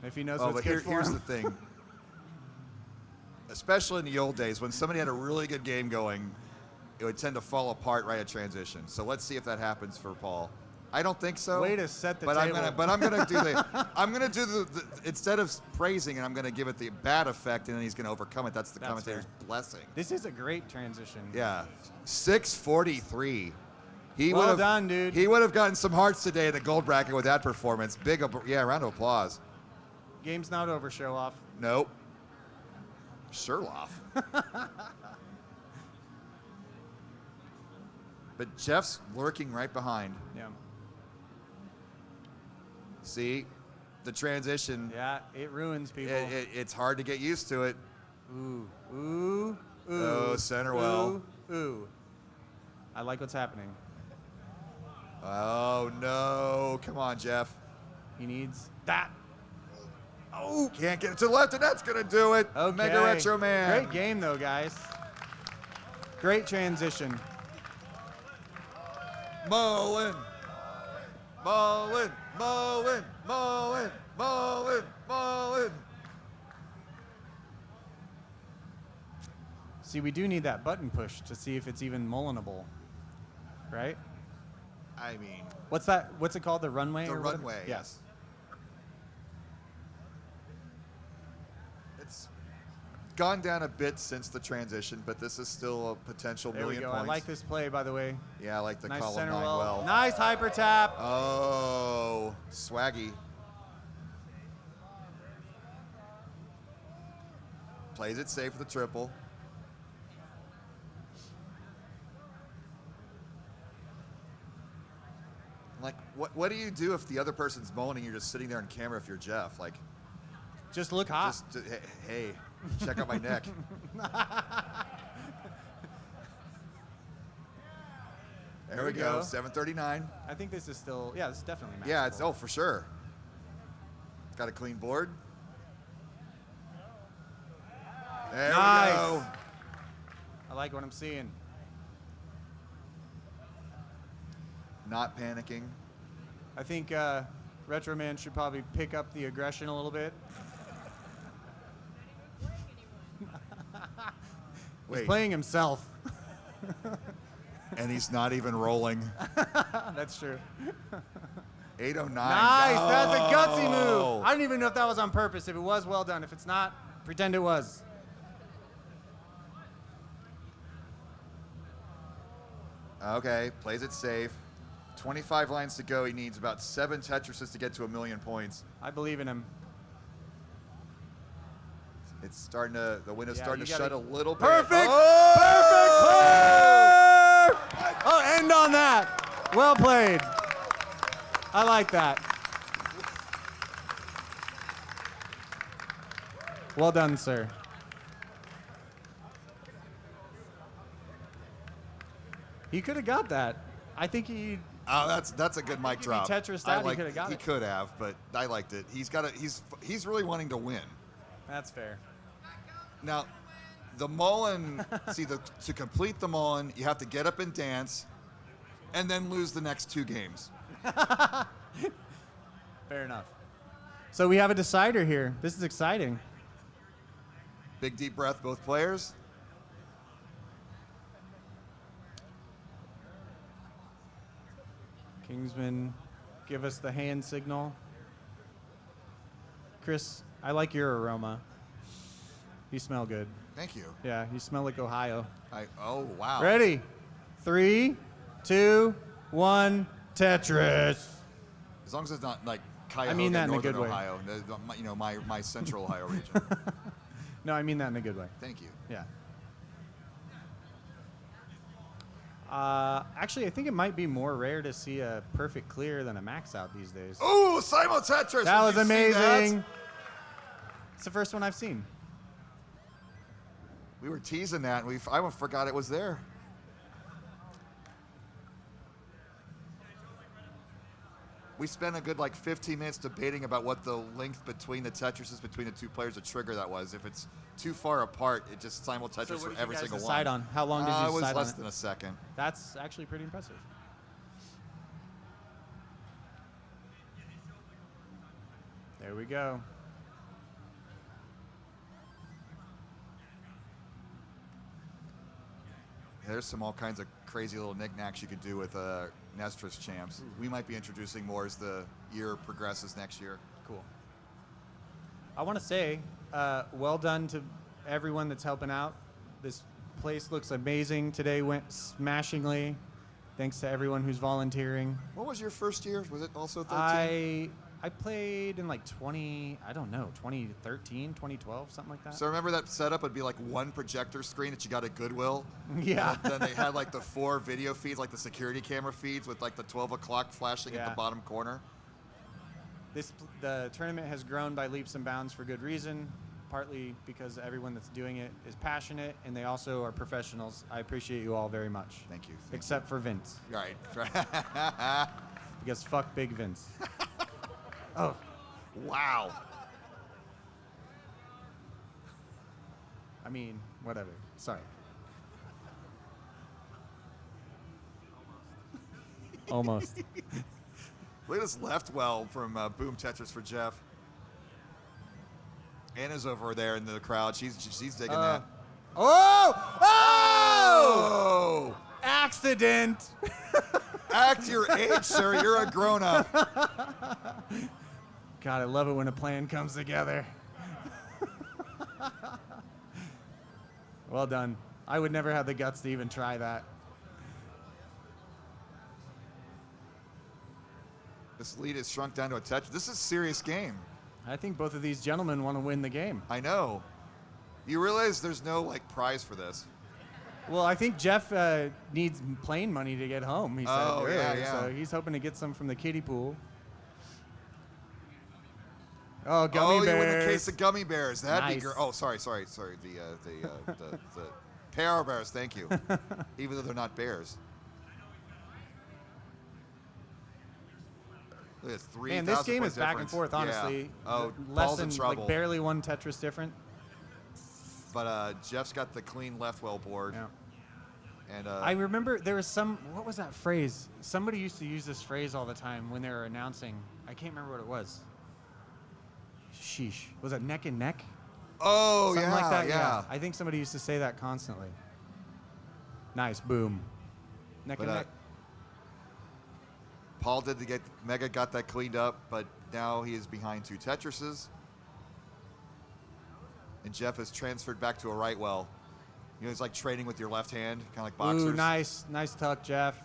If he knows Oh, what's but good for here's him. the thing. Especially in the old days, when somebody had a really good game going, it would tend to fall apart right at transition. So let's see if that happens for Paul. I don't think so. Way to set the but table. I'm gonna do the instead of praising it, I'm gonna give it the bad effect, and then he's gonna overcome it. That's the commentator's blessing. This is a great transition. Yeah, 643. Well done, dude. He would have gotten some hearts today in the gold bracket with that performance. Round of applause. Game's not over, show off. Nope. Sherlock. But Jeff's lurking right behind. Yeah. See, the transition. Yeah, it ruins people. It's hard to get used to it. Ooh, ooh, ooh. Oh, center well. Ooh. I like what's happening. Oh, no. Come on, Jeff. He needs that. Oh, can't get it to the left, and that's going to do it. Okay. Mega Retro Man. Great game, though, guys. Great transition. Mullen. Mullen. Mullen. Mullen. Mullen. Mullen. See, we do need that button push to see if it's even mullenable, right? I mean. What's that? What's it called? The runway? The or whatever? runway, Yeah. yes. It's gone down a bit since the transition, but this is still a potential There we million go. points. I like this play, by the way. Yeah, I like the Nice column center 9 well. Nice hyper tap. Oh, swaggy. Plays it safe with the triple. Like, what do you do if the other person's moaning, you're just sitting there on camera if you're Jeff? Like, just look hot. Hey, check out my neck. There we go. 739. I think this is still, yeah, this is definitely matchable. Yeah, it's for sure. Got a clean board. There we go. I like what I'm seeing. Not panicking. I think Retro Man should probably pick up the aggression a little bit. He's playing himself. And he's not even rolling. That's true. 809. Nice, No. that's a gutsy move. I don't even know if that was on purpose. If it was, well done. If it's not, pretend it was. Okay, plays it safe. 25 lines to go. He needs about 7 Tetrises to get to 1,000,000 points. I believe in him. It's starting to, the window's Yeah, starting you to gotta- shut a little bit. Perfect! Oh! Perfect! Oh, end on that. Well played. I like that. Well done, sir. He could have got that. I think he. Oh, that's a good mic drop. Tetris'd I out, he like- could have got it. He could have, but I liked it. He's really wanting to win. That's fair. Now, the Mullen, to complete the Mullen, you have to get up and dance, and then lose the next 2 games. Fair enough. So we have a decider here. This is exciting. Big deep breath, both players. Kingsman, give us the hand signal. Chris, I like your aroma. You smell good. Thank you. Yeah, you smell like Ohio. Oh, wow. Ready? 3, 2, 1, Tetris. As long as it's not like Cuyahoga, I mean that in a Northern good way. Ohio, my central Ohio region. No, I mean that in a good way. Thank you. Yeah. Actually, I think it might be more rare to see a perfect clear than a max out these days. Ooh, Simul Tetris. That was Did you see that? amazing. It's the first one I've seen. We were teasing that, and I forgot it was there. We spent a good 15 minutes debating about what the length between the Tetrises between the 2 players, the trigger that was. If it's too far apart, it just Simul Tetris So what for did every you guys single decide one. on? How long did you It was decide on less it? than a second. That's actually pretty impressive. There we go. There's some all kinds of crazy little knickknacks you could do with Nestris champs. We might be introducing more as the year progresses next year. Cool. I want to say, well done to everyone that's helping out. This place looks amazing. Today went smashingly. Thanks to everyone who's volunteering. What was your first year? Was it also 13? I played in like 2013, 2012, something like that. So remember that setup would be like one projector screen that you got at Goodwill? Yeah. And then they had like the 4 video feeds, like the security camera feeds with like the 12 o'clock flashing at the bottom corner. The tournament has grown by leaps and bounds for good reason, partly because everyone that's doing it is passionate and they also are professionals. I appreciate you all very much. Thank you. Except for Vince. Right. Because fuck Big Vince. Oh. Wow. I mean, whatever. Sorry. Almost. Look at this left well from Boom Tetris for Jeff. Anna's over there in the crowd. She's digging that. Oh! Oh! Accident! Act your age, sir. You're a grown-up. God, I love it when a plan comes together. Well done. I would never have the guts to even try that. This lead is shrunk down to a Tetris. This is a serious game. I think both of these gentlemen want to win the game. I know. You realize there's no like prize for this. Well, I think Jeff needs plane money to get home, he said earlier. Yeah. So he's hoping to get some from the kiddie pool. Oh, gummy bears. You win the case of gummy bears. That'd be Nice. great. Oh, sorry. The Pear bears, thank you. Even though they're not bears. Look at 3,000 Man, this game point is back and difference. forth, honestly. Yeah. Oh, Less Paul's than in trouble. like barely one Tetris different. But Jeff's got the clean left well board. Yeah. And I remember there was some, what was that phrase? Somebody used to use this phrase all the time when they were announcing. I can't remember what it was. Sheesh. Was it neck and neck? Oh, Something like that? yeah. I think somebody used to say that constantly. Nice, boom. Neck and neck. Paul did Mega got that cleaned up, but now he is behind 2 Tetrises. And Jeff has transferred back to a right well. You know, it's like trading with your left hand, kind of like boxers. Ooh, nice. Nice tuck, Jeff.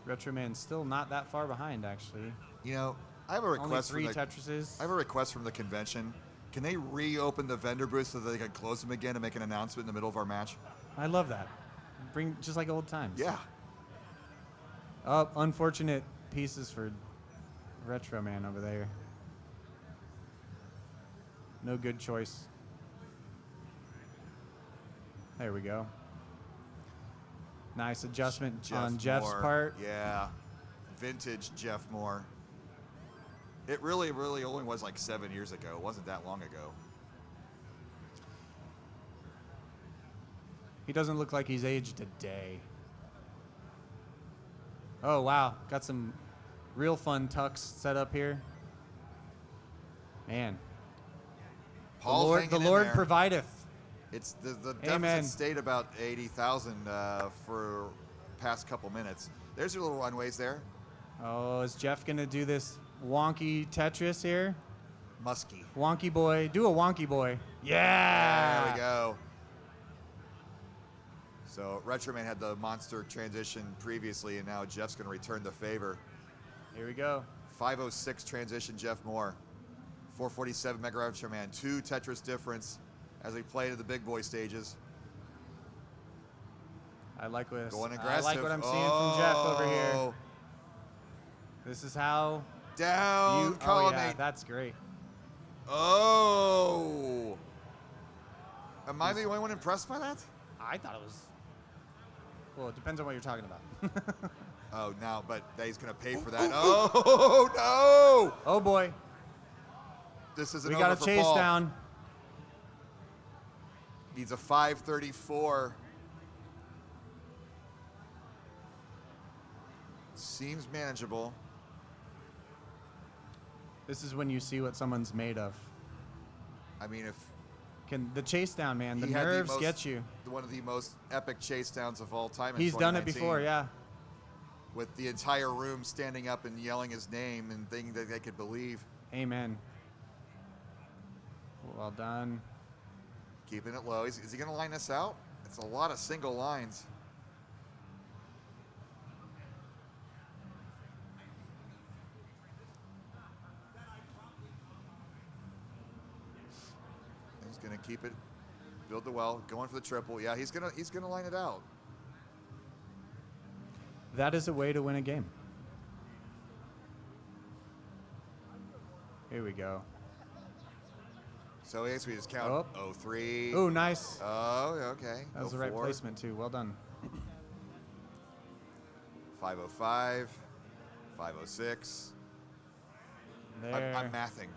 Retro Man's still not that far behind, actually. You know, I have a request Only 3 from Tetrises. I have a request from the convention. Can they reopen the vendor booth so that they can close them again and make an announcement in the middle of our match? I love that. Bring just like old times. Yeah. Oh, unfortunate pieces for Retro Man over there. No good choice. There we go. Nice adjustment Jeff on Jeff's Moore. part. Yeah. Vintage Jeff Moore. It really only was like 7 years ago. It wasn't that long ago. He doesn't look like he's aged a day. Oh, wow. Got some real fun tucks set up here. Man. Paul's The Lord there. provideth. It's the Amen. deficit stayed about 80,000 for past couple minutes. There's your little runways there. Oh, is Jeff going to do this wonky Tetris here? Musky. Wonky boy. Do a wonky boy. Yeah. There we go. So Retroman had the monster transition previously, and now Jeff's going to return the favor. Here we go. 506 transition, Jeff Moore. 447 Mega Retroman. 2 Tetris difference as we play to the big boy stages. I like what Going I aggressive. like what I'm seeing from Jeff over here. Oh. This is how Down, you. Oh column yeah, 8. that's great. Oh. Am I the only one impressed by that? I thought it was. Well, it depends on what you're talking about. Oh, now, but he's going to pay for that. Oh, no. Oh, boy. This isn't We over got a for chase Paul. down. Needs a 534. Seems manageable. This is when you see what someone's made of. I mean, if the chase down, man, the he had nerves get you. One of the most epic chase downs of all time. In He's done it 2019, before, yeah. With the entire room standing up and yelling his name and thinking that they could believe. Amen. Well done. Keeping it low. Is he going to line this out? It's a lot of single lines. He's going to keep it, build the well, going for the triple. Yeah, he's gonna line it out. That is a way to win a game. Here we go. So I guess we just count 0-3. Oh, nice. Oh, okay. That was the right placement, too. Well done. 505. 506. There. I'm mathing.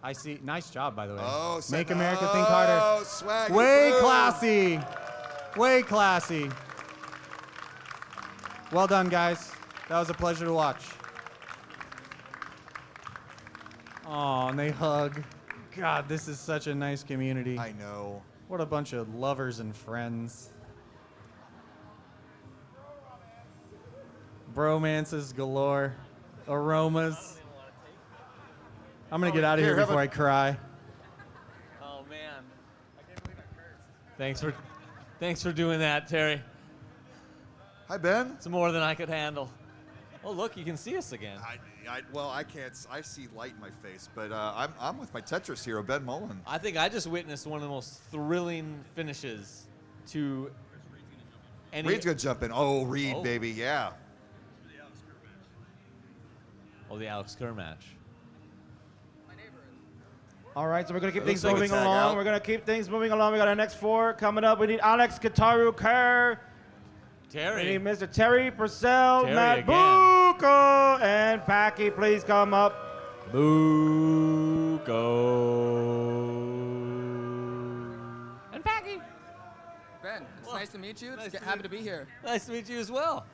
I see. Nice job, by the way. Oh, Make America think harder. Oh, swag. Way classy. Way classy. Well done, guys. That was a pleasure to watch. Oh, and they hug. God, this is such a nice community. I know. What a bunch of lovers and friends. Bromances galore. Aromas. I'm going to get out of here before I cry. Oh, man. I can't believe I cursed. Thanks for doing that, Terry. Hi, Ben. It's more than I could handle. Oh, look, you can see us again. Well, I can't. I see light in my face, but I'm with my Tetris hero, Ben Mullen. I think I just witnessed one of the most thrilling finishes to any. Reed's gonna jump in. Oh, Reed, baby, yeah. Oh, the Alex Kerr match. All right, so we're going to keep things moving along. We're going to keep things moving along. We got our next 4 coming up. We need Alex Kataru Kerr. Terry. We need Mr. Terry Purcell, Terry Matt again. Bucco, and Packy, please come up. Bucco. And Packy. Ben, it's nice to meet you. Happy to be here. Nice to meet you as well.